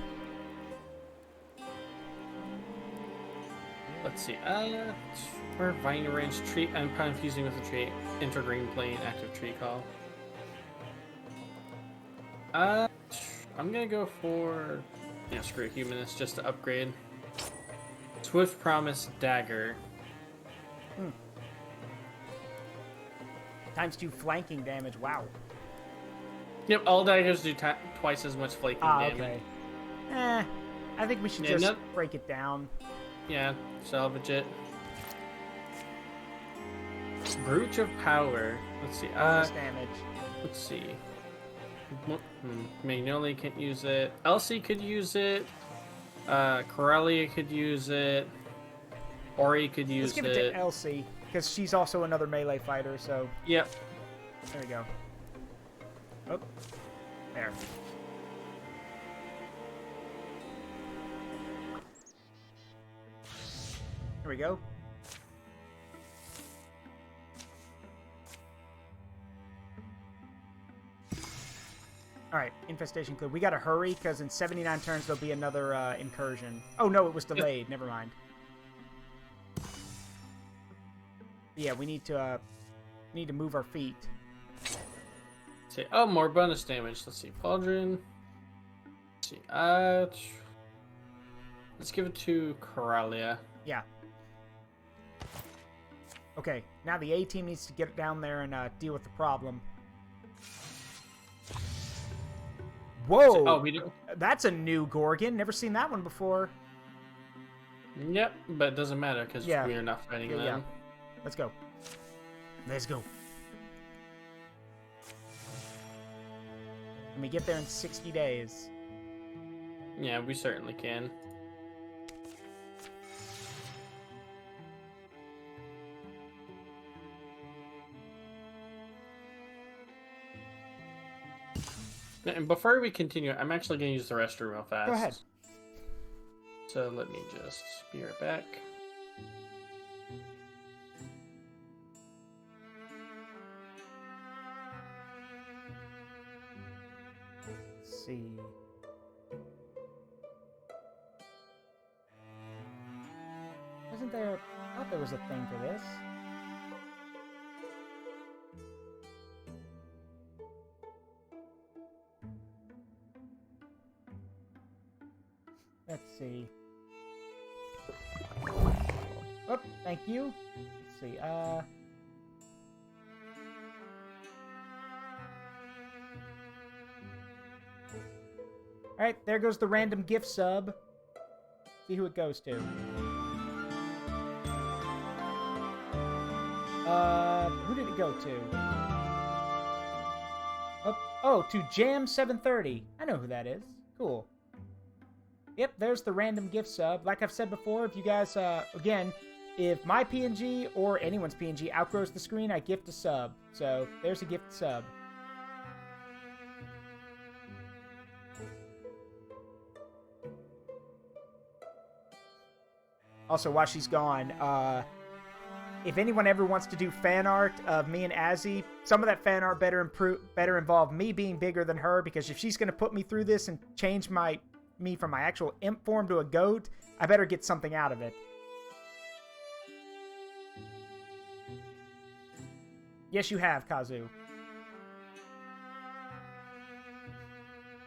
Let's see. Or Vine Range Tree. I'm confusing with the tree. Intergreen Plane Active Tree Call. I'm gonna go for... Yeah, screw Humanist just to upgrade. Swift Promise Dagger. ×2 flanking damage, wow. Yep, all daggers do twice as much flanking damage. Okay. I think we should just break it down. Yeah, salvage it. Brooch of Power. Let's see. Damage. Let's see. Magnolia can't use it. Elsie could use it. Corellia could use it. Ori could use it. Let's give it to Elsie, because she's also another melee fighter, so... Yep. There we go. Oh. There. Here we go. Alright, infestation clear. We gotta hurry, because in 79 turns there'll be another incursion. Oh no, it was delayed. Never mind. Yeah, we need to move our feet. See, oh, more bonus damage. Let's see, Pauldron. Let's see, let's give it to Coralia. Yeah. Okay, now the A team needs to get down there and deal with the problem. Whoa! Oh, we do. That's a new Gorgon. Never seen that one before. Yep, but it doesn't matter because we are not fighting them. Yeah. Let's go. Let's go. And we get there in 60 days. Yeah, we certainly can. And before we continue, I'm actually going to use the restroom real fast. Go ahead. So let me just be right back. Let's see. Wasn't there... I thought there was a thing for this. Let's see. Oh, thank you. Let's see. Alright, there goes the random gift sub. See who it goes to. Who did it go to? Oh, to Jam730. I know who that is. Cool. Yep, there's the random gift sub. Like I've said before, if you guys, again, if my PNG or anyone's PNG outgrows the screen, I gift a sub. So, there's a gift sub. Also, while she's gone, if anyone ever wants to do fan art of me and Asi, some of that fan art better involve me being bigger than her, because if she's going to put me through this and change me from my actual imp form to a goat, I better get something out of it. Yes, you have, Kazu.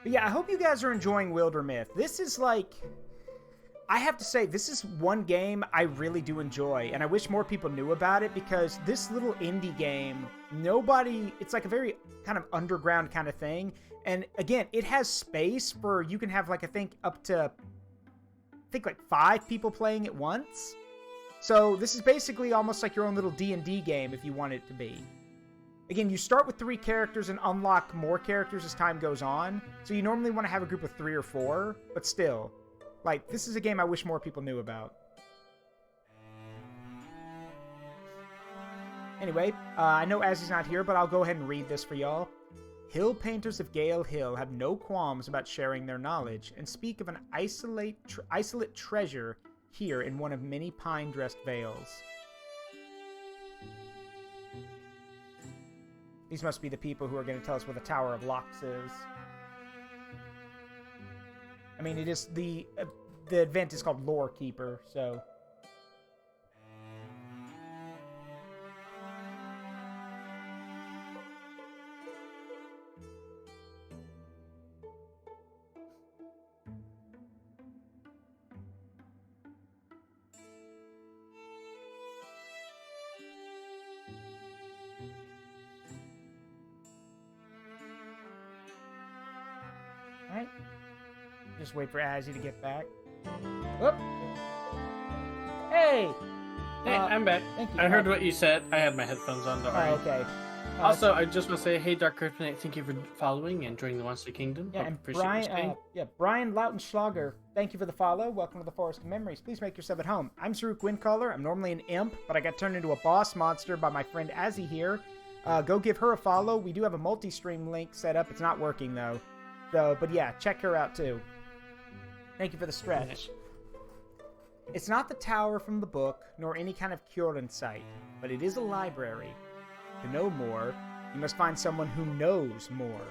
But yeah, I hope you guys are enjoying Wildermyth. This is like... I have to say, this is one game I really do enjoy, and I wish more people knew about it, because this little indie game, it's like a very kind of underground kind of thing, and again, it has space for, you can have like, I think like 5 people playing at once. So this is basically almost like your own little D&D game if you want it to be. Again, you start with 3 characters and unlock more characters as time goes on, so you normally want to have a group of 3 or 4, but still. Like, this is a game I wish more people knew about. Anyway, I know Asi's not here, but I'll go ahead and read this for y'all. Hill painters of Gale Hill have no qualms about sharing their knowledge, and speak of an isolate treasure here in one of many pine-dressed vales. These must be the people who are going to tell us where the Tower of Locks is. I mean, it is the event is called Lore Keeper, so... Alright. Just wait for Asi to get back. Whoop! Hey! Hey, I'm back. Thank you. I heard what you said. I had my headphones on, don't worry. Oh, okay. Also, I just want to say, hey, Dark Kryptonite, thank you for following and joining the Monster Kingdom. Yeah, Hope and appreciate your stay. Brian Lautenschlager, thank you for the follow. Welcome to the Forest of Memories. Please make yourself at home. I'm Zaruk Windcaller. I'm normally an imp, but I got turned into a boss monster by my friend Asi here. Go give her a follow. We do have a multi-stream link set up. It's not working, though. So, but yeah, check her out, too. Thank you for the stretch. It's not the tower from the book, nor any kind of cure in sight, but it is a library. To know more, you must find someone who knows more.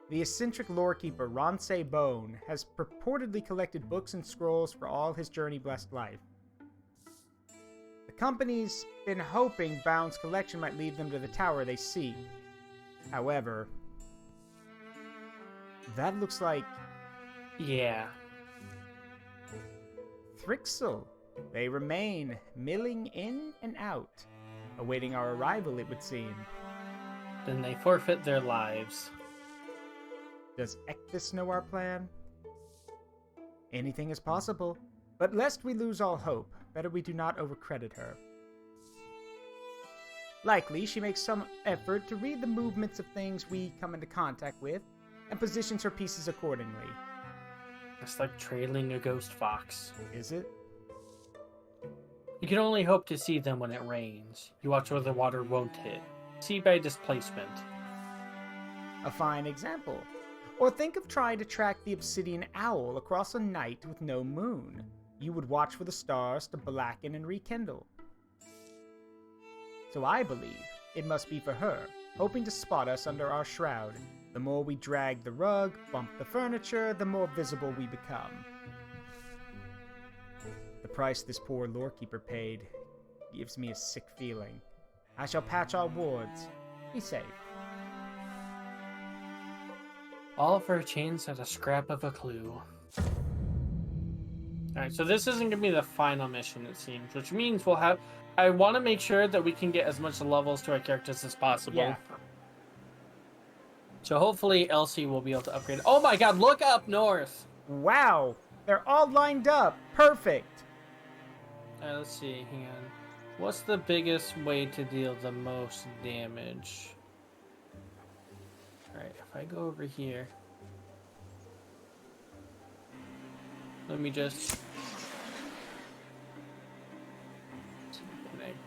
The eccentric lorekeeper Ronsei Bone has purportedly collected books and scrolls for all his journey-blessed life. The company's been hoping Bound's collection might lead them to the tower they seek. However, that looks like Yeah. Thrixel. They remain, milling in and out, awaiting our arrival, it would seem. Then they forfeit their lives. Does Ekthys know our plan? Anything is possible, but lest we lose all hope, better we do not overcredit her. Likely, she makes some effort to read the movements of things we come into contact with, and positions her pieces accordingly. It's like trailing a ghost fox. Is it? You can only hope to see them when it rains. You watch where the water won't hit. See by displacement. A fine example. Or think of trying to track the obsidian owl across a night with no moon. You would watch for the stars to blacken and rekindle. So I believe it must be for her, hoping to spot us under our shroud. The more we drag the rug, bump the furniture, the more visible we become. The price this poor lorekeeper paid gives me a sick feeling. I shall patch our wards. Be safe. All for a chance at a scrap of a clue. Alright, so this isn't going to be the final mission, it seems, which means we'll have... I want to make sure that we can get as much levels to our characters as possible. Yeah. So hopefully Elsie will be able to upgrade. Oh my god, look up north! Wow! They're all lined up! Perfect! Let's see, hang on. What's the biggest way to deal the most damage? Alright, if I go over here... Let me just...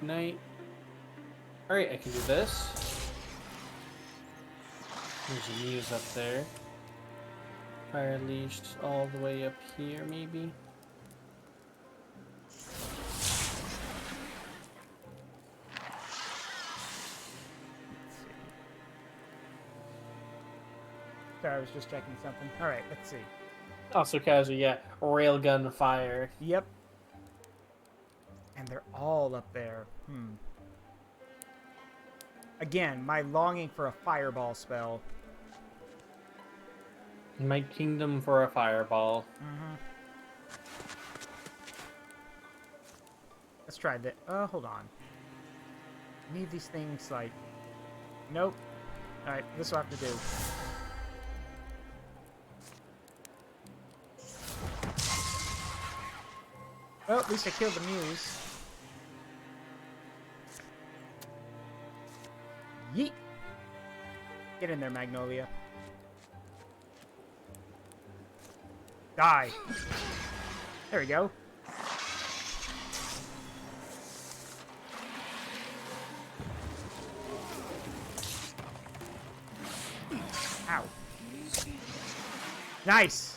Ignite. Alright, I can do this. There's a muse up there. Fire leashed all the way up here, maybe? Sorry, I was just checking something. Alright, let's see. Also casual, yeah. Railgun fire. Yep. And they're all up there. Again, my longing for a fireball spell. My kingdom for a fireball. Let's try that. Hold on. I need these things like... Nope. Alright, this will have to do. Well, at least I killed the muse. Yeet! Get in there, Magnolia. Die! There we go. Ow. Nice!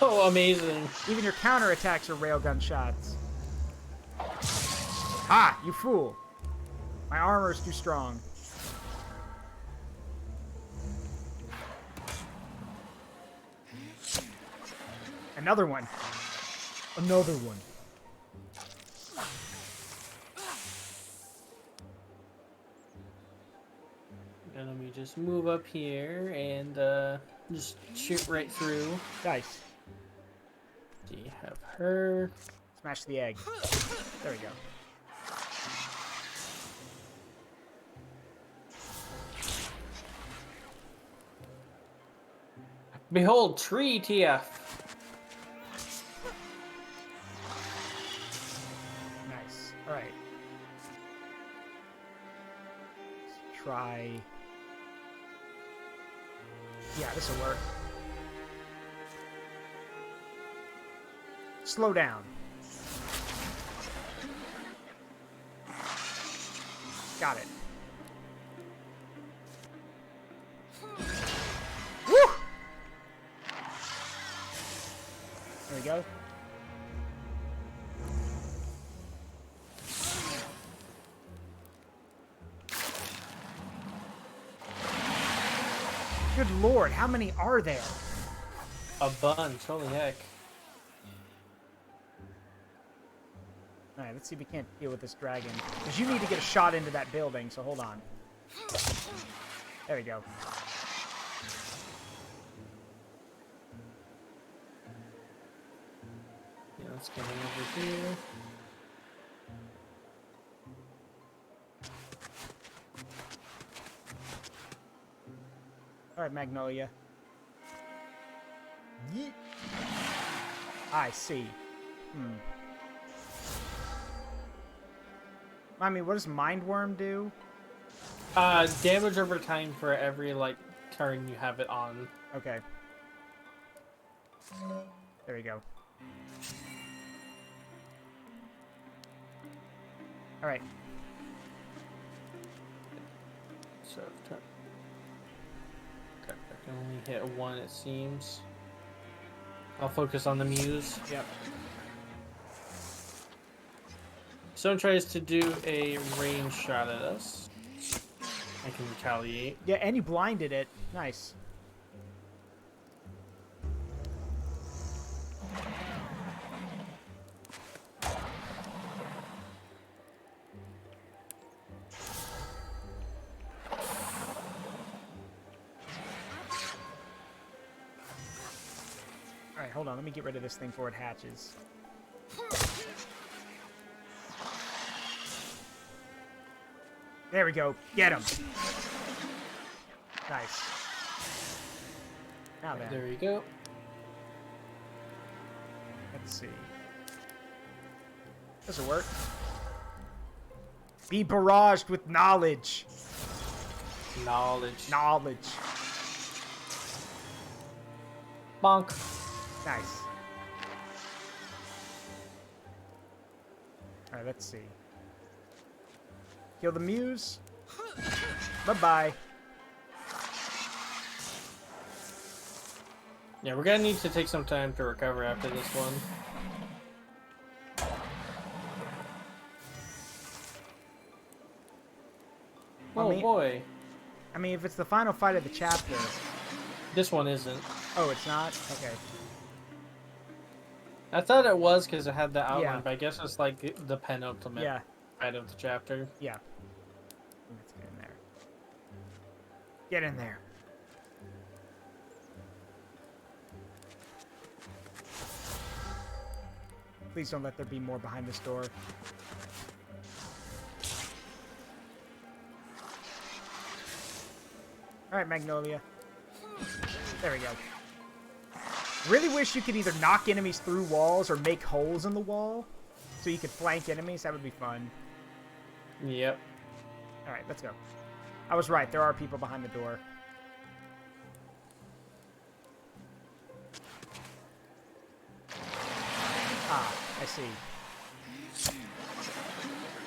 Oh, amazing. Even your counterattacks are railgun shots. Ah, you fool! My armor is too strong. Another one. Another one. And let me just move up here and just shoot right through. Nice. Do you have her? Smash the egg. There we go. Behold, tree TF. Nice. Alright. Let's try... Yeah, this'll work. Slow down. Got it. Woo! There we go. Good lord, how many are there? A bunch. Holy heck. Alright, let's see if we can't deal with this dragon. Because you need to get a shot into that building, so hold on. There we go. Yeah, let's get him over here. Alright, Magnolia. Yeet. I see. I mean, what does Mindworm do? Damage over time for every, like, turn you have it on. Okay. There we go. Alright. So, okay, I can only hit one, it seems. I'll focus on the muse. Yep. Someone tries to do a range shot at us. I can retaliate. Yeah, and you blinded it. Nice. Alright, hold on. Let me get rid of this thing before it hatches. There we go. Get him. Nice. Now then. There you go. Let's see. This'll work. Be barraged with knowledge. Knowledge. Knowledge. Bonk. Nice. Alright, let's see. Kill the muse. Bye-bye. Yeah, we're gonna need to take some time to recover after this one. Oh boy. I mean, if it's the final fight of the chapter. This one isn't. Oh, it's not? Okay. I thought it was because it had the outline, Yeah. but I guess it's like the penultimate fight of the chapter. Yeah. Let's get in there. Get in there. Please don't let there be more behind this door. Alright, Magnolia. There we go. Really wish you could either knock enemies through walls or make holes in the wall so you could flank enemies. That would be fun. Yep. Alright, let's go. I was right. There are people behind the door. Ah, I see.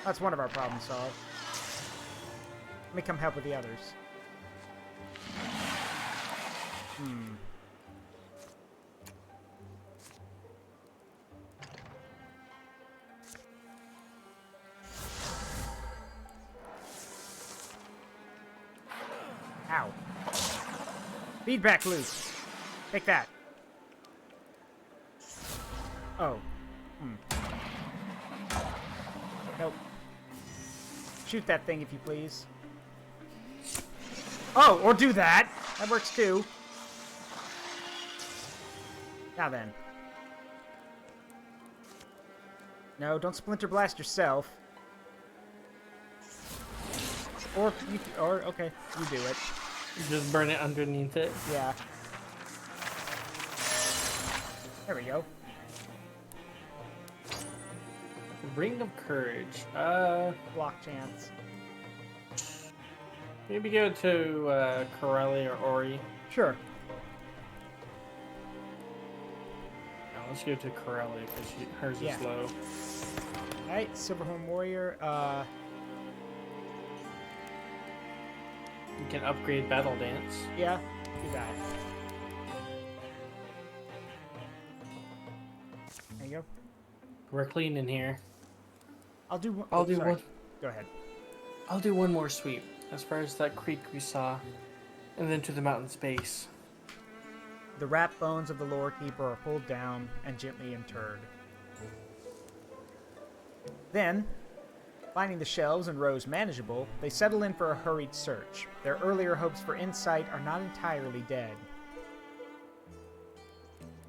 That's one of our problems solved. Let me come help with the others. Ow. Feedback loop. Take that. Oh. Nope. Shoot that thing if you please. Oh, or do that. That works too. Now then. No, don't splinter blast yourself. Or okay, you do it. You just burn it underneath it. Yeah. There we go. Ring of Courage. Block chance. Maybe go to Corelli or Ori. Sure. No, let's go to Corelli because hers is low. Alright, Silverhorn Warrior. You can upgrade Battle Dance. Yeah, do that. There you go. We're clean in here. I'll do one. One. Go ahead. I'll do one more sweep. As far as that creek we saw. And then to the mountain space. The rat bones of the lore keeper are pulled down and gently interred. Then, finding the shelves and rows manageable, they settle in for a hurried search. Their earlier hopes for insight are not entirely dead.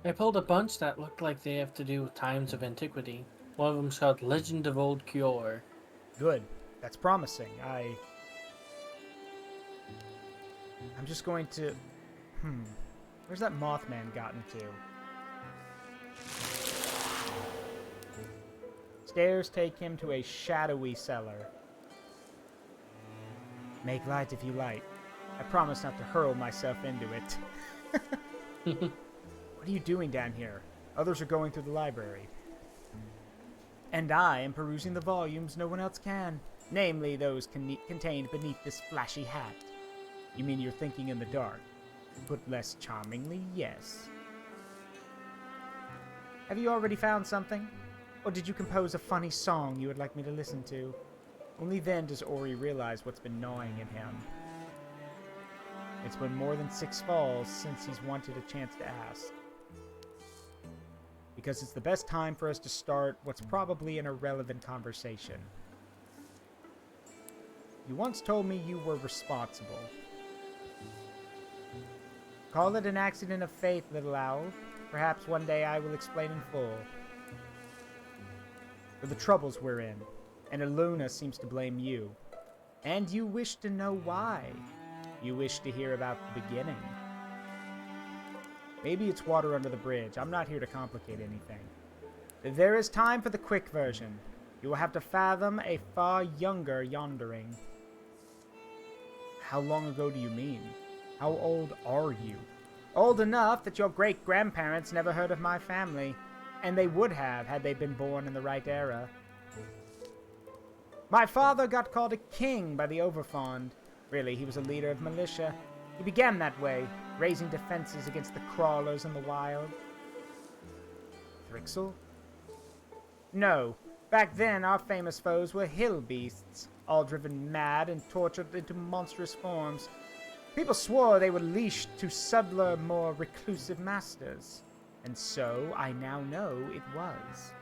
I pulled a bunch that looked like they have to do with times of antiquity. One of them's called Legend of Old Cure. Good. That's promising. I'm just going to... Where's that Mothman gotten to? Stairs take him to a shadowy cellar. Make light if you like. I promise not to hurl myself into it. What are you doing down here? Others are going through the library. And I am perusing the volumes no one else can. Namely, those contained beneath this flashy hat. You mean you're thinking in the dark? Put less charmingly, yes. Have you already found something? Or did you compose a funny song you would like me to listen to? Only then does Ori realize what's been gnawing at him. It's been more than 6 falls since he's wanted a chance to ask. Because it's the best time for us to start what's probably an irrelevant conversation. You once told me you were responsible. Call it an accident of fate, little owl. Perhaps one day I will explain in full. For the troubles we're in, and Iluna seems to blame you. And you wish to know why. You wish to hear about the beginning. Maybe it's water under the bridge. I'm not here to complicate anything. There is time for the quick version. You will have to fathom a far younger yondering. How long ago do you mean? How old are you? Old enough that your great-grandparents never heard of my family, and they would have had they been born in the right era. My father got called a king by the Overfond. Really, he was a leader of militia. He began that way, raising defenses against the crawlers in the wild. Thrixel? No. Back then, our famous foes were hill beasts, all driven mad and tortured into monstrous forms. People swore they were leashed to subtler, more reclusive masters. And so, I now know it was.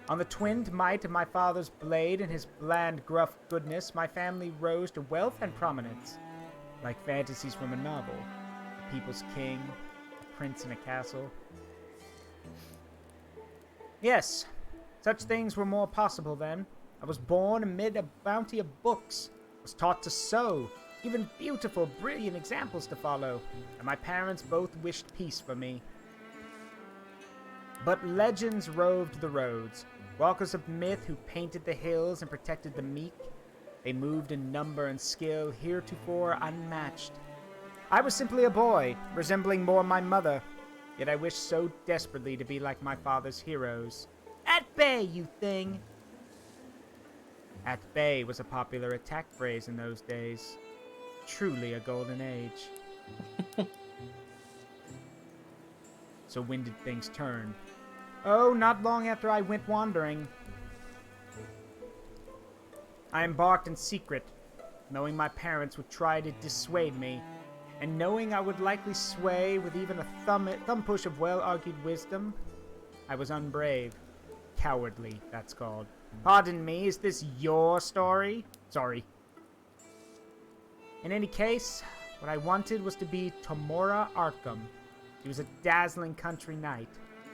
On the twinned might of my father's blade and his bland, gruff goodness, my family rose to wealth and prominence. Like fantasies from a novel. A people's king, a prince in a castle. Yes, such things were more possible then. I was born amid a bounty of books, was taught to sew, given beautiful, brilliant examples to follow, and my parents both wished peace for me. But legends roved the roads, walkers of myth who painted the hills and protected the meek. They moved in number and skill heretofore unmatched. I was simply a boy, resembling more my mother, yet I wished so desperately to be like my father's heroes. At bay, you thing! At bay was a popular attack phrase in those days. Truly a golden age. So when did things turn? Oh, not long after I went wandering. I embarked in secret, knowing my parents would try to dissuade me, and knowing I would likely sway with even a thumb push of well-argued wisdom. I was unbrave. Cowardly, that's called. Pardon me, is this your story? Sorry. In any case, what I wanted was to be Tamora Arkham. She was a dazzling country knight,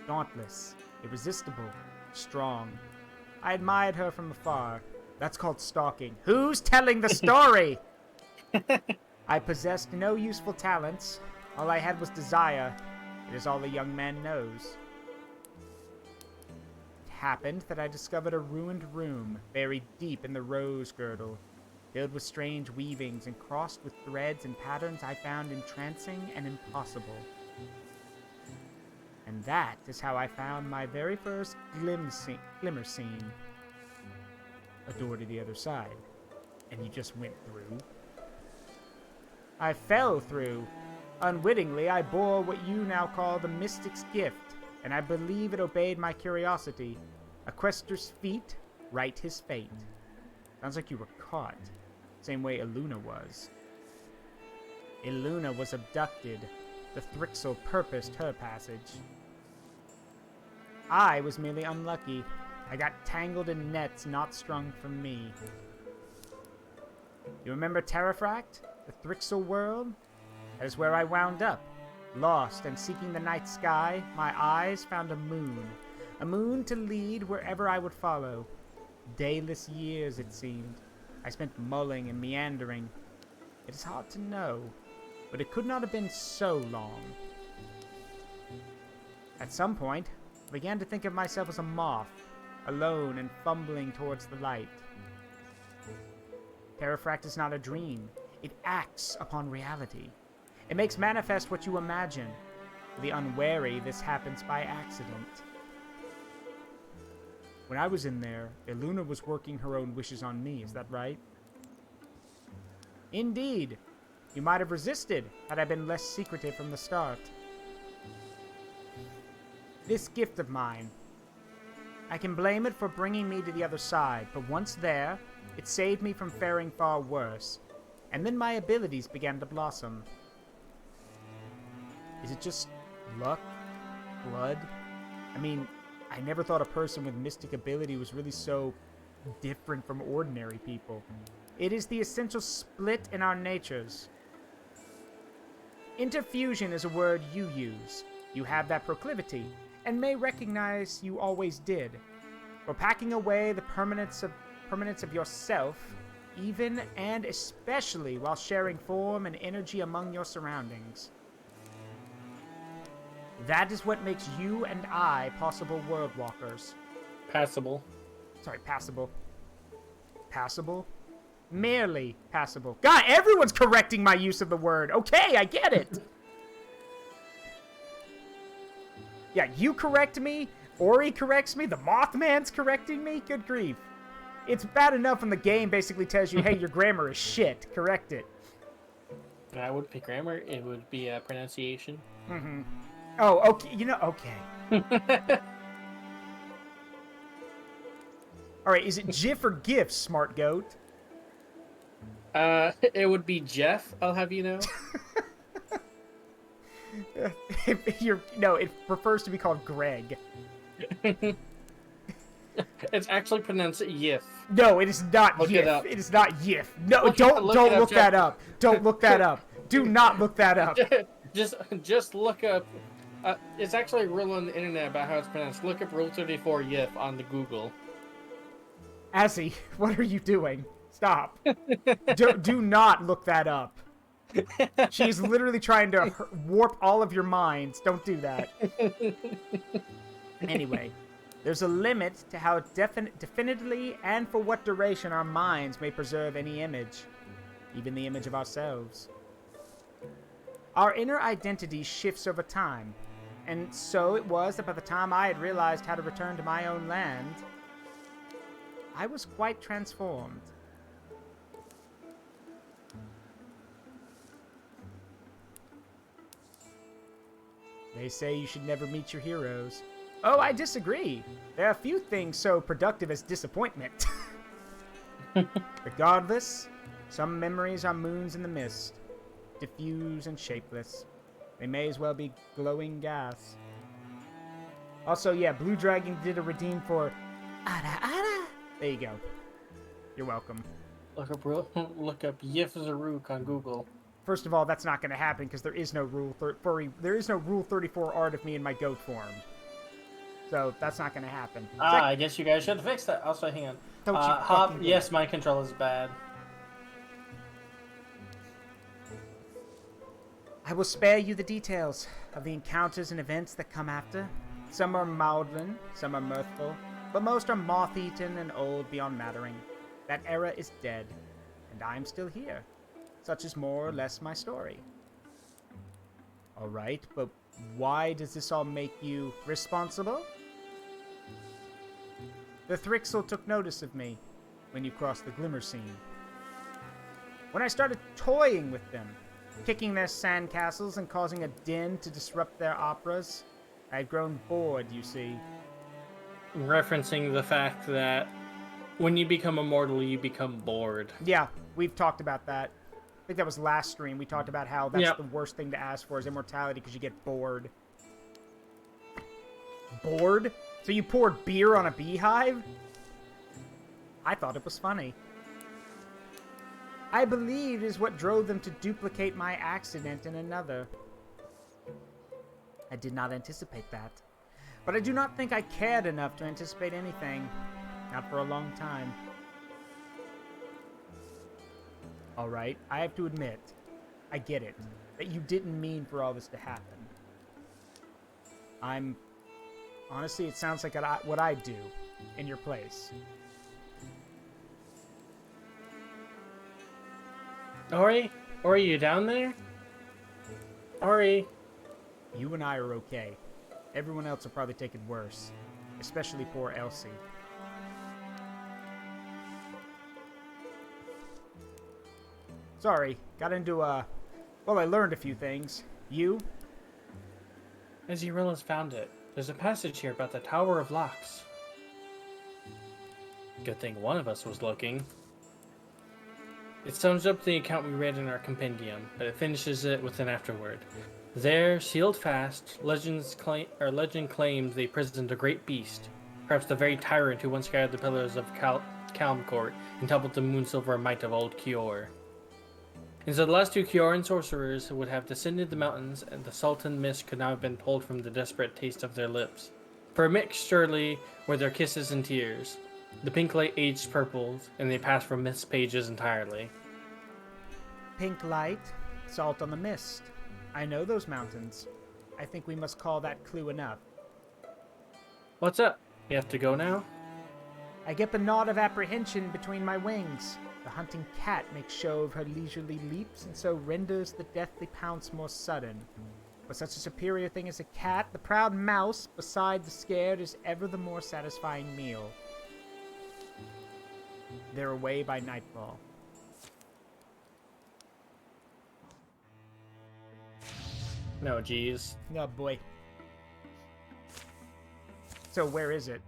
dauntless, irresistible, strong. I admired her from afar. That's called stalking. Who's telling the story? I possessed no useful talents. All I had was desire. It is all a young man knows. It happened that I discovered a ruined room buried deep in the rose girdle, filled with strange weavings and crossed with threads and patterns I found entrancing and impossible. And that is how I found my very first glimmer scene. A door to the other side. And you just went through? I fell through. Unwittingly, I bore what you now call the mystic's gift, and I believe it obeyed my curiosity. A quester's feet, right his fate. Sounds like you were caught. Same way Iluna was. Iluna was abducted. The Thrixel purposed her passage. I was merely unlucky. I got tangled in nets not strung for me. You remember Terrafract? The Thrixel world? That is where I wound up. Lost and seeking the night sky, my eyes found a moon. A moon to lead wherever I would follow. Dayless years, it seemed. I spent mulling and meandering. It is hard to know, but it could not have been so long. At some point, I began to think of myself as a moth, alone and fumbling towards the light. Terrafract is not a dream. It acts upon reality. It makes manifest what you imagine. For the unwary, this happens by accident. When I was in there, Iluna was working her own wishes on me, is that right? Indeed. You might have resisted had I been less secretive from the start. This gift of mine, I can blame it for bringing me to the other side, but once there, it saved me from faring far worse, and then my abilities began to blossom. Is it just luck? Blood? I mean, I never thought a person with mystic ability was really so different from ordinary people. It is the essential split in our natures. Interfusion is a word you use. You have that proclivity, and may recognize you always did. For packing away the permanence of yourself, even and especially while sharing form and energy among your surroundings. That is what makes you and I possible world walkers. Passable. Sorry, passable. Passable? Merely passable. God, everyone's correcting my use of the word. Okay, I get it. Yeah, you correct me. Ori corrects me. The Mothman's correcting me. Good grief. It's bad enough when the game basically tells you, hey, your grammar is shit. Correct it. That would be grammar. It would be pronunciation. Mm-hmm. Oh, okay. You know, okay. All right, is it GIF or GIF, smart goat? It would be Jeff, I'll have you know. No, it prefers to be called Greg. It's actually pronounced Yif. No, it is not Look Yif. it up. It is not Yif. No, Look don't look Jeff. that up. Don't look that up. Do not look that up. Just look up. It's actually a rule on the internet about how it's pronounced. Look up Rule 34 Yif on the Google. Asi, what are you doing? Stop. Do not look that up. She's literally trying to warp all of your minds. Don't do that. Anyway, there's a limit to how definitely and for what duration our minds may preserve any image, even the image of ourselves. Our inner identity shifts over time, and so it was that by the time I had realized how to return to my own land, I was quite transformed. They say you should never meet your heroes. Oh, I disagree. There are few things so productive as disappointment. Regardless, some memories are moons in the mist, diffuse and shapeless. They may as well be glowing gas. Also, yeah, Blue Dragon did a redeem for Ada Ada. There you go. You're welcome. Look up Yif Zaruk on Google. First of all, that's not going to happen because there is no Rule 34 art of me in my goat form. So that's not going to happen. I guess you guys should fix that. Also, hang on. Don't you Hop, yes, my control is bad. I will spare you the details of the encounters and events that come after. Some are maudlin, some are mirthful, but most are moth-eaten and old beyond mattering. That era is dead, and I am still here. Such is more or less my story. Alright, but why does this all make you responsible? The Thrixel took notice of me when you crossed the Glimmer Scene. When I started toying with them, kicking their sandcastles and causing a din to disrupt their operas, I had grown bored, you see. Referencing the fact that when you become immortal, you become bored. Yeah, we've talked about that. think that was last stream. We talked about how that's the worst thing to ask for is immortality because you get bored. Bored? So you poured beer on a beehive? I thought it was funny. I believe is what drove them to duplicate my accident in another. I did not anticipate that. But I do not think I cared enough to anticipate anything. Not for a long time. Alright, I have to admit, I get it. That you didn't mean for all this to happen. Honestly, it sounds like what I'd do in your place. Ori? Ori, you down there? Ori? You and I are okay. Everyone else will probably take it worse. Especially poor Elsie. Sorry, got into well, I learned a few things. You? Aziralla's found it. There's a passage here about the Tower of Locks. Good thing one of us was looking. It sums up the account we read in our compendium, but it finishes it with an afterword. There, sealed fast, legend claims they imprisoned a great beast, perhaps the very tyrant who once guarded the pillars of Calmcourt and toppled the moon-silver might of old Kior. And so the last two Kioran sorcerers would have descended the mountains, and the Sultan mist could not have been pulled from the desperate taste of their lips. For a mix, surely, were their kisses and tears. The pink light aged purpled, and they passed from mist pages entirely. Pink light, salt on the mist. I know those mountains. I think we must call that clue enough. What's up? You have to go now? I get the nod of apprehension between my wings. The hunting cat makes show of her leisurely leaps, and so renders the deathly pounce more sudden. For such a superior thing as a cat, the proud mouse, beside the scared, is ever the more satisfying meal. They're away by nightfall. No, geez. Oh boy. So where is it?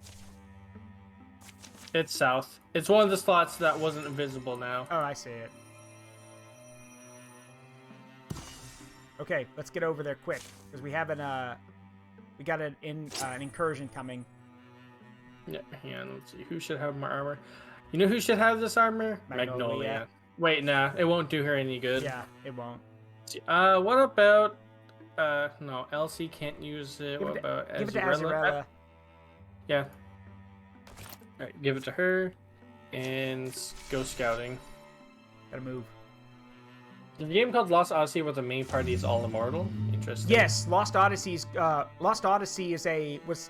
It's south. It's one of the slots that wasn't visible now. Oh, I see it. Okay, let's get over there quick, because we have we got an incursion coming. Yeah, hang on, let's see. Who should have more armor? You know who should have this armor? Magnolia. Wait, nah, it won't do her any good. Yeah, it won't. What about... no, Elsie can't use it. What about Azirella? Give it to Azirella. Yeah. Alright, give it to her. And go scouting. Gotta move. The game called Lost Odyssey where the main party is all immortal? Interesting. Yes, Lost Odyssey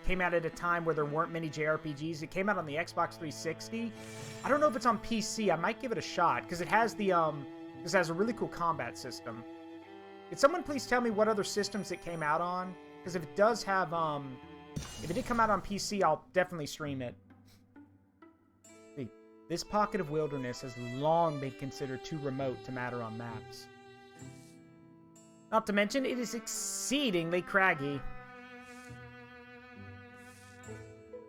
came out at a time where there weren't many JRPGs. It came out on the Xbox 360. I don't know if it's on PC. I might give it a shot because it has a really cool combat system. Could someone please tell me what other systems it came out on? Because if it does have if it did come out on PC, I'll definitely stream it. See, this pocket of wilderness has long been considered too remote to matter on maps. Not to mention, it is exceedingly craggy.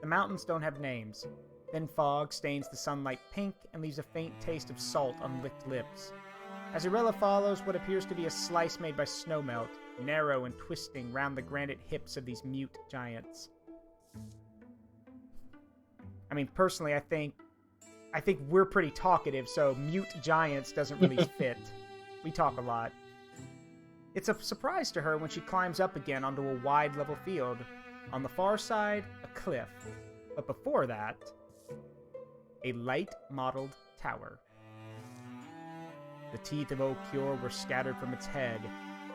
The mountains don't have names. Thin fog stains the sunlight pink and leaves a faint taste of salt on licked lips. Azirella follows what appears to be a slice made by snowmelt, narrow and twisting round the granite hips of these mute giants. I mean, personally, I think we're pretty talkative, so mute giants doesn't really fit. We talk a lot. It's a surprise to her when she climbs up again onto a wide level field. On the far side, a cliff. But before that, a light-mottled tower. The teeth of Old Cure were scattered from its head,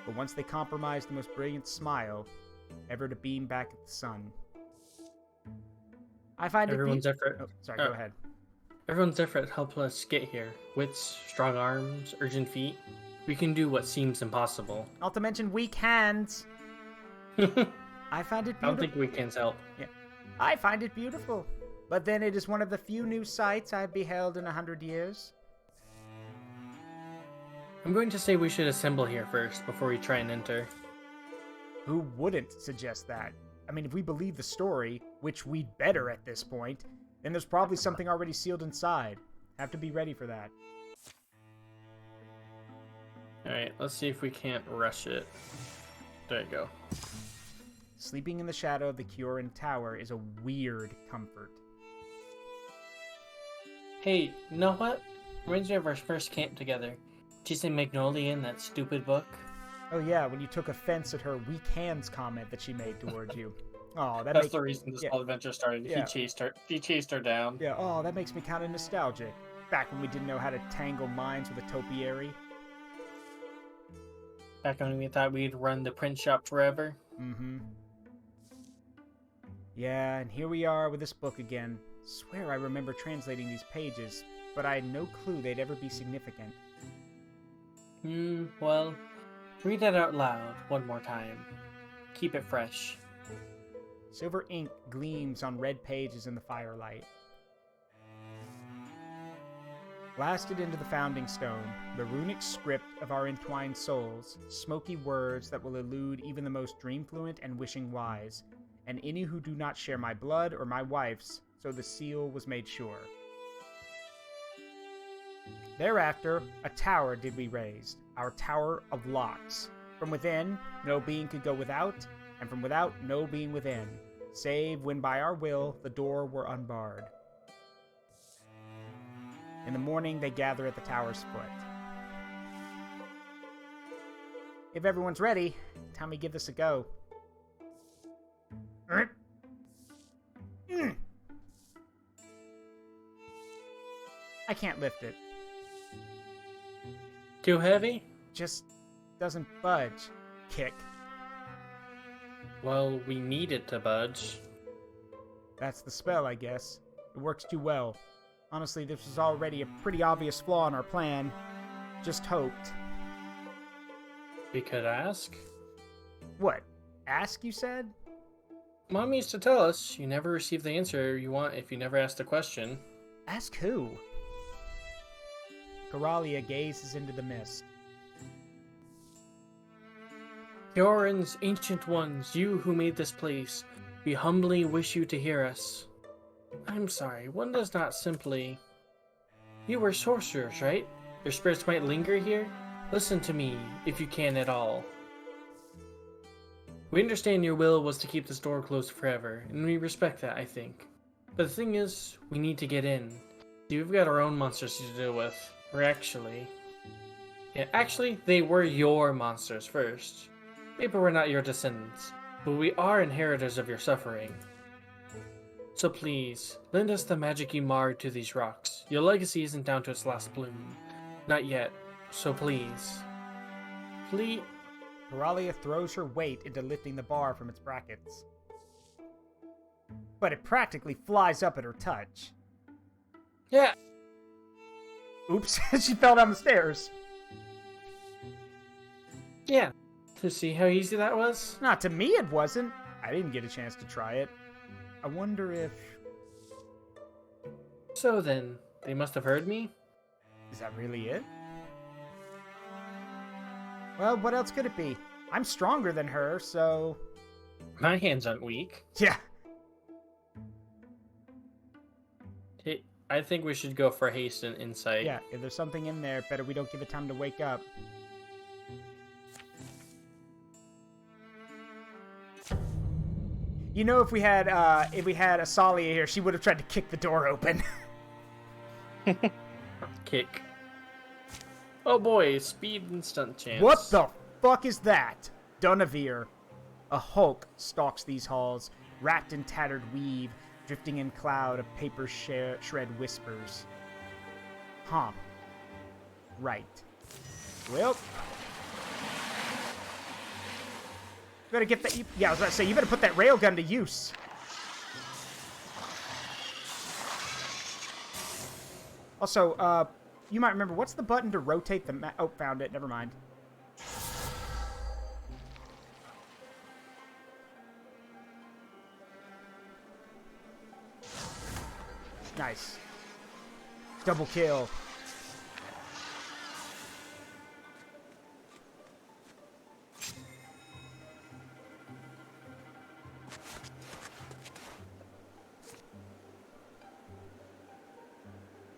but once they compromised the most brilliant smile, ever to beam back at the sun. I find Everyone's effort. Oh, sorry, go ahead. Everyone's effort helped us get here. Wits, strong arms, urgent feet. We can do what seems impossible. Not to mention weak hands. I find it beautiful. I don't think weak hands help. Yeah. I find it beautiful. But then it is one of the few new sights I've beheld in 100 years. I'm going to say we should assemble here first before we try and enter. Who wouldn't suggest that? I mean, if we believe the story, which we'd better at this point, then there's probably something already sealed inside. Have to be ready for that. Alright, let's see if we can't rush it. There you go. Sleeping in the shadow of the Kioran Tower is a weird comfort. Hey, you know what? Reminds me of our first camp together. Chasing Magnolia in that stupid book. Oh yeah, when you took offense at her weak hands comment that she made towards you. Oh, That's the reason this whole adventure started. Yeah. He chased her down. Yeah, oh, that makes me kind of nostalgic. Back when we didn't know how to tangle minds with a topiary. Back when we thought we'd run the print shop forever. Mm-hmm. Yeah, and here we are with this book again. Swear I remember translating these pages, but I had no clue they'd ever be significant. Well, read it out loud one more time. Keep it fresh. Silver ink gleams on red pages in the firelight. Blasted into the founding stone, the runic script of our entwined souls, smoky words that will elude even the most dream-fluent and wishing wise, and any who do not share my blood or my wife's, so the seal was made sure. Thereafter, a tower did we raise, our tower of locks. From within, no being could go without, and from without, no being within, save when by our will the door were unbarred. In the morning, they gather at the tower's foot. If everyone's ready, time we give this a go. I can't lift it. Too heavy? Just doesn't budge. Kick. Well, we need it to budge. That's the spell, I guess. It works too well. Honestly, this was already a pretty obvious flaw in our plan. Just hoped. We could ask? What? Ask, you said? Mom used to tell us you never receive the answer you want if you never ask the question. Ask who? Coralia gazes into the mist. Kioran's ancient ones, you who made this place, we humbly wish you to hear us. I'm sorry, one does not simply... You were sorcerers, right? Your spirits might linger here? Listen to me, if you can at all. We understand your will was to keep this door closed forever, and we respect that, I think. But the thing is, we need to get in. See, we've got our own monsters to deal with. Actually, they were your monsters first. Maybe we're not your descendants, but we are inheritors of your suffering. So please, lend us the magic you marred to these rocks. Your legacy isn't down to its last bloom. Not yet, so please. Please... Coralia throws her weight into lifting the bar from its brackets. But it practically flies up at her touch. Yeah. Oops, she fell down the stairs. Yeah. To see how easy that was? Not to me it wasn't. I didn't get a chance to try it. I wonder if... So then, they must have heard me? Is that really it? Well, what else could it be? I'm stronger than her, so... My hands aren't weak. Yeah. Hey, I think we should go for haste and insight. Yeah, if there's something in there, better we don't give it time to wake up. You know, if we had Asalia here, she would have tried to kick the door open. Kick. Oh boy, speed and stunt chance. What the fuck is that? Dunavir. A hulk stalks these halls, wrapped in tattered weave, drifting in cloud of paper shred whispers. Huh. Right. Well... You better get that... Yeah, I was about to say, you better put that railgun to use. Also, you might remember, what's the button to rotate the map? Oh, found it. Never mind. Nice. Double kill.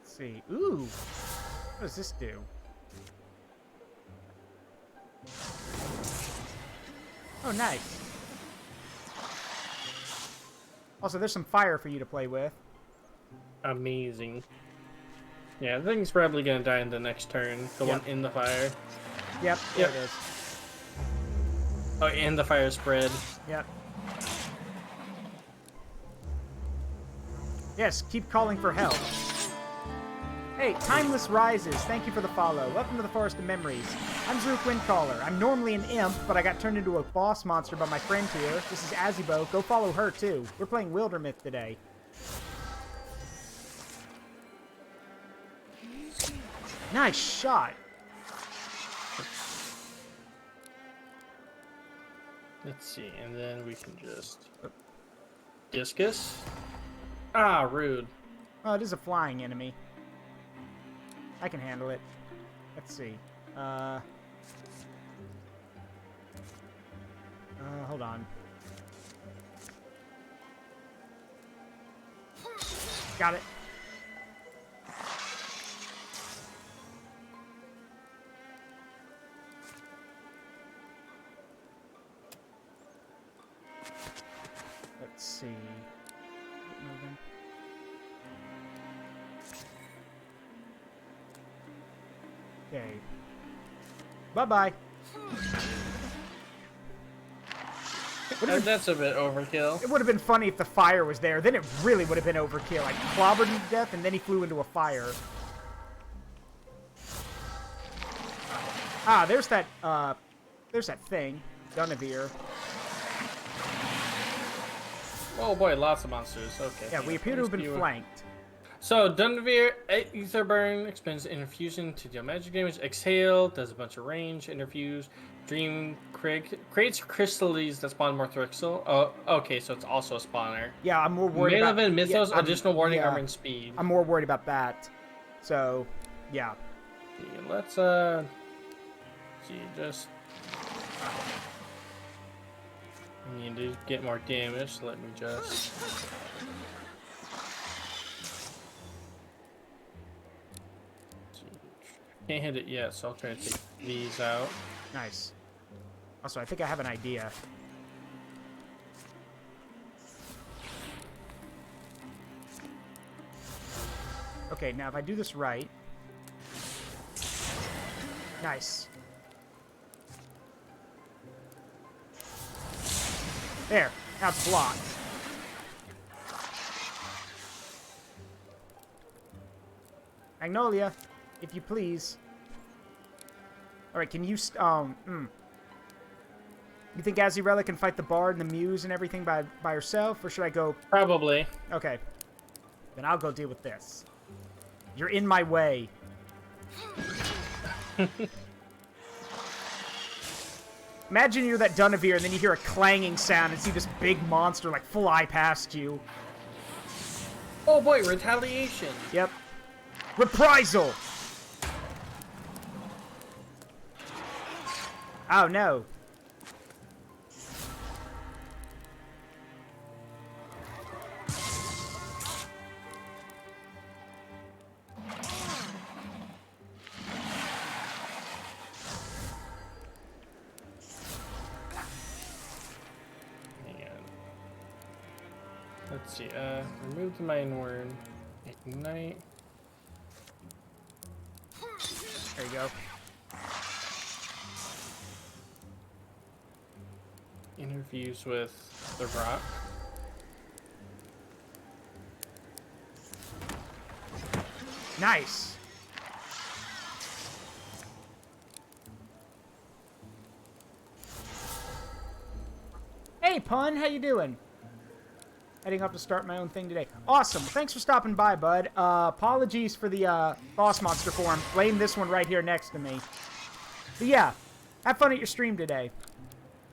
See. Ooh. What does this do? Oh, nice. Also, there's some fire for you to play with. Amazing. Yeah, I think he's probably gonna die in the next turn. The one in the fire. Yep, there it is. Oh, and the fire spread. Yep. Yes, keep calling for help. Hey, Timeless Rises, thank you for the follow. Welcome to the Forest of Memories. I'm Zaruk Windcaller. I'm normally an imp, but I got turned into a boss monster by my friend here. This is Azibo. Go follow her, too. We're playing Wildermyth today. Nice shot. Let's see, and then we can just... Discus? Ah, rude. Oh, it is a flying enemy. I can handle it. Let's see. Hold on. Got it. Let's see. Keep moving. Okay. Bye-bye. That's a bit overkill. It would have been funny if the fire was there. Then it really would have been overkill. I clobbered him to death, and then he flew into a fire. Ah, there's that thing. Guinevere. Oh boy, lots of monsters. Okay. Yeah, we appear to have been flanked. So, Dunvir, Ether Burn, expends infusion to deal magic damage. Exhale, does a bunch of range, interfuse. Dream, creates crystals that spawn more Thrixel. Oh, okay, so it's also a spawner. Yeah, I'm more worried about... Mail Mythos, additional warning, armor, and speed. I'm more worried about that. So, yeah. Let's, see, just... I need to get more damage, so let me just... Can't hit it yet, so I'll try to take these out. Nice. Also, I think I have an idea. Okay, now if I do this right... Nice. There. Now it's blocked. Magnolia, if you please. Alright, can you... You think Azirella can fight the Bard and the Muse and everything by herself? Or should I go... Probably. Okay. Then I'll go deal with this. You're in my way. Imagine you're that Dunavir and then you hear a clanging sound and see this big monster like fly past you. Oh boy, retaliation. Yep. Reprisal! Oh no. Let's see, remove the Mind Word, ignite. There you go. Interviews with the rock. Nice. Hey, Pun, how you doing? Heading up to start my own thing today. Awesome. Thanks for stopping by, bud. Apologies for the boss monster form. Blame this one right here next to me. But yeah, have fun at your stream today.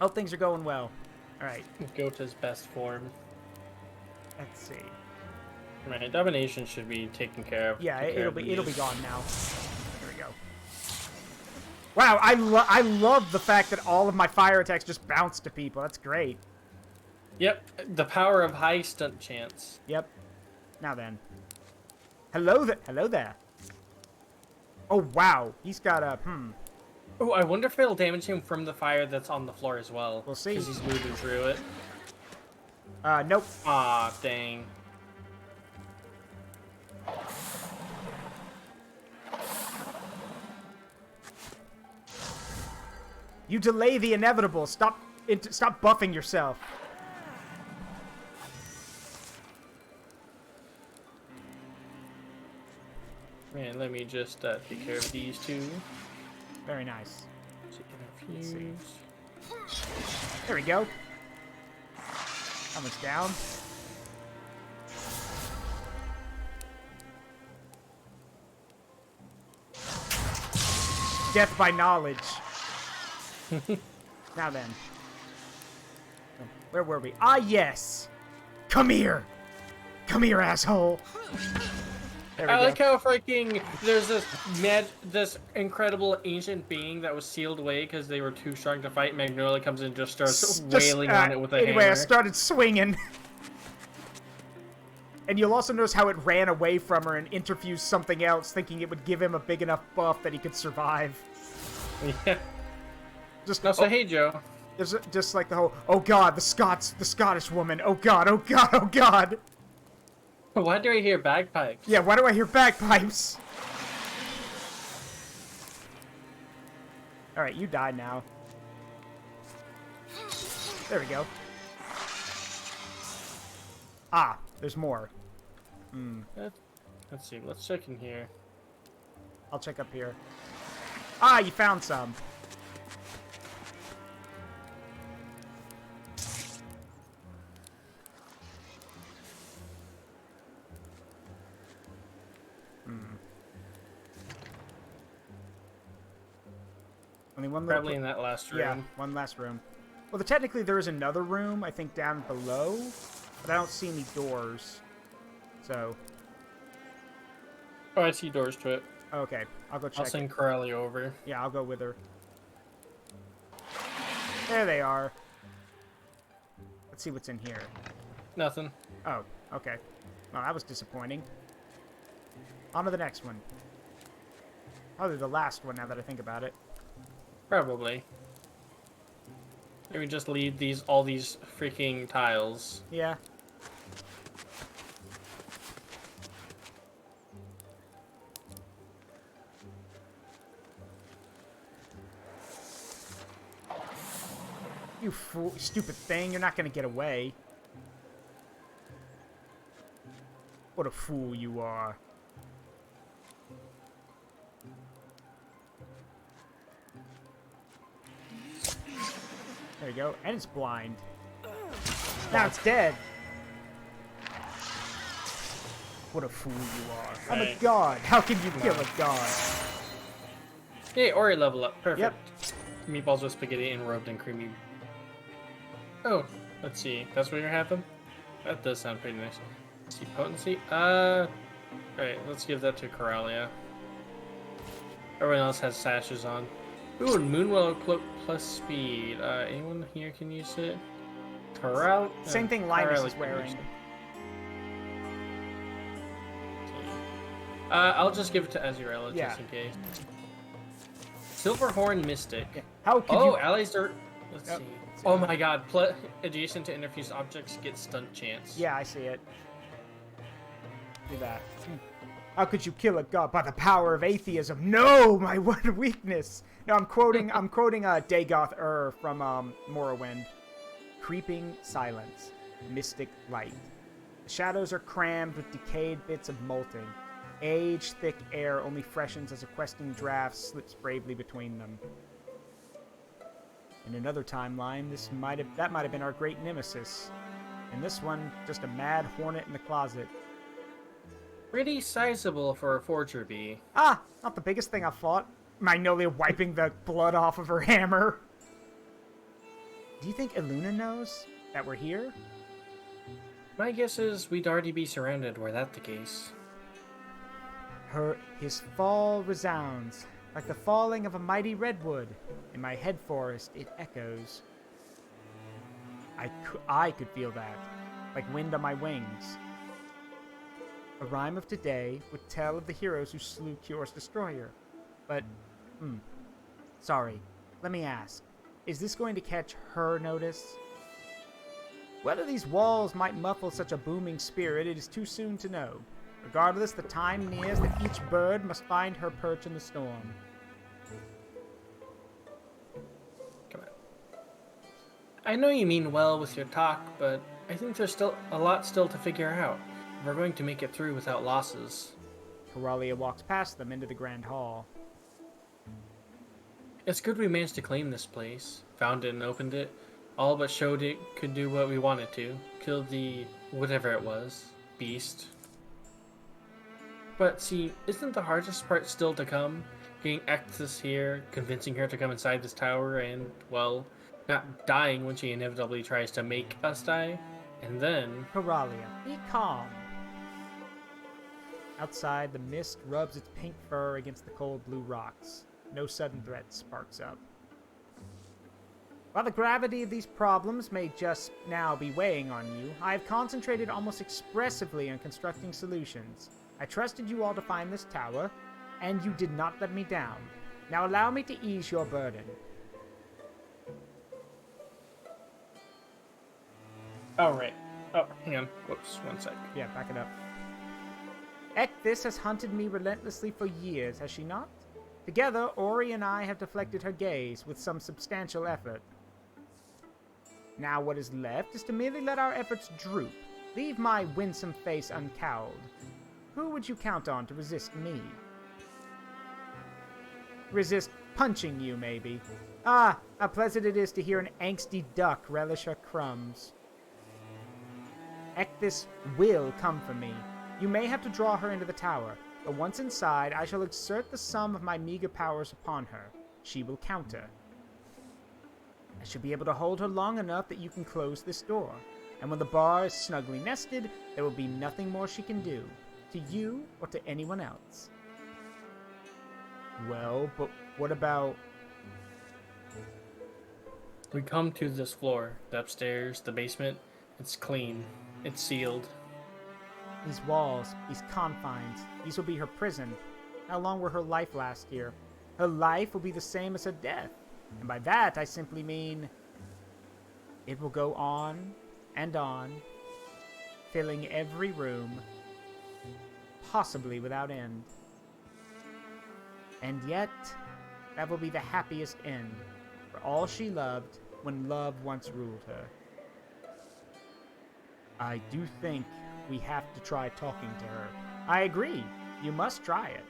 Hope things are going well. All right. Go to his best form. Let's see. Right, domination should be taken care of. Yeah, it'll be gone now. There we go. Wow, I love the fact that all of my fire attacks just bounce to people. That's great. Yep, the power of high stunt chance. Yep. Now then. Hello there. Oh, wow. He's got a, Oh, I wonder if it'll damage him from the fire that's on the floor as well. We'll see. Because he's moving through it. Nope. Ah, dang. You delay the inevitable. Stop buffing yourself. Man, let me just take care of these two. Very nice. Let's see. There we go. That one's down. Death by knowledge. Now then. Where were we? Ah, yes! Come here! Come here, asshole! There we I go. like how freaking there's this incredible ancient being that was sealed away because they were too strong to fight. Magnolia comes in and just starts wailing on it with a anyway, hammer. I started swinging. And you'll also notice how it ran away from her and interfused something else, thinking it would give him a big enough buff that he could survive. Yeah. Just No, so hey, Joe. There's just like the whole, oh god, the Scottish woman, oh god, oh god, oh god. Why do I hear bagpipes? Yeah, why do I hear bagpipes? Alright, you died now. There we go. Ah, there's more. Let's see, let's check in here. I'll check up here. Ah, you found some. Only one little Probably in that last room. Yeah, one last room. Well, technically there is another room, I think, down below, but I don't see any doors. So. Oh, I see doors to it. Okay, I'll go check. I'll send Corelli over. Yeah, I'll go with her. There they are. Let's see what's in here. Nothing. Oh, okay. Well, that was disappointing. On to the next one. Probably the last one now that I think about it. Probably. Maybe just leave all these freaking tiles. Yeah. You fool, stupid thing, you're not gonna get away. What a fool you are. There you go, and it's blind. Now it's dead. What a fool you are. I'm a god. How can you kill a god? Hey, Ori level up. Perfect. Yep. Meatballs with spaghetti and robed in creamy. Oh, let's see. That's what you're having? That does sound pretty nice. Let's see, potency. Alright, let's give that to Coralia. Everyone else has sashes on. Ooh, and Moonwell cloak plus speed. Anyone here can use it? Same thing Linus is wearing. I'll just give it to Azurella Yeah. just in case. Silverhorn Mystic. Yeah. How could you... allies are... Let's Yep. see. Oh my god, adjacent to interfused objects get stunt chance. Yeah, I see it. Do that. How could you kill a god by the power of atheism? No, my one weakness. No, I'm quoting Dagoth from Morrowind. Creeping silence, mystic light. The shadows are crammed with decayed bits of molting. Age-thick air only freshens as a questing draft slips bravely between them. In another timeline, that might have been our great nemesis. In this one, just a mad hornet in the closet. Pretty sizable for a forger bee. Ah, not the biggest thing I've fought. Magnolia wiping the blood off of her hammer. Do you think Illuna knows that we're here? My guess is we'd already be surrounded were that the case. His fall resounds, like the falling of a mighty redwood. In my head forest, it echoes. I could feel that, like wind on my wings. A rhyme of today would tell of the heroes who slew Kior's destroyer. But, Sorry, let me ask. Is this going to catch her notice? Whether these walls might muffle such a booming spirit, it is too soon to know. Regardless, the time nears that each bird must find her perch in the storm. Come on. I know you mean well with your talk, but I think there's still a lot to figure out. We're going to make it through without losses. Coralia walks past them into the grand hall. It's good we managed to claim this place. Found it and opened it. All but showed it could do what we wanted to. Kill the whatever it was. Beast. But see, isn't the hardest part still to come? Getting Exis here, convincing her to come inside this tower, and, well, not dying when she inevitably tries to make us die. And then... Coralia, be calm. Outside, the mist rubs its pink fur against the cold blue rocks. No sudden threat sparks up. While the gravity of these problems may just now be weighing on you, I have concentrated almost expressively on constructing solutions. I trusted you all to find this tower, and you did not let me down. Now allow me to ease your burden. Oh, right. Oh, hang on. Whoops, one sec. Yeah, back it up. Ekthys has hunted me relentlessly for years, has she not? Together, Ori and I have deflected her gaze with some substantial effort. Now what is left is to merely let our efforts droop. Leave my winsome face uncowled. Who would you count on to resist me? Resist punching you, maybe. Ah, how pleasant it is to hear an angsty duck relish her crumbs. Ekthys will come for me. You may have to draw her into the tower, but once inside, I shall exert the sum of my meager powers upon her. She will counter. I should be able to hold her long enough that you can close this door, and when the bar is snugly nested, there will be nothing more she can do, to you or to anyone else. Well, but what about... We come to this floor, the upstairs, the basement. It's clean. It's sealed. These walls, these confines, these will be her prison. How long will her life last here? Her life will be the same as her death. And by that, I simply mean... it will go on, filling every room, possibly without end. And yet, that will be the happiest end, for all she loved when love once ruled her. I do think we have to try talking to her. I agree. You must try it.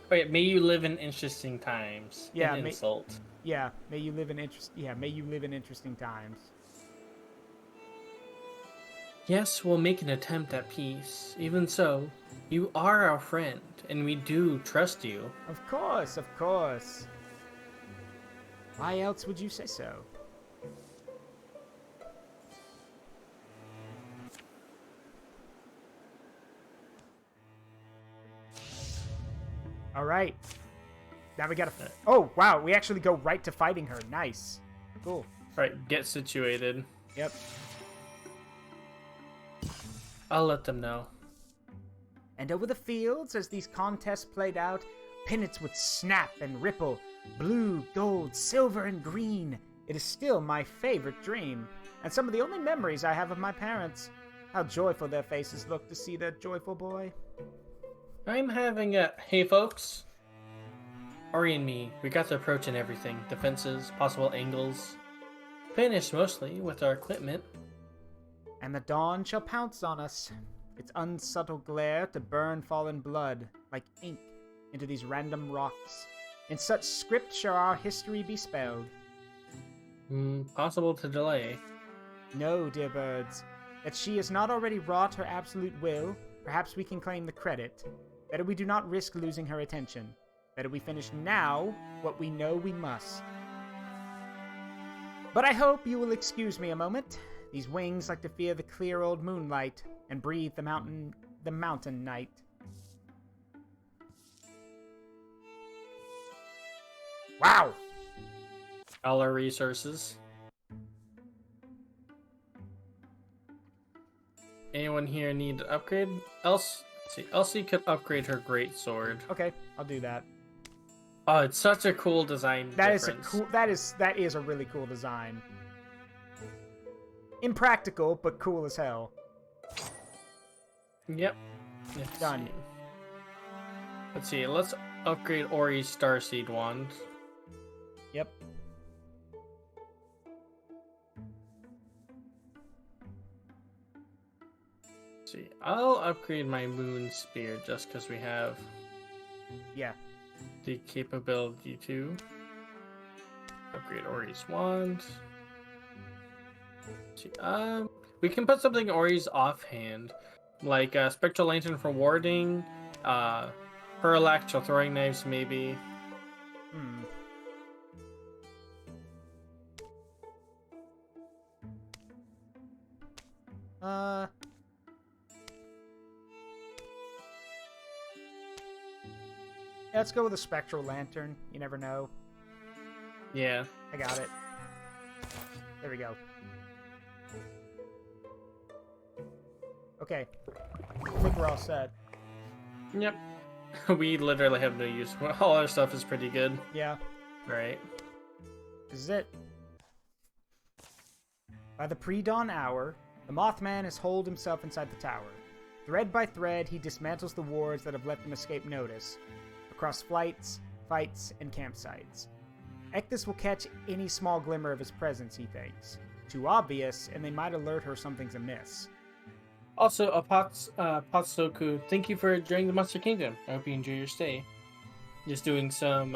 Wait, may you live in interesting times. Yeah, An insult. Yeah, may you live in interesting times. Yes, we'll make an attempt at peace. Even so, you are our friend, and we do trust you. Of course, of course. Why else would you say so? All right. Now we gotta... Oh, wow. We actually go right to fighting her. Nice. Cool. Right, get situated. Yep. I'll let them know. And over the fields, as these contests played out, pennants would snap and ripple. Blue, gold, silver, and green. It is still my favorite dream. And some of the only memories I have of my parents. How joyful their faces look to see their joyful boy. I'm having a... Hey, folks. Ori and me, we got the approach and everything. Defenses, possible angles. Finished mostly with our equipment. And the dawn shall pounce on us, its unsubtle glare to burn fallen blood, like ink, into these random rocks. In such script shall our history be spelled. Possible to delay. No, dear birds. That she has not already wrought her absolute will, perhaps we can claim the credit. Better we do not risk losing her attention. Better we finish now what we know we must. But I hope you will excuse me a moment. These wings like to fear the clear old moonlight and breathe the mountain night. Wow! All our resources. Anyone here need to upgrade? Elsie could upgrade her great sword. Okay, I'll do that. Oh, it's such a cool design difference. That is a really cool design. Impractical, but cool as hell. Yep. Done. Let's see. Let's upgrade Ori's Starseed wand. Yep. Let's see. I'll upgrade my Moon Spear just because we have the capability to upgrade Ori's wand. Let's see. We can put something in Ori's offhand, like Spectral Lantern for warding, Parallax or throwing knives, maybe. Let's go with a Spectral Lantern. You never know. Yeah. I got it. There we go. Okay. I think we're all set. Yep. We literally have no use. All our stuff is pretty good. Yeah. Right. This is it. By the pre-dawn hour, the Mothman has holed himself inside the tower. Thread by thread, he dismantles the wards that have let them escape notice, across flights, fights, and campsites. Ekthys will catch any small glimmer of his presence, he thinks. Too obvious, and they might alert her something's amiss. Also, Potsoku, thank you for joining the Monster Kingdom. I hope you enjoy your stay. Just doing some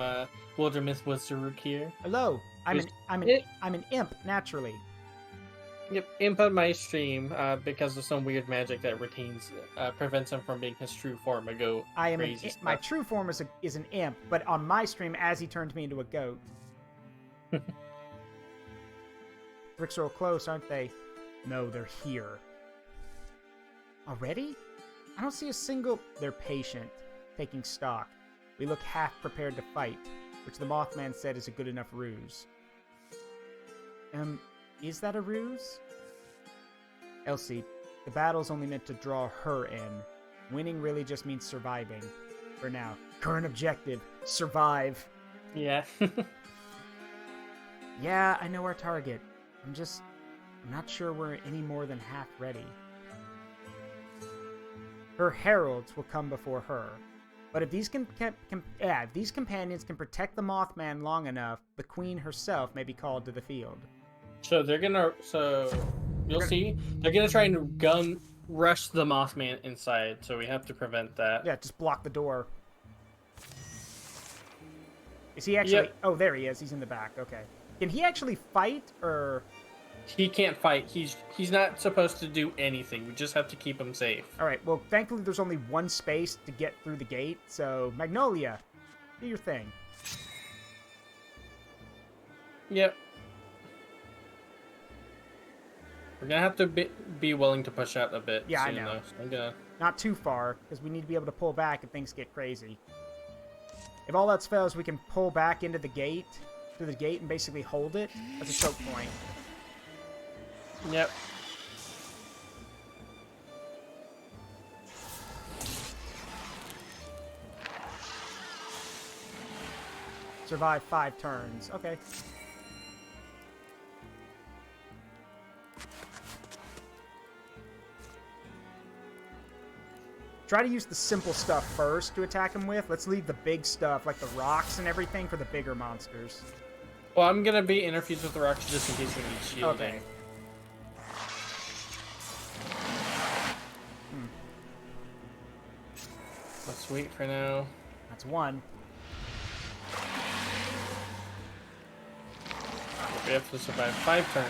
Wildermyth with Zaruk here. Hello, I'm an imp, naturally. Yep, imp on my stream because of some weird magic that prevents him from being his true form, a goat. My true form is an imp, but on my stream, Asi turned me into a goat. Bricks are close, aren't they? No, they're here. Already? I don't see a single... They're patient, taking stock. We look half prepared to fight, which the Mothman said is a good enough ruse. Is that a ruse? Elsie, the battle's only meant to draw her in. Winning really just means surviving. For now. Current objective, survive. Yeah. Yeah, I know our target. I'm not sure we're any more than half ready. Her heralds will come before her. But if these companions can protect the Mothman long enough, the Queen herself may be called to the field. So you'll see, they're gonna try and rush the Mothman inside, so we have to prevent that. Yeah, just block the door. Is he actually... Yep. Oh, there he is. He's in the back. Okay. Can he actually fight, or... He can't fight. He's not supposed to do anything. We just have to keep him safe. Alright, well, thankfully there's only one space to get through the gate, so Magnolia, do your thing. Yep. We're gonna have to be willing to push out a bit. Yeah, soon, I know. So not too far, because we need to be able to pull back if things get crazy. If all else fails, we can pull back into the gate, through the gate, and basically hold it as a choke point. Yep. Survive 5 turns. Okay. Try to use the simple stuff first to attack him with. Let's leave the big stuff, like the rocks and everything, for the bigger monsters. Well, I'm gonna be interfused with the rocks just in case we need shielding. Okay. Let's wait for now. That's 1. We have to survive 5 turns.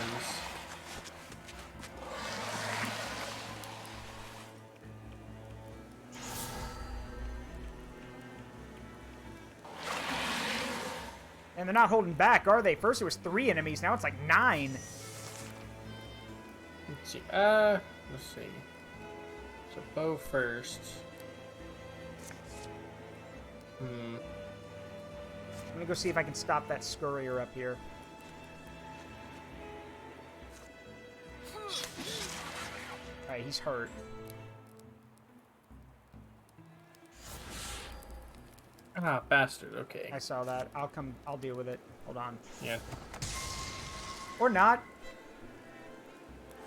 And they're not holding back, are they? First it was 3 enemies, now it's like 9. Let's see. Let's see. So bow first. I'm gonna go see if I can stop that scurrier up here. Alright, he's hurt. Ah, bastard. Okay. I saw that. I'll deal with it. Hold on. Yeah. Or not.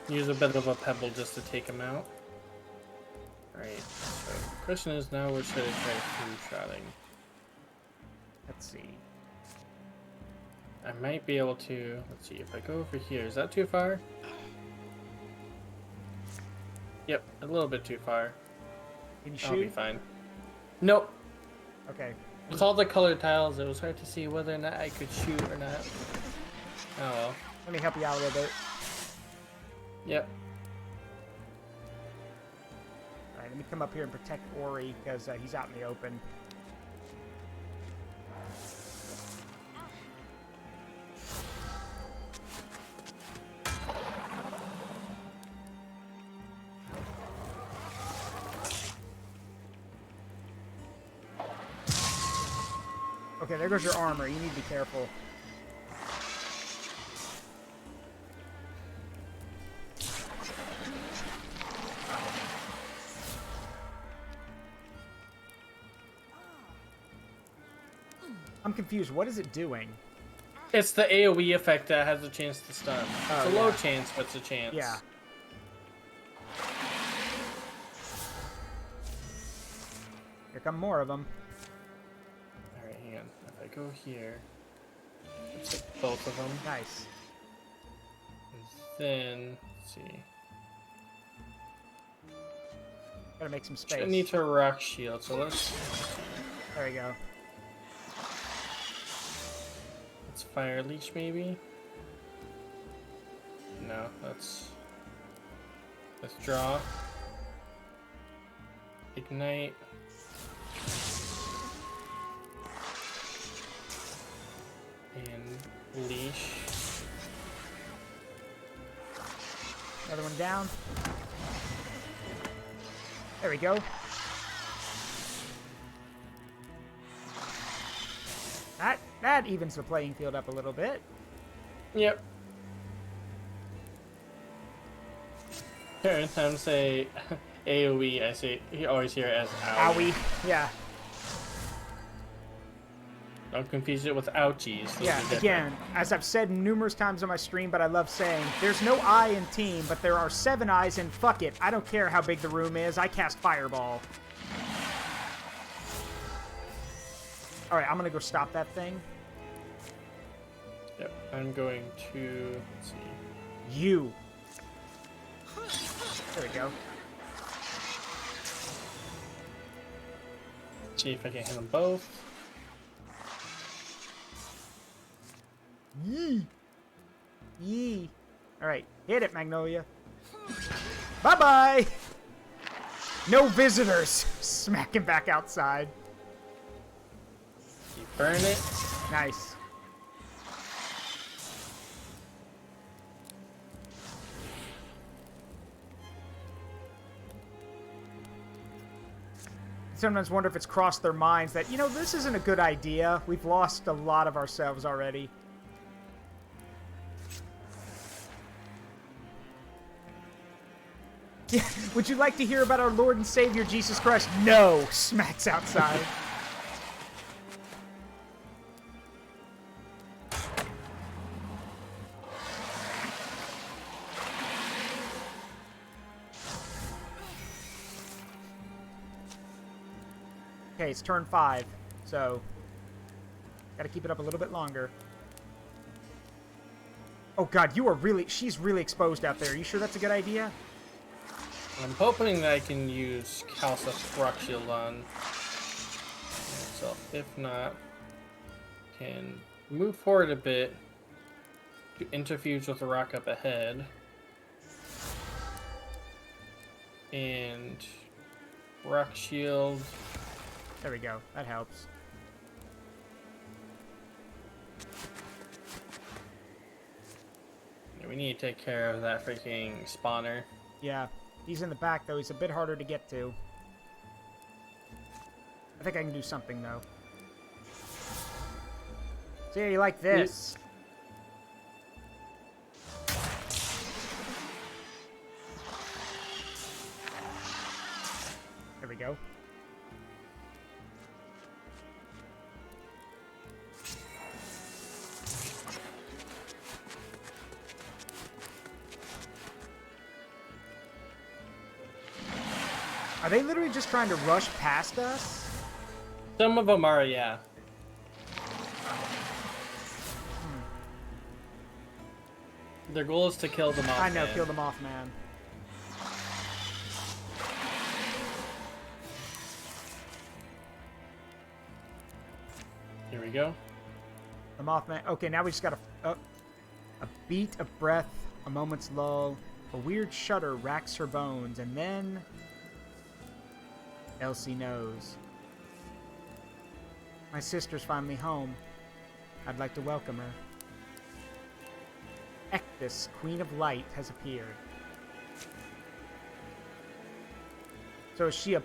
Use a bit of a pebble just to take him out. Alright. So, the question is now where should I try food shotting? Let's see. I might be able to... Let's see, if I go over here, is that too far? Yep, a little bit too far. Can you I'll be shoot? fine. Nope. Okay. With all the colored tiles, it was hard to see whether or not I could shoot or not. Oh well. Let me help you out a little bit. Yep. Alright, let me come up here and protect Ori, because he's out in the open. Okay, there goes your armor. You need to be careful. I'm confused. What is it doing? It's the AoE effect that has a chance to stun. It's a low yeah. chance, but it's a chance. Yeah. Here come more of them. Alright, hang on. If I go here, let's take both of them. Nice. And then, let's see. Gotta make some space. I need to rock shield, so let's There we go. let's fire leech maybe. No, let's withdraw. Ignite. And leash. Another one down. There we go. That evens the playing field up a little bit. Yep. Every time I say AoE, I say you always hear it as owie. Owie. Yeah. Don't confuse it with ouchies. Those Yeah, are different. again, as I've said numerous times on my stream, but I love saying, there's no I in team, but there are 7 eyes, and fuck it. I don't care how big the room is. I cast Fireball. Alright, I'm gonna go stop that thing. Yep, I'm going to, let's see. You. There we go. See if I can hit them both. Yee. Yee. Alright, hit it, Magnolia. Bye-bye! No visitors! Smack him back outside. You burn it. Nice. Sometimes wonder if it's crossed their minds that, you know, this isn't a good idea. We've lost a lot of ourselves already. Yeah, would you like to hear about our Lord and Savior Jesus Christ? No! Smacks outside. Okay, it's turn 5, so gotta keep it up a little bit longer. Oh god, she's really exposed out there. Are you sure that's a good idea? I'm hoping that I can use Calcif's rock shield on myself. If not, can move forward a bit to interfuse with the rock up ahead. And rock shield. There we go. That helps. We need to take care of that freaking spawner. Yeah. He's in the back, though. He's a bit harder to get to. I think I can do something, though. So yeah, you like this. There we go. Are they literally just trying to rush past us? Some of them are, yeah. Their goal is to kill the Mothman. I know, kill the Mothman. Here we go. The Mothman. Okay, now we just got a beat, a breath, a moment's lull. A weird shudder racks her bones, and then Elsie knows. My sister's finally home. I'd like to welcome her. Ectis, Queen of Light, has appeared. So is she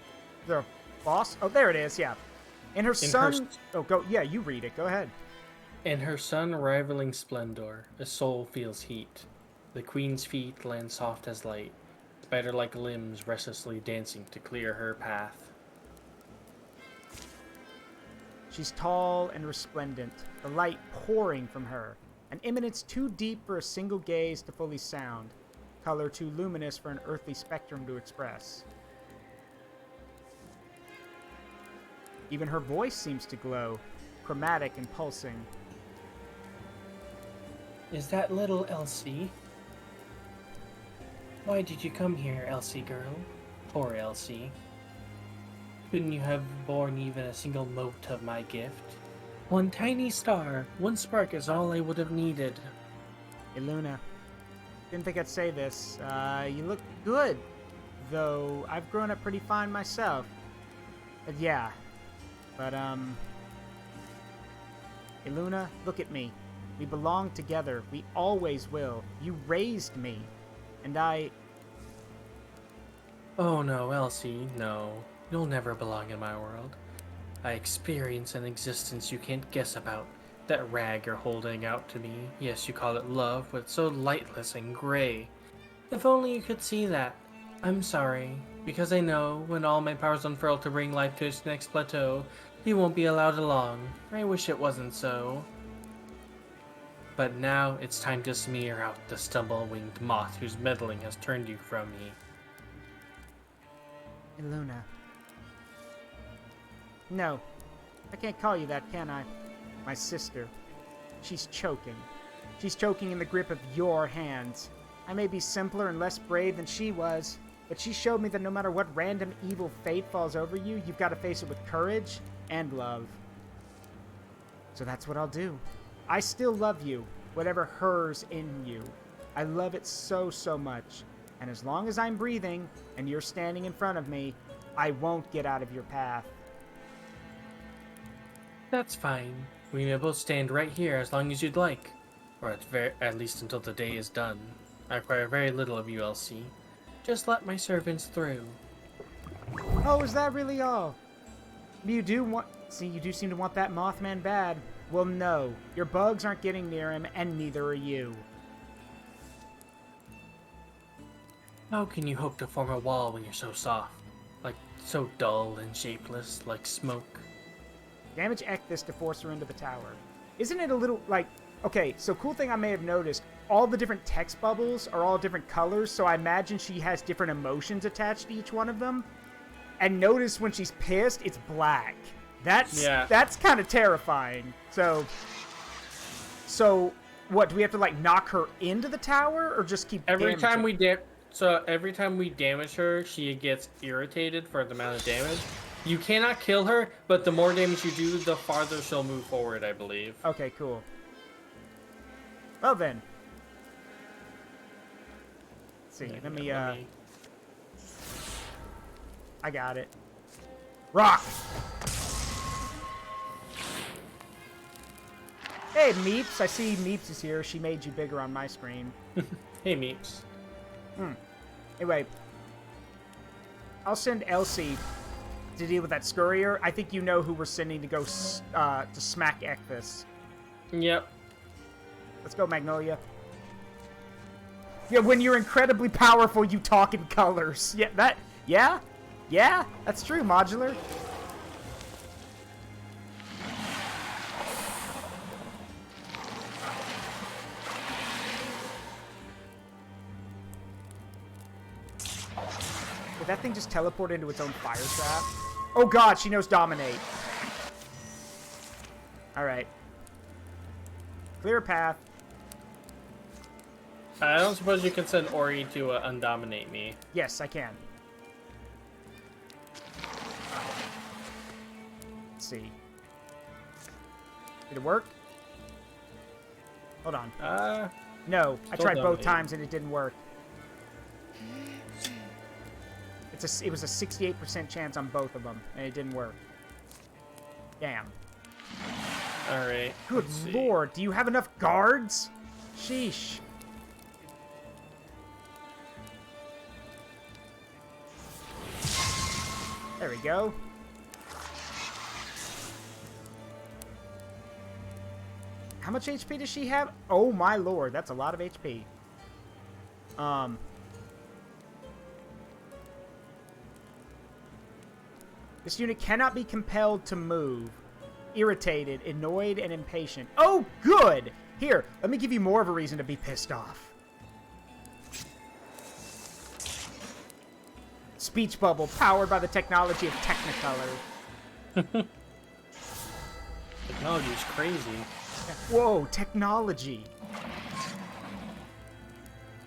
the boss? Oh, there it is, yeah. And her son... Oh, go. Yeah, you read it. Go ahead. In her sun rivaling splendor, a soul feels heat. The queen's feet land soft as light, spider-like limbs restlessly dancing to clear her path. She's tall and resplendent, the light pouring from her, an eminence too deep for a single gaze to fully sound, color too luminous for an earthly spectrum to express. Even her voice seems to glow, chromatic and pulsing. Is that little Elsie? Why did you come here, Elsie girl? Poor Elsie. Couldn't you have borne even a single mote of my gift? One tiny star, one spark is all I would have needed. Hey, Luna. Didn't think I'd say this. You look good, though I've grown up pretty fine myself. But yeah. But, Hey, Luna, look at me. We belong together. We always will. You raised me. And Oh no, Elsie, no. You'll never belong in my world. I experience an existence you can't guess about. That rag you're holding out to me. Yes, you call it love, but it's so lightless and gray. If only you could see that. I'm sorry, because I know when all my powers unfurl to bring life to its next plateau, you won't be allowed along. I wish it wasn't so. But now it's time to smear out the stumble-winged moth whose meddling has turned you from me. Hey, Luna. No. I can't call you that, can I? My sister. She's choking. She's choking in the grip of your hands. I may be simpler and less brave than she was, but she showed me that no matter what random evil fate falls over you, you've got to face it with courage and love. So that's what I'll do. I still love you, whatever hers in you. I love it so, so much. And as long as I'm breathing and you're standing in front of me, I won't get out of your path. That's fine. We may both stand right here as long as you'd like. Or at least until the day is done. I require very little of you, Elsie. Just let my servants through. Oh, is that really all? You do seem to want that Mothman bad. Well, no. Your bugs aren't getting near him, and neither are you. How can you hope to form a wall when you're so soft? Like, so dull and shapeless, like smoke? Damage Ectis to force her into the tower. Isn't it a little, like... Okay, so cool thing I may have noticed, all the different text bubbles are all different colors, so I imagine she has different emotions attached to each one of them. And notice when she's pissed, it's black. That's kind of terrifying. So what, do we have to, like, knock her into the tower, or just keep every damaging? Every time we damage her, she gets irritated for the amount of damage. You cannot kill her, but the more damage you do, the farther she'll move forward, I believe. Okay, cool. Well then. Let's see, let me, I got it. Rock! Hey, Meepes. I see Meepes is here. She made you bigger on my screen. Hey, Meepes. Anyway. I'll send Elsie to deal with that Scurrier. I think you know who we're sending to go to smack Ectis. Yep. Let's go, Magnolia. Yeah, when you're incredibly powerful, you talk in colors. Yeah, that's true, Modular. Did that thing just teleport into its own fire trap? Oh god, she knows Dominate. Alright. Clear a path. I don't suppose you can send Ori to undominate me. Yes, I can. Let's see. Did it work? Hold on. No, I tried both times and it didn't work. It was a 68% chance on both of them, and it didn't work. Damn. Alright. Good lord, do you have enough guards? Sheesh. There we go. How much HP does she have? Oh my lord, that's a lot of HP. This unit cannot be compelled to move. Irritated, annoyed, and impatient. Oh, good! Here, let me give you more of a reason to be pissed off. Speech bubble, powered by the technology of Technicolor. Technology is crazy. Whoa, technology.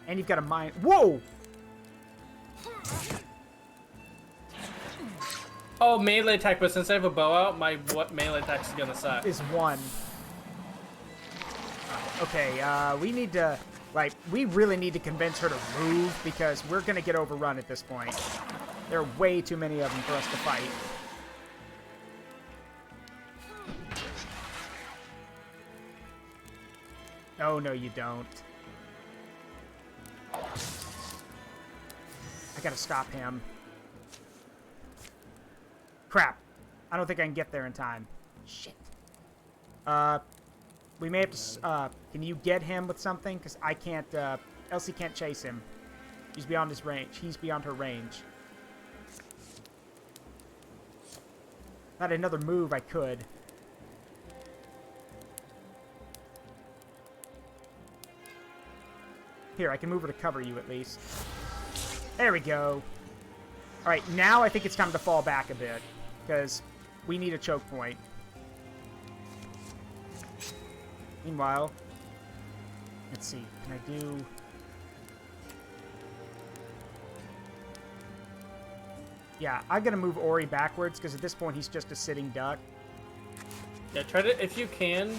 And you've got a mind. Whoa! Oh, melee attack, but since I have a bow out, my melee attack is gonna suck. Is 1. Okay, we need to, like, we really need to convince her to move because we're gonna get overrun at this point. There are way too many of them for us to fight. Oh, no, you don't. I gotta stop him. Crap. I don't think I can get there in time. Shit. We may have to, can you get him with something? Because I can't, Elsie can't chase him. He's beyond his range. He's beyond her range. If I had another move, I could. Here, I can move her to cover you at least. There we go. Alright, now I think it's time to fall back a bit. Because we need a choke point. Meanwhile, let's see. Can I do... Yeah, I'm going to move Ori backwards because at this point he's just a sitting duck. Yeah, try to, if you can.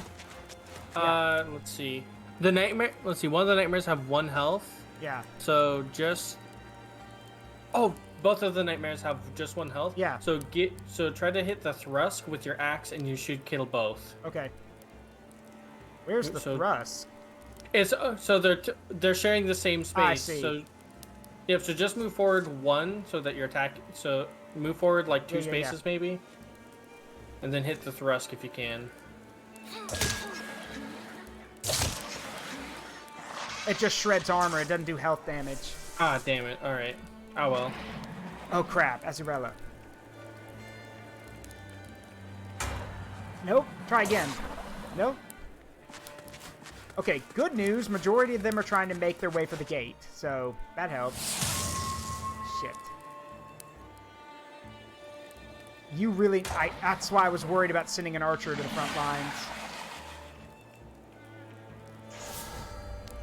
Let's see. The nightmare. Let's see. One of the nightmares have 1 health. Yeah. So just. Oh, both of the nightmares have just 1 health. Yeah. So try to hit the Thrusk with your axe, and you should kill both. Okay. Where's the Thrusk? It's so they're sharing the same space. I see. So. Yep. So just move forward 1 so that your attack. So move forward like 2 spaces maybe. And then hit the Thrusk if you can. It just shreds armor. It doesn't do health damage. Ah, damn it. Alright. Oh, well. Oh, crap. Azurella. Nope. Try again. Nope. Okay, good news. Majority of them are trying to make their way for the gate. So, that helps. Shit. You really... that's why I was worried about sending an archer to the front lines.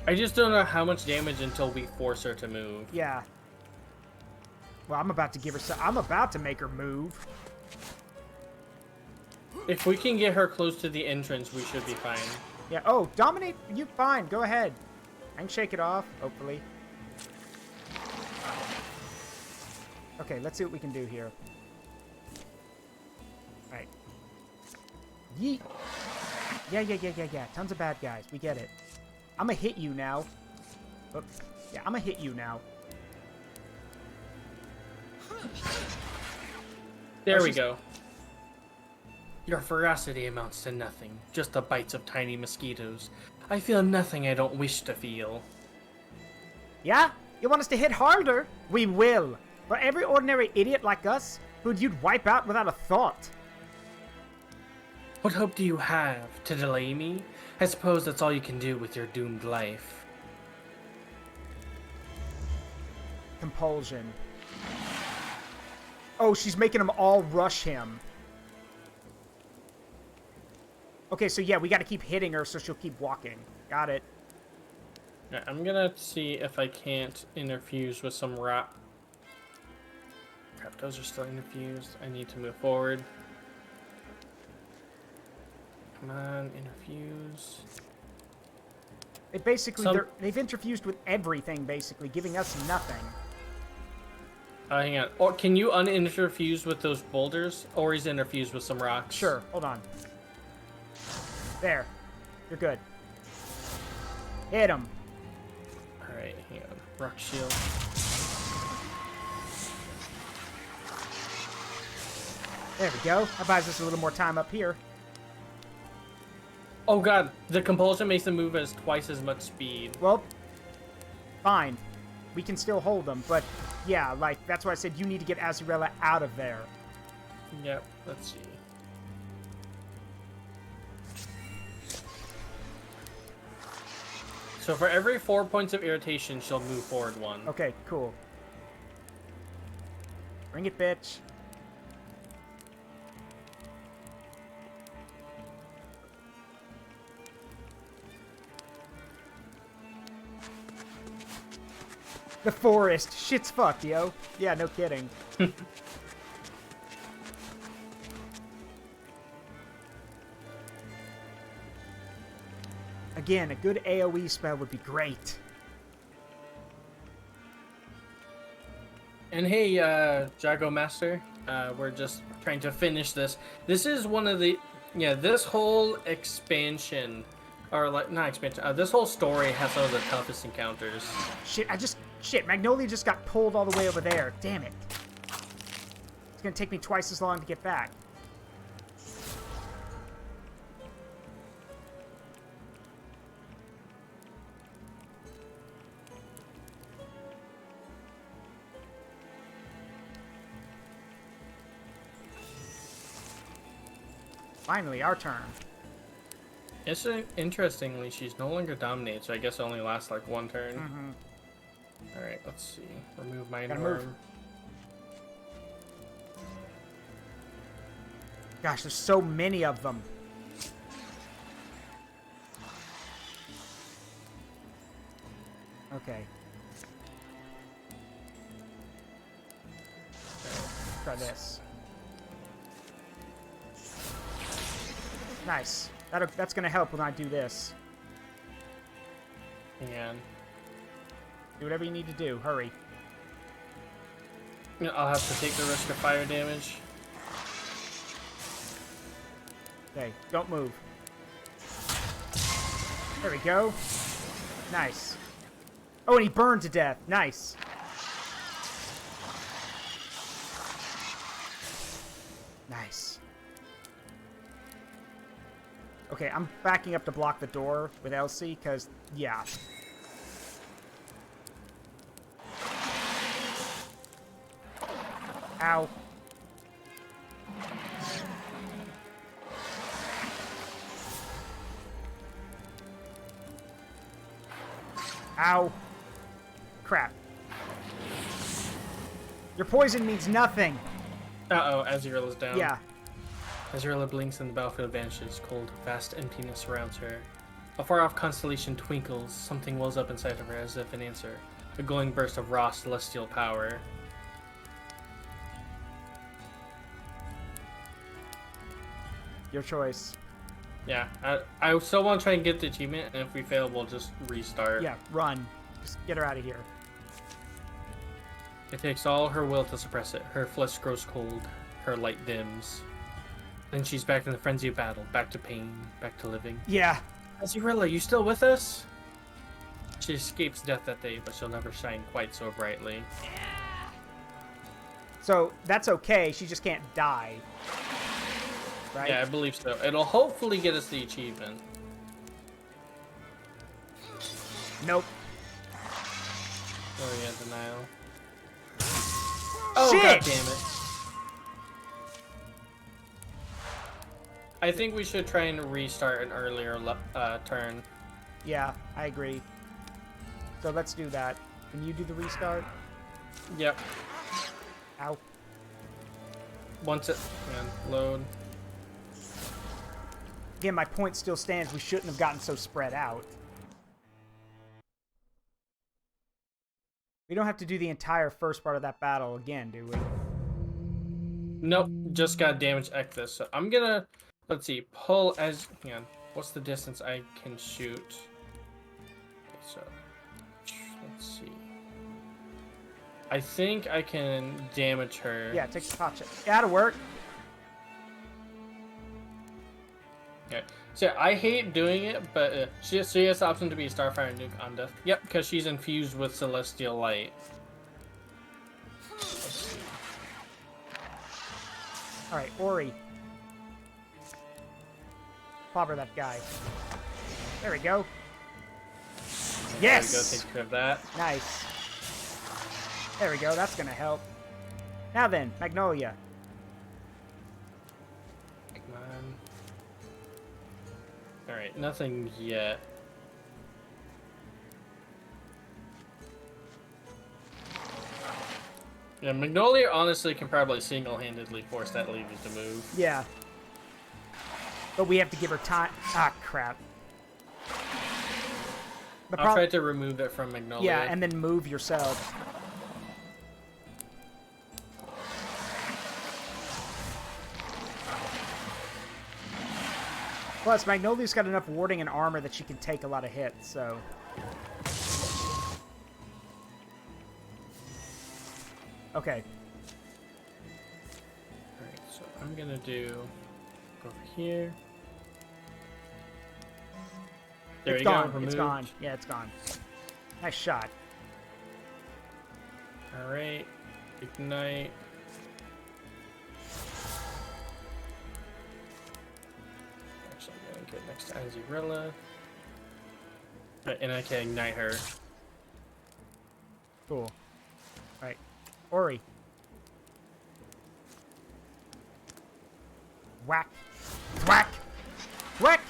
I just don't know how much damage until we force her to move. Yeah. Well, I'm about to give her some... I'm about to make her move. If we can get her close to the entrance, we should be fine. Yeah. Oh, dominate. You fine. Go ahead. I can shake it off, hopefully. Okay, let's see what we can do here. All right. Yeet. Yeah. Tons of bad guys. We get it. I'm gonna hit you now. Oops. Yeah, I'm gonna hit you now. There we go. Your ferocity amounts to nothing. Just the bites of tiny mosquitoes. I feel nothing I don't wish to feel. Yeah? You want us to hit harder? We will. For every ordinary idiot like us, who'd you'd wipe out without a thought. What hope do you have? To delay me? I suppose that's all you can do with your doomed life. Compulsion. Oh, she's making them all rush him. Okay, so yeah, we got to keep hitting her so she'll keep walking. Got it. Yeah, I'm gonna see if I can't interfuse with some rock. Crap, those are still interfused. I need to move forward. Come on, interfuse. It basically, they've interfused with everything, basically, giving us nothing. Hang on. Or can you uninterfuse with those boulders? Or he's interfused with some rocks? Sure, hold on. There. You're good. Hit him. Alright, hang on. Rock shield. There we go. That buys us a little more time up here. Oh god, the compulsion makes them move as twice as much speed. Well, fine. We can still hold them, but yeah, like, that's why I said you need to get Azurella out of there. Yep, let's see. So for every 4 points of irritation, she'll move forward 1. Okay, cool. Bring it, bitch. The forest. Shit's fucked, yo. Yeah, no kidding. Again, a good AoE spell would be great. And hey, Jago Master, we're just trying to finish this. This is one of the... Yeah, this whole expansion... Or, like, not expansion. This whole story has some of the toughest encounters. Shit, Shit, Magnolia just got pulled all the way over there. Damn it. It's gonna take me twice as long to get back. Finally, our turn. It's interestingly, she's no longer dominated, so I guess it only lasts like 1 turn. Mm-hmm. Alright, let's see. Remove my Gotta norm. move. Gosh, there's so many of them. Okay. Try this. Nice. That's gonna help when I do this. And Do whatever you need to do. Hurry. I'll have to take the risk of fire damage. Okay, don't move. There we go. Nice. Oh, and he burned to death. Nice. Nice. Okay, I'm backing up to block the door with Elsie, because, yeah. Ow. Ow. Crap. Your poison means nothing. Uh-oh, Azurilla's down. Yeah. Azurilla blinks and the battlefield vanishes. Cold, vast emptiness surrounds her. A far-off constellation twinkles. Something wells up inside of her as if an answer. A glowing burst of raw celestial power. Your choice. Yeah, I still want to try and get the achievement, and if we fail, we'll just restart. Yeah, run. Just get her out of here. It takes all her will to suppress it. Her flesh grows cold. Her light dims. Then she's back in the frenzy of battle. Back to pain. Back to living. Yeah. Azurilla, you still with us? She escapes death that day, but she'll never shine quite so brightly. So, that's okay. She just can't die. Right? Yeah, I believe so. It'll hopefully get us the achievement. Nope. Oh yeah, denial. Oh, Shit! God damn it. I think we should try and restart an earlier turn. Yeah, I agree. So let's do that. Can you do the restart? Yep. Ow. once it load. Again, my point still stands. We shouldn't have gotten so spread out. We don't have to do the entire first part of that battle again, do we? Nope, just got damage excess. So I'm gonna, let's see, pull as, hang on, what's the distance I can shoot? Okay, so, let's see. I think I can damage her. Yeah, take the pot shot. That'll work. Okay, so I hate doing it, but she has the option to be Starfire Nuke on death. Yep, because she's infused with Celestial Light. Alright, Ori. Clobber that guy. There we go. Yes! There we go, take care of that. Nice. There we go, that's gonna help. Now then, Magnolia. Come on. Alright, nothing yet. Yeah, Magnolia honestly can probably single-handedly force that lady to move. Yeah. But we have to give her time. Ah, crap. I'll try to remove it from Magnolia. Yeah, and then move yourself. Plus, Magnolia's got enough warding and armor that she can take a lot of hits, so... Okay. Alright, so I'm gonna do over here. There you go. It's gone. Yeah, it's gone. Nice shot. Alright. Ignite. Actually, I'm gonna get next to Azirilla. Right, and I can ignite her. Cool. Alright. Ori. Whack. Whack. Whack.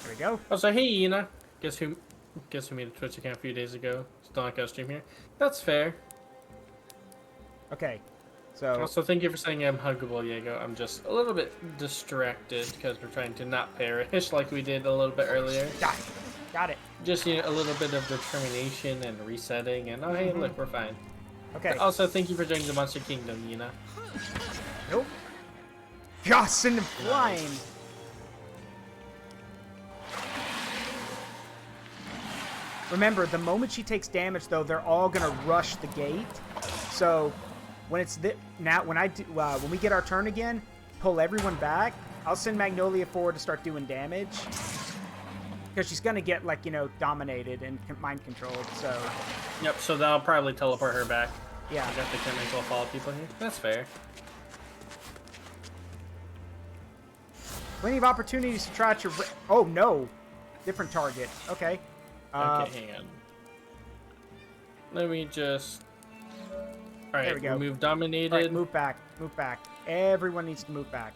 There we go. Oh, so hey, Yuna. Guess who made a Twitch account a few days ago? Still not gonna stream here. That's fair. Okay. So. Also, thank you for saying I'm huggable, Diego. I'm just a little bit distracted because we're trying to not perish like we did a little bit earlier. Got it. Just, you know, a little bit of determination and resetting, and oh, hey, look, we're fine. Okay. But also, thank you for joining the Monster Kingdom, Yuna. Nope. Gosh, send him flying. Remember, the moment she takes damage, though, they're all gonna rush the gate. So, when it's when we get our turn again, pull everyone back. I'll send Magnolia forward to start doing damage. Because she's going to get, like, you know, dominated and mind controlled, so... Yep, so that'll probably teleport her back. Yeah. I got the chemical follow people here. That's fair. Plenty of opportunities to try to... Oh, no. Different target. Okay. Okay, hang on. Let me just... Alright, there we go. Remove dominated. Alright, move back. Move back. Everyone needs to move back.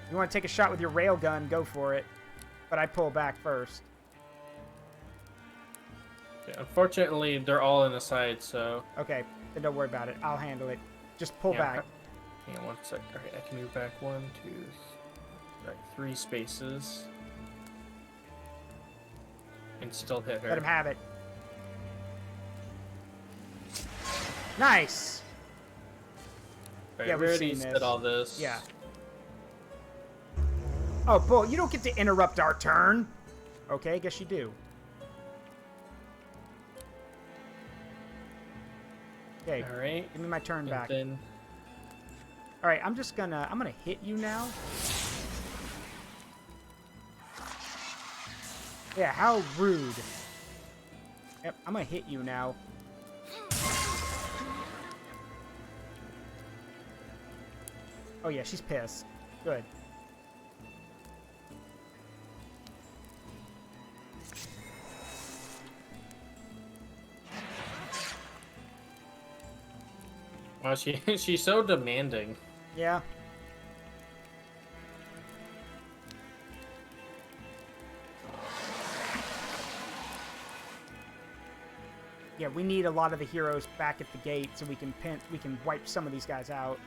You want to take a shot with your railgun, go for it. But I pull back first. Okay, unfortunately, they're all in the side, so... Okay, then don't worry about it. I'll handle it. Just pull back. Hang on one sec. Alright, I can move back 1, 2, like 3 spaces. And still hit her. Let him have it. Nice! Right, yeah, we we've already seen said this. all this. Yeah. Oh, Bull, you don't get to interrupt our turn. Okay, I guess you do. Okay, Alright. give me my turn back. Then... Alright, I'm gonna hit you now. Yeah, how rude. Yep, I'm gonna hit you now. Oh yeah, she's pissed. Good. Wow, she's so demanding. Yeah. Yeah, we need a lot of the heroes back at the gate so we can wipe some of these guys out.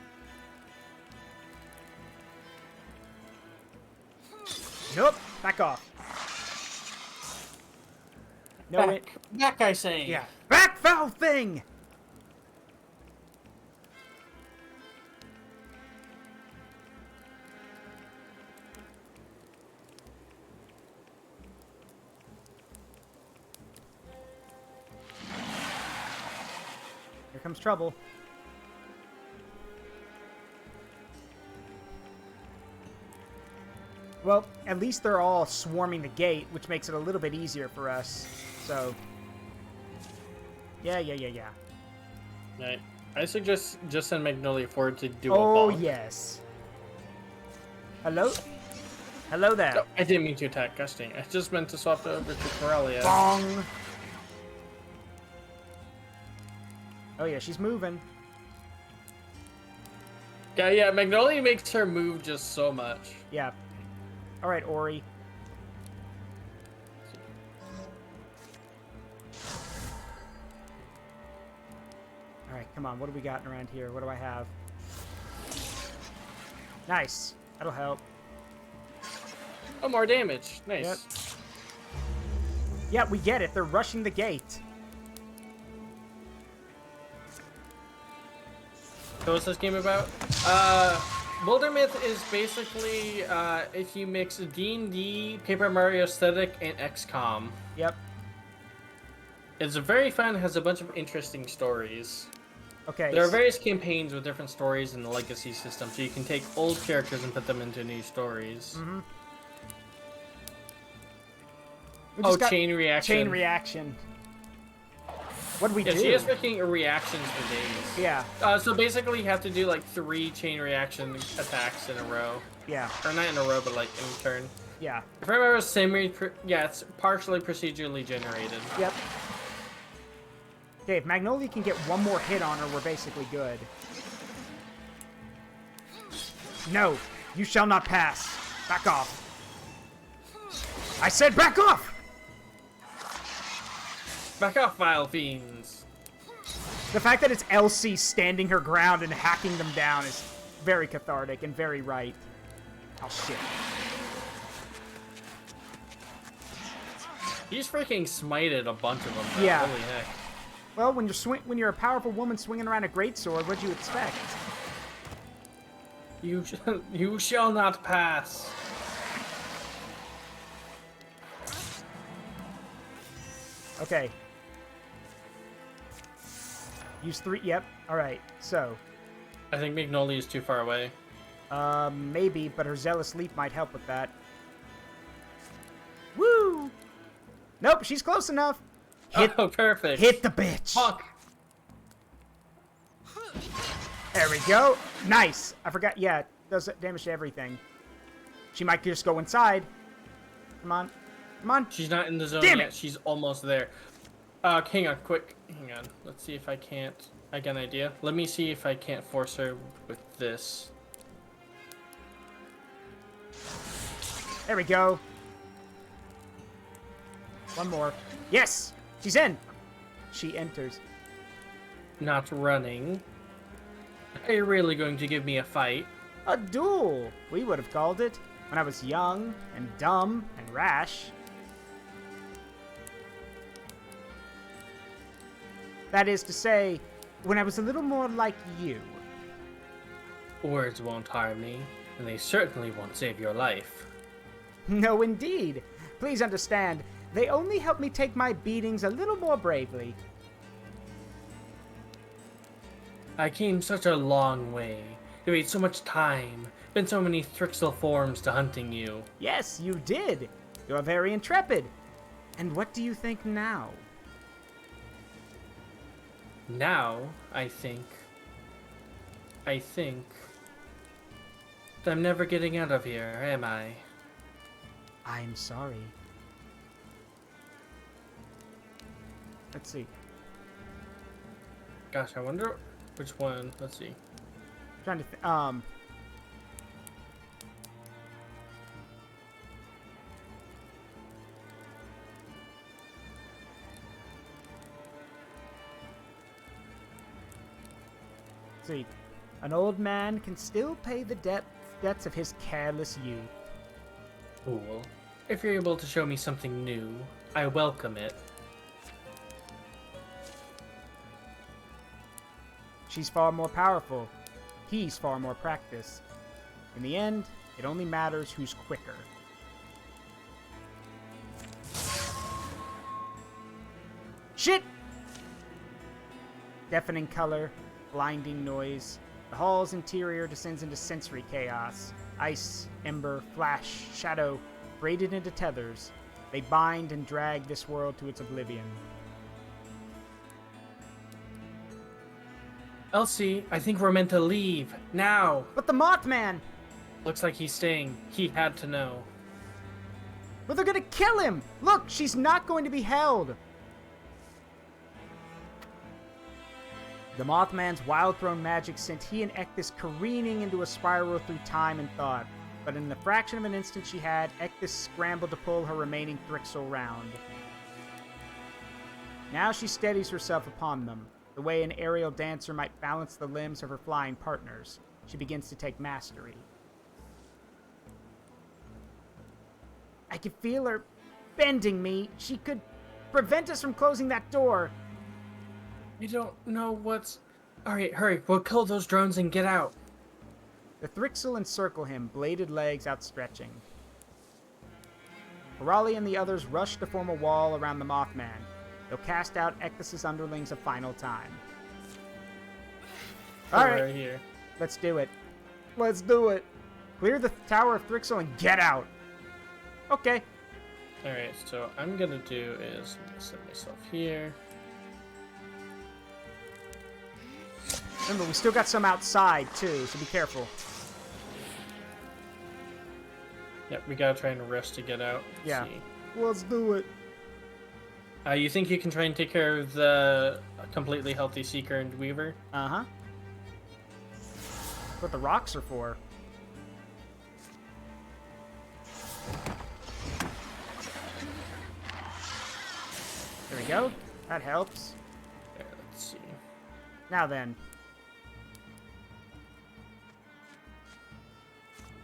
Nope, back off. No, back, I say. Yeah, back, foul thing. Here comes trouble. Well, at least they're all swarming the gate, which makes it a little bit easier for us. So, yeah. Right. I suggest just send Magnolia forward to do a Oh, bonk. yes. Hello? Hello there. Oh, I didn't mean to attack Gusting. I just meant to swap over to Corellia. Bong. Oh, yeah, she's moving. Yeah, Magnolia makes her move just so much. Yeah. All right, Ori. All right, come on. What do we got around here? What do I have? Nice. That'll help. Oh, more damage. Nice. Yep. Yeah, we get it. They're rushing the gate. So what's this game about? Wildermyth is basically if you mix D&D, Paper Mario aesthetic, and XCOM. Yep. It's very fun. Has a bunch of interesting stories. Okay. There are various campaigns with different stories in the legacy system, so you can take old characters and put them into new stories. Mm-hmm. Oh, chain reaction. Chain reaction. What do we do? Yeah, she is making reactions for days. Yeah. So basically, you have to do like 3 chain reaction attacks in a row. Yeah. Or not in a row, but like in turn. Yeah. If I remember, it's partially procedurally generated. Yep. Okay, if Magnolia can get one more hit on her, we're basically good. No, you shall not pass. Back off. I said back off! Back off, vile fiends. The fact that it's Elsie standing her ground and hacking them down is very cathartic and very right. Oh, shit. He's freaking smited a bunch of them. Though. Yeah. Holy heck. Well, when you're a powerful woman swinging around a greatsword, what'd you expect? You shall not pass. Okay. Use 3. Yep. All right. So. I think Magnolia is too far away. Maybe, but her Zealous Leap might help with that. Woo! Nope, she's close enough. Hit, oh, perfect. Hit the bitch. Fuck. There we go. Nice. I forgot. Yeah, it does damage to everything. She might just go inside. Come on. Come on. She's not in the zone Damn yet. it. She's almost there. Hang on, quick. Hang on. Let's see if I can't. I got an idea. Let me see if I can't force her with this. There we go. One more. Yes! She's in! She enters. Not running. Are you really going to give me a fight? A duel! We would have called it. When I was young, and dumb, and rash. That is to say, when I was a little more like you. Words won't harm me, and they certainly won't save your life. No, indeed. Please understand, they only help me take my beatings a little more bravely. I came such a long way. Devoted so much time. Been so many Thrixel forms to hunting you. Yes, you did. You are very intrepid. And what do you think now? Now, I think that I'm never getting out of here, am I? I'm sorry. Let's see. Gosh, I wonder which one. Let's see. Trying to streak. An old man can still pay the debts of his careless youth. Cool. If you're able to show me something new, I welcome it. She's far more powerful. He's far more practiced. In the end, it only matters who's quicker. Shit! Deafening color, blinding noise. The hall's interior descends into sensory chaos. Ice, ember, flash, shadow, braided into tethers. They bind and drag this world to its oblivion. Elsie, I think we're meant to leave. Now! But the Mothman! Looks like he's staying. He had to know. But they're gonna kill him! Look, she's not going to be held! The Mothman's wild-thrown magic sent he and Ectus careening into a spiral through time and thought. But in the fraction of an instant she had, Ectus scrambled to pull her remaining Thrixel round. Now she steadies herself upon them, the way an aerial dancer might balance the limbs of her flying partners. She begins to take mastery. I can feel her bending me. She could prevent us from closing that door. I don't know what's... Alright, hurry. We'll kill those drones and get out. The Thrixel encircle him, bladed legs outstretching. Harali and the others rush to form a wall around the Mothman. They'll cast out Ectus's underlings a final time. Alright, Right here. let's do it. Let's do it. Clear the Tower of Thrixel and get out. Okay. Alright, so I'm gonna do is set myself here. Remember, we still got some outside, too, so be careful. Yep, we gotta try and rush to get out. Yeah. See. Let's do it. You think you can try and take care of the completely healthy Seeker and Weaver? Uh-huh. That's what the rocks are for. There we go. That helps. Okay, let's see. Now then.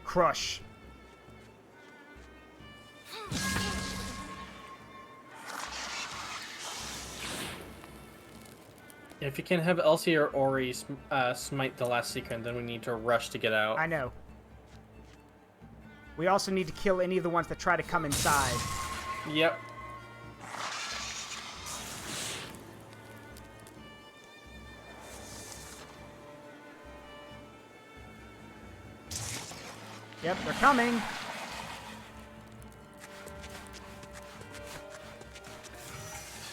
Crush. If you can have Elsie or Ori smite the last Seeker, and then we need to rush to get out. I know. We also need to kill any of the ones that try to come inside. Yep. Yep, they're coming.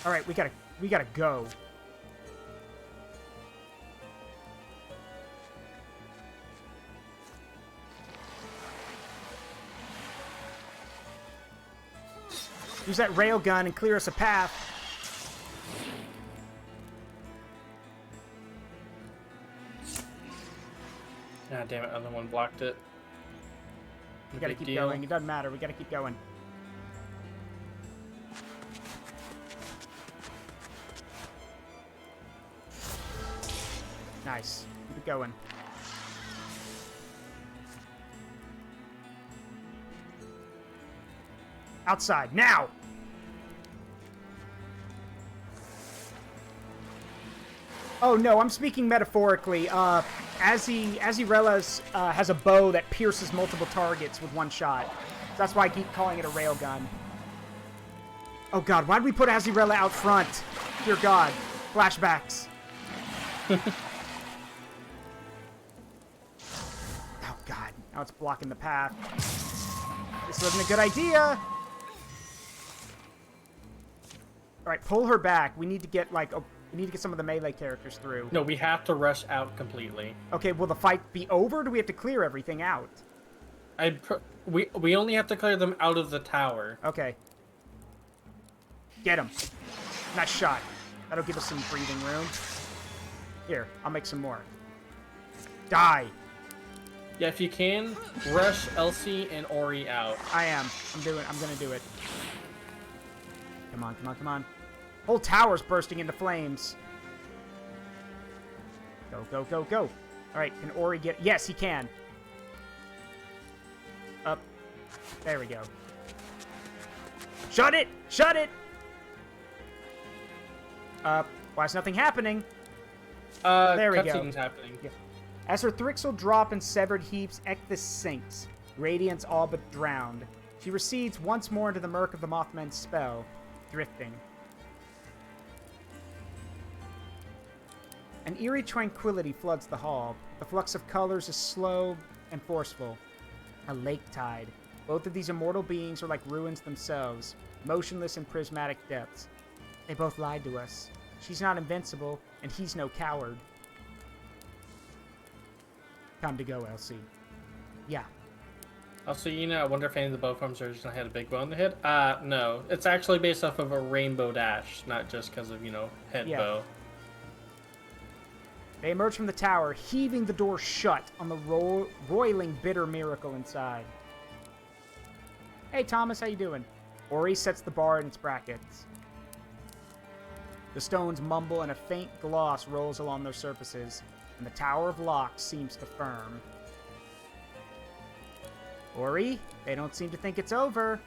All right, we gotta go. Use that railgun and clear us a path. Ah, damn it, other one blocked it. We gotta keep going. It doesn't matter. We gotta keep going. Nice. Keep it going. Outside, now! Oh no, I'm speaking metaphorically. Azirella has a bow that pierces multiple targets with one shot. So that's why I keep calling it a railgun. Oh god, why'd we put Azirella out front? Dear god. Flashbacks. Oh god, now it's blocking the path. This wasn't a good idea! Alright, pull her back. We need to get, like, we need to get some of the melee characters through. No, we have to rush out completely. Okay, will the fight be over, or do we have to clear everything out? We only have to clear them out of the tower. Okay. Get him. Nice shot. That'll give us some breathing room. Here, I'll make some more. Die! Yeah, if you can, rush Elsie and Ori out. I am. I'm gonna do it. Come on, come on, come on. Whole tower's bursting into flames. Go, go, go, go. Alright, can Ori get... Yes, he can. Up. There we go. Shut it! Shut it! Why is nothing happening? There we go. Cutscene's happening. Yeah. As her Thrixel drop in severed heaps, Ecthys sinks, radiance all but drowned. She recedes once more into the murk of the Mothman's spell, drifting. An eerie tranquility floods the hall. The flux of colors is slow and forceful. A lake tide. Both of these immortal beings are like ruins themselves, motionless in prismatic depths. They both lied to us. She's not invincible, and he's no coward. Time to go, Elsie. Yeah. Also, I wonder if any of the bow forms originally had a big bow on the head. No. It's actually based off of a rainbow dash, not just because of, head bow. They emerge from the tower, heaving the door shut on the roiling bitter miracle inside. Hey, Thomas, how you doing? Ori sets the bar in its brackets. The stones mumble and a faint gloss rolls along their surfaces, and the Tower of Locks seems to firm. Ori, they don't seem to think it's over.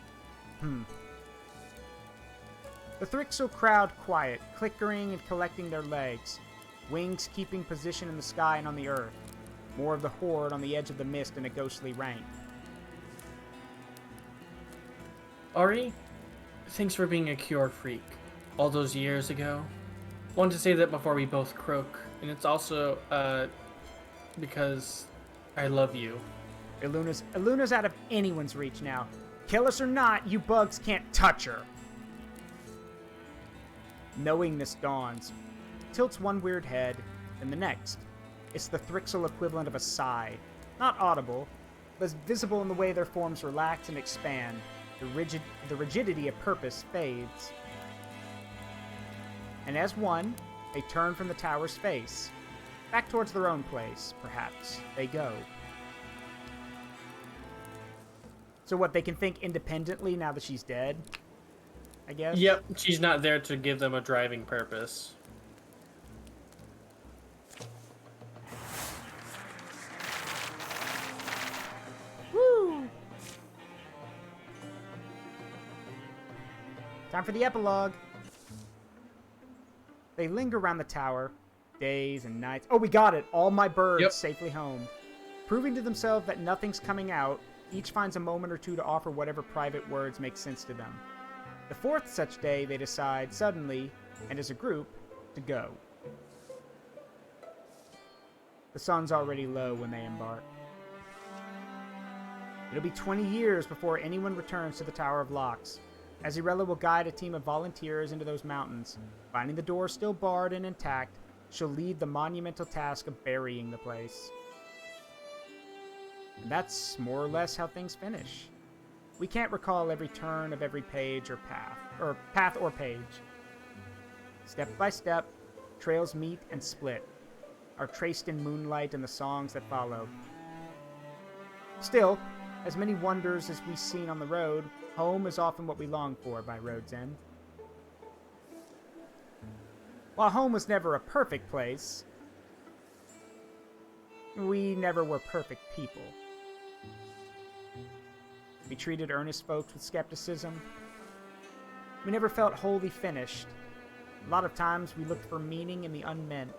The Thrixel crowd quiet, clickering and collecting their legs, wings keeping position in the sky and on the earth. More of the horde on the edge of the mist in a ghostly rank. Ori, thanks for being a cure freak. All those years ago. Wanted to say that before we both croak, and it's also because I love you. Iluna's out of anyone's reach now. Kill us or not, you bugs can't touch her. Knowingness dawns. Tilts one weird head, then the next. It's the Thrixel equivalent of a sigh. Not audible, but visible in the way their forms relax and expand. The rigidity of purpose fades. And as one, they turn from the tower's face. Back towards their own place, perhaps, they go. So what, they can think independently now that she's dead? I guess? Yep, she's not there to give them a driving purpose. Woo! Time for the epilogue. They linger around the tower, days and nights. Oh, we got it! All my birds safely home. Proving to themselves that nothing's coming out, each finds a moment or two to offer whatever private words make sense to them. The fourth such day, they decide, suddenly, and as a group, to go. The sun's already low when they embark. It'll be 20 years before anyone returns to the Tower of Locks. Azirella will guide a team of volunteers into those mountains. Finding the door still barred and intact, she'll lead the monumental task of burying the place. And that's more or less how things finish. We can't recall every turn of every page or path or page. Step by step, trails meet and split, are traced in moonlight and the songs that follow. Still, as many wonders as we've seen on the road, home is often what we long for by road's end. While home was never a perfect place, we never were perfect people. We treated earnest folks with skepticism. We never felt wholly finished. A lot of times we looked for meaning in the unmeant.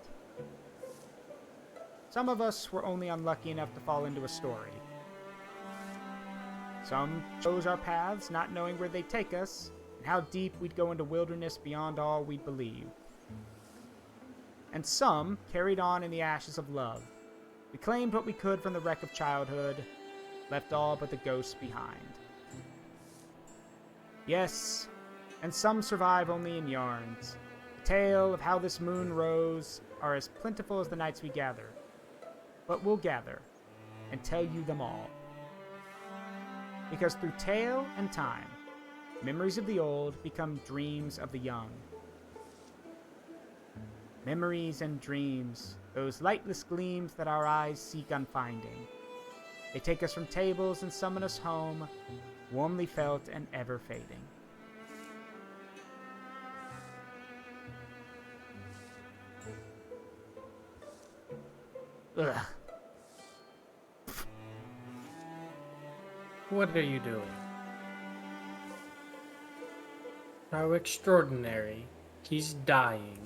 Some of us were only unlucky enough to fall into a story. Some chose our paths, not knowing where they'd take us, and how deep we'd go into wilderness beyond all we'd believed. And some carried on in the ashes of love. We claimed what we could from the wreck of childhood, left all but the ghosts behind. Yes, and some survive only in yarns. The tale of how this moon rose are as plentiful as the nights we gather. But we'll gather, and tell you them all. Because through tale and time, memories of the old become dreams of the young. Memories and dreams, those lightless gleams that our eyes seek unfinding. They take us from tables and summon us home, warmly felt and ever fading. Ugh. What are you doing? How extraordinary. He's dying.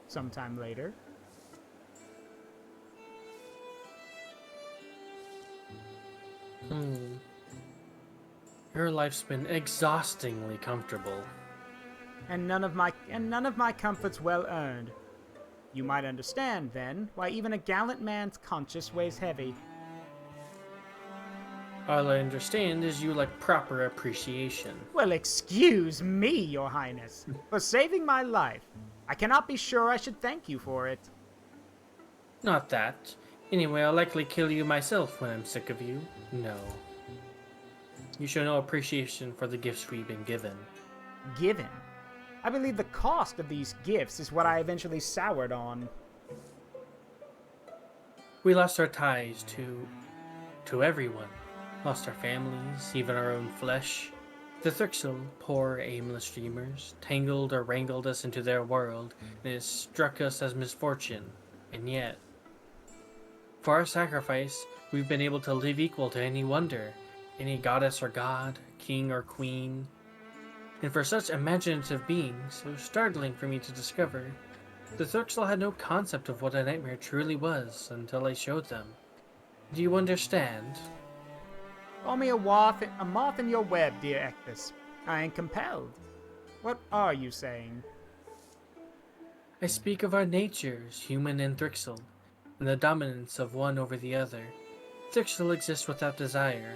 Sometime later. Your life's been exhaustingly comfortable. And none of my comforts well earned. You might understand, then, why even a gallant man's conscience weighs heavy. All I understand is you like proper appreciation. Well, excuse me, your highness, for saving my life. I cannot be sure I should thank you for it. Not that. Anyway, I'll likely kill you myself when I'm sick of you. No. You show no appreciation for the gifts we've been given. Given? I believe the cost of these gifts is what I eventually soured on. We lost our ties to everyone. Lost our families, even our own flesh. The Thrixel, poor aimless dreamers, tangled or wrangled us into their world, and it struck us as misfortune. And yet, for our sacrifice, we've been able to live equal to any wonder, any goddess or god, king or queen. And for such imaginative beings, it was startling for me to discover the Thrixel had no concept of what a nightmare truly was until I showed them. Do you understand? Call me a moth in your web, dear Ectus. I am compelled. What are you saying? I speak of our natures, human and Thrixel, and the dominance of one over the other. Thrixel exists without desire.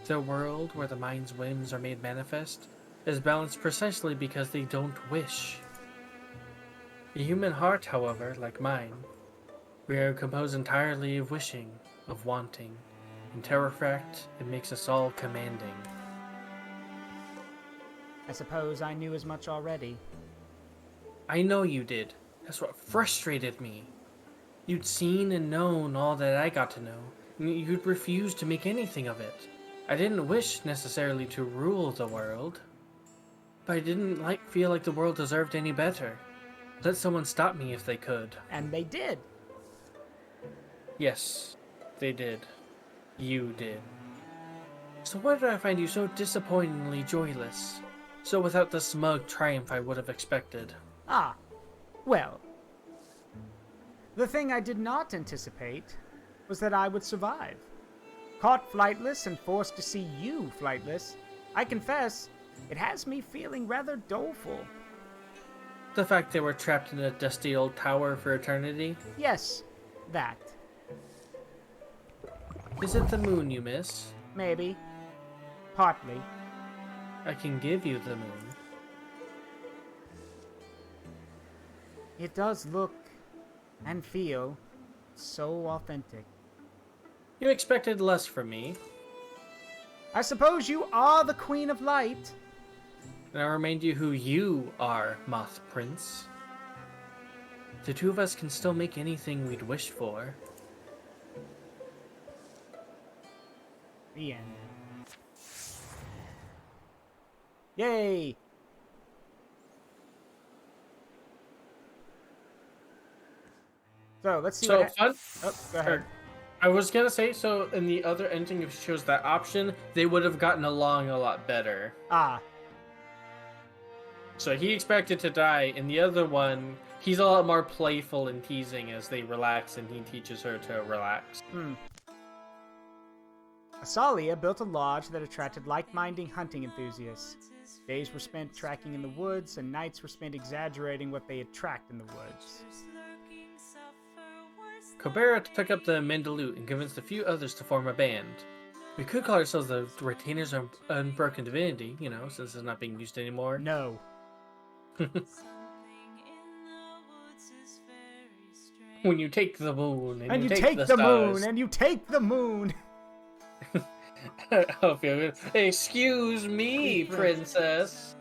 Their world, where the mind's whims are made manifest, is balanced precisely because they don't wish. The human heart, however, like mine, we are composed entirely of wishing, of wanting. In Terrorfact, it makes us all commanding. I suppose I knew as much already. I know you did. That's what frustrated me. You'd seen and known all that I got to know, and you'd refused to make anything of it. I didn't wish necessarily to rule the world, but I didn't feel like the world deserved any better. Let someone stop me if they could. And they did. Yes, they did. You did. So why did I find you so disappointingly joyless? So without the smug triumph I would have expected? Ah, well. The thing I did not anticipate was that I would survive. Caught flightless and forced to see you flightless, I confess, it has me feeling rather doleful. The fact they were trapped in a dusty old tower for eternity? Yes, that. Is it the moon you miss? Maybe. Partly. I can give you the moon. It does look and feel so authentic. You expected less from me. I suppose you are the Queen of Light. And I'll remind you who you are, Moth Prince. The two of us can still make anything we'd wished for. The end. Yay! So, let's see So what fun. Oh, go ahead. I was gonna say, so in the other ending, if you chose that option, they would have gotten along a lot better. Ah, So he expected to die. In the other one, he's a lot more playful and teasing as they relax, and he teaches her to relax. Asalia built a lodge that attracted like-minded hunting enthusiasts. Days were spent tracking in the woods, and nights were spent exaggerating what they had tracked in the woods. Kobera took up the Mandaloot and convinced a few others to form a band. We could call ourselves the Retainers of Unbroken Divinity, you know, since it's not being used anymore. No. When you take the moon, And you take take the stars. moon, and you take the moon! Oh, feel good. Excuse me, princess.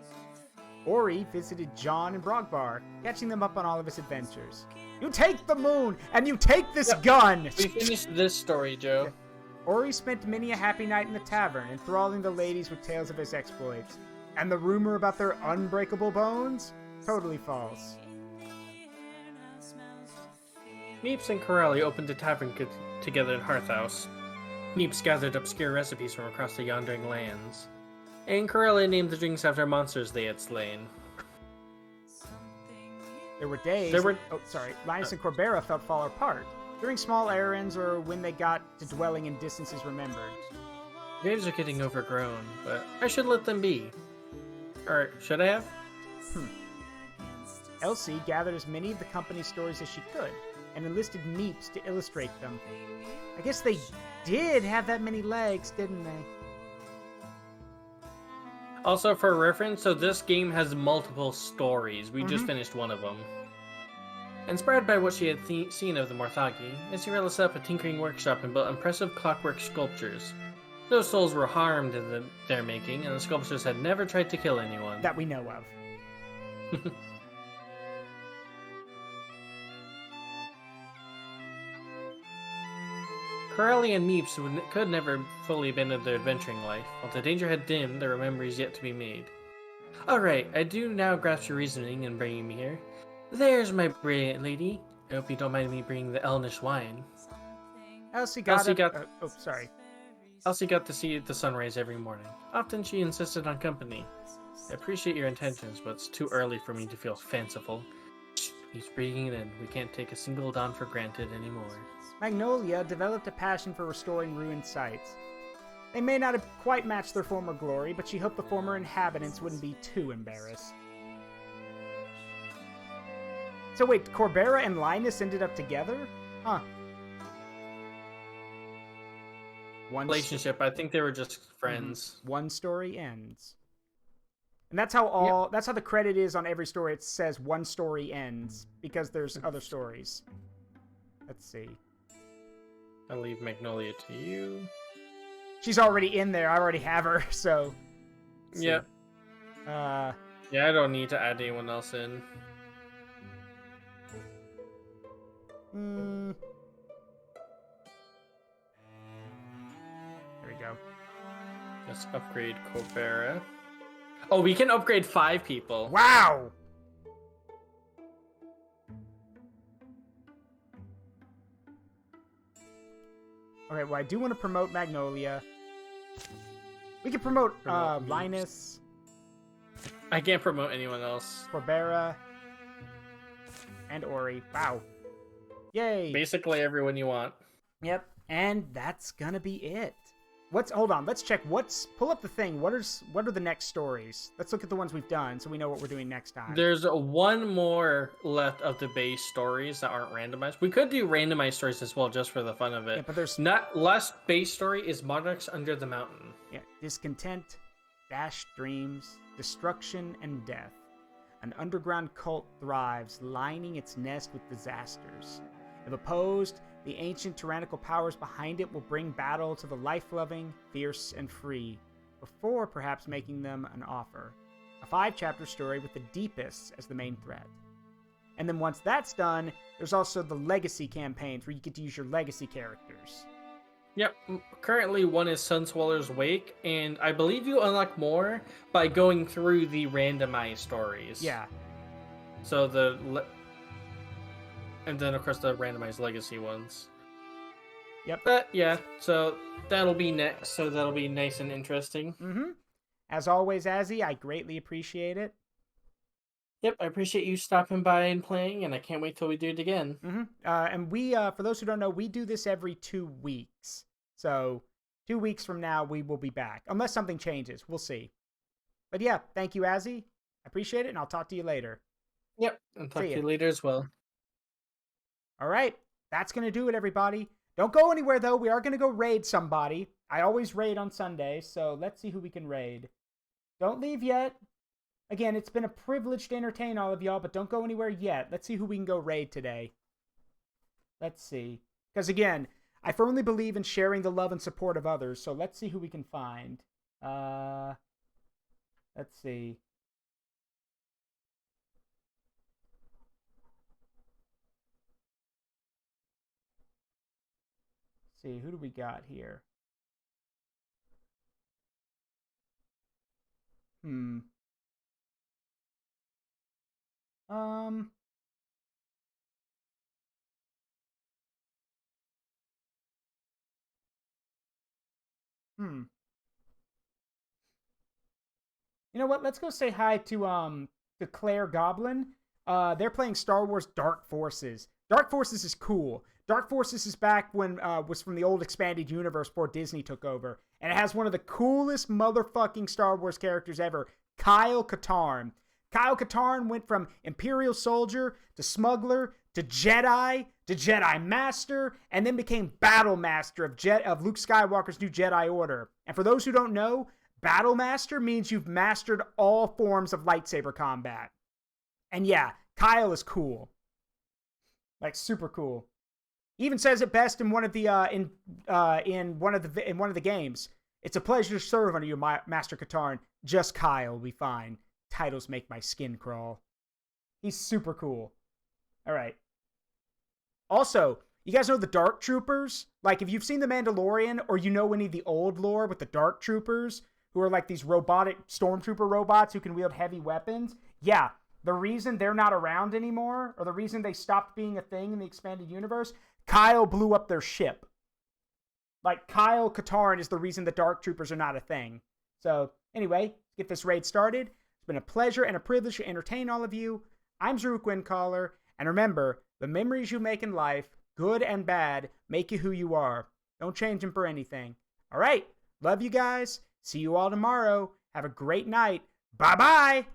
Ori visited John and Brogbar, catching them up on all of his adventures. You take the moon, and you take this gun! We finished this story, Joe. Ori spent many a happy night in the tavern, enthralling the ladies with tales of his exploits. And the rumor about their unbreakable bones? Totally false. Meepes and Corelli opened a tavern together in Hearthhouse. Meepes gathered obscure recipes from across the yondering lands, and Corellia named the drinks after monsters they had slain. There were days... Linus and Corbera felt fall apart, during small errands or when they got to dwelling in distances remembered. Graves are getting overgrown, but I should let them be. Or should I have? Elsie gathered as many of the company's stories as she could, and enlisted Meepes to illustrate them. I guess they did have that many legs, didn't they? Also, for reference, so this game has multiple stories. We just finished one of them. Inspired by what she had seen of the Morthagi, Isirella set up a tinkering workshop and built impressive clockwork sculptures. No souls were harmed in their making, and the sculptors had never tried to kill anyone. That we know of. Corellia and Meepes could never fully abandon their adventuring life. While the danger had dimmed, there were memories yet to be made. Alright, I do now grasp your reasoning in bringing me here. There's my brilliant lady. I hope you don't mind me bringing the Elnish wine. Elsie got to see the sunrise every morning. Often she insisted on company. I appreciate your intentions, but it's too early for me to feel fanciful. He's breathing it in. We can't take a single dawn for granted anymore. Magnolia developed a passion for restoring ruined sites. They may not have quite matched their former glory, but she hoped the former inhabitants wouldn't be too embarrassed. So wait, Corbera and Linus ended up together? Huh. Relationship, I think they were just friends. One story ends. And that's how that's how the credit is on every story. It says one story ends, because there's other stories. Let's see. I'll leave Magnolia to you. She's already in there. I already have her, so... Yep. Yeah, I don't need to add anyone else in. There we go. Let's upgrade Corbera. Oh, we can upgrade 5 people. Wow! Okay, well, I do want to promote Magnolia. We can promote Linus. I can't promote anyone else. Corbera. And Ori. Wow. Yay! Basically everyone you want. Yep, and that's gonna be it. Hold on, let's check. Pull up the thing. What are the next stories? Let's look at the ones we've done so we know what we're doing next time. There's one more left of the base stories that aren't randomized. We could do randomized stories as well just for the fun of it. Yeah, but there's not last base story is Monarchs Under the Mountain. Yeah, discontent, dashed dreams, destruction, and death. An underground cult thrives, lining its nest with disasters. If opposed, the ancient tyrannical powers behind it will bring battle to the life-loving, fierce, and free, before perhaps making them an offer. A 5-chapter story with the Deepists as the main threat. And then once that's done, there's also the legacy campaigns where you get to use your legacy characters. Yep, currently one is Sunswaller's Wake, and I believe you unlock more by going through the randomized stories. Yeah. So and then, of course, the randomized legacy ones. Yep. But, yeah, so that'll be next, so that'll be nice and interesting. Mm-hmm. As always, Azzy, I greatly appreciate it. Yep, I appreciate you stopping by and playing, and I can't wait till we do it again. Mm-hmm. And we, for those who don't know, we do this every 2 weeks. So, 2 weeks from now, we will be back. Unless something changes. We'll see. But yeah, thank you, Azzy. I appreciate it, and I'll talk to you later. Yep, and talk to you later as well. All right, that's going to do it, everybody. Don't go anywhere, though. We are going to go raid somebody. I always raid on Sunday, so let's see who we can raid. Don't leave yet. Again, it's been a privilege to entertain all of y'all, but don't go anywhere yet. Let's see who we can go raid today. Let's see. Because, again, I firmly believe in sharing the love and support of others, so let's see who we can find. Let's see. See, who do we got here? You know what? Let's go say hi to Claire Goblin. They're playing Star Wars Dark Forces. Dark Forces is cool. Dark Forces is back when was from the old expanded universe before Disney took over, and it has one of the coolest motherfucking Star Wars characters ever, Kyle Katarn. Kyle Katarn went from Imperial soldier to smuggler to Jedi Master, and then became Battle Master of Luke Skywalker's new Jedi Order. And for those who don't know, Battle Master means you've mastered all forms of lightsaber combat. And yeah, Kyle is cool. Like super cool. He even says it best in one of the in one of the games. It's a pleasure to serve under you, Master Katarn. Just Kyle will be fine. Titles make my skin crawl. He's super cool. All right. Also, you guys know the Dark Troopers? Like, if you've seen The Mandalorian, or you know any of the old lore with the Dark Troopers, who are like these robotic stormtrooper robots who can wield heavy weapons, yeah, the reason they're not around anymore, or the reason they stopped being a thing in the expanded universe, Kyle blew up their ship. Like, Kyle Katarn is the reason the Dark Troopers are not a thing. So, anyway, get this raid started. It's been a pleasure and a privilege to entertain all of you. I'm Zaruk Windcaller, and remember, the memories you make in life, good and bad, make you who you are. Don't change them for anything. All right, love you guys. See you all tomorrow. Have a great night. Bye-bye.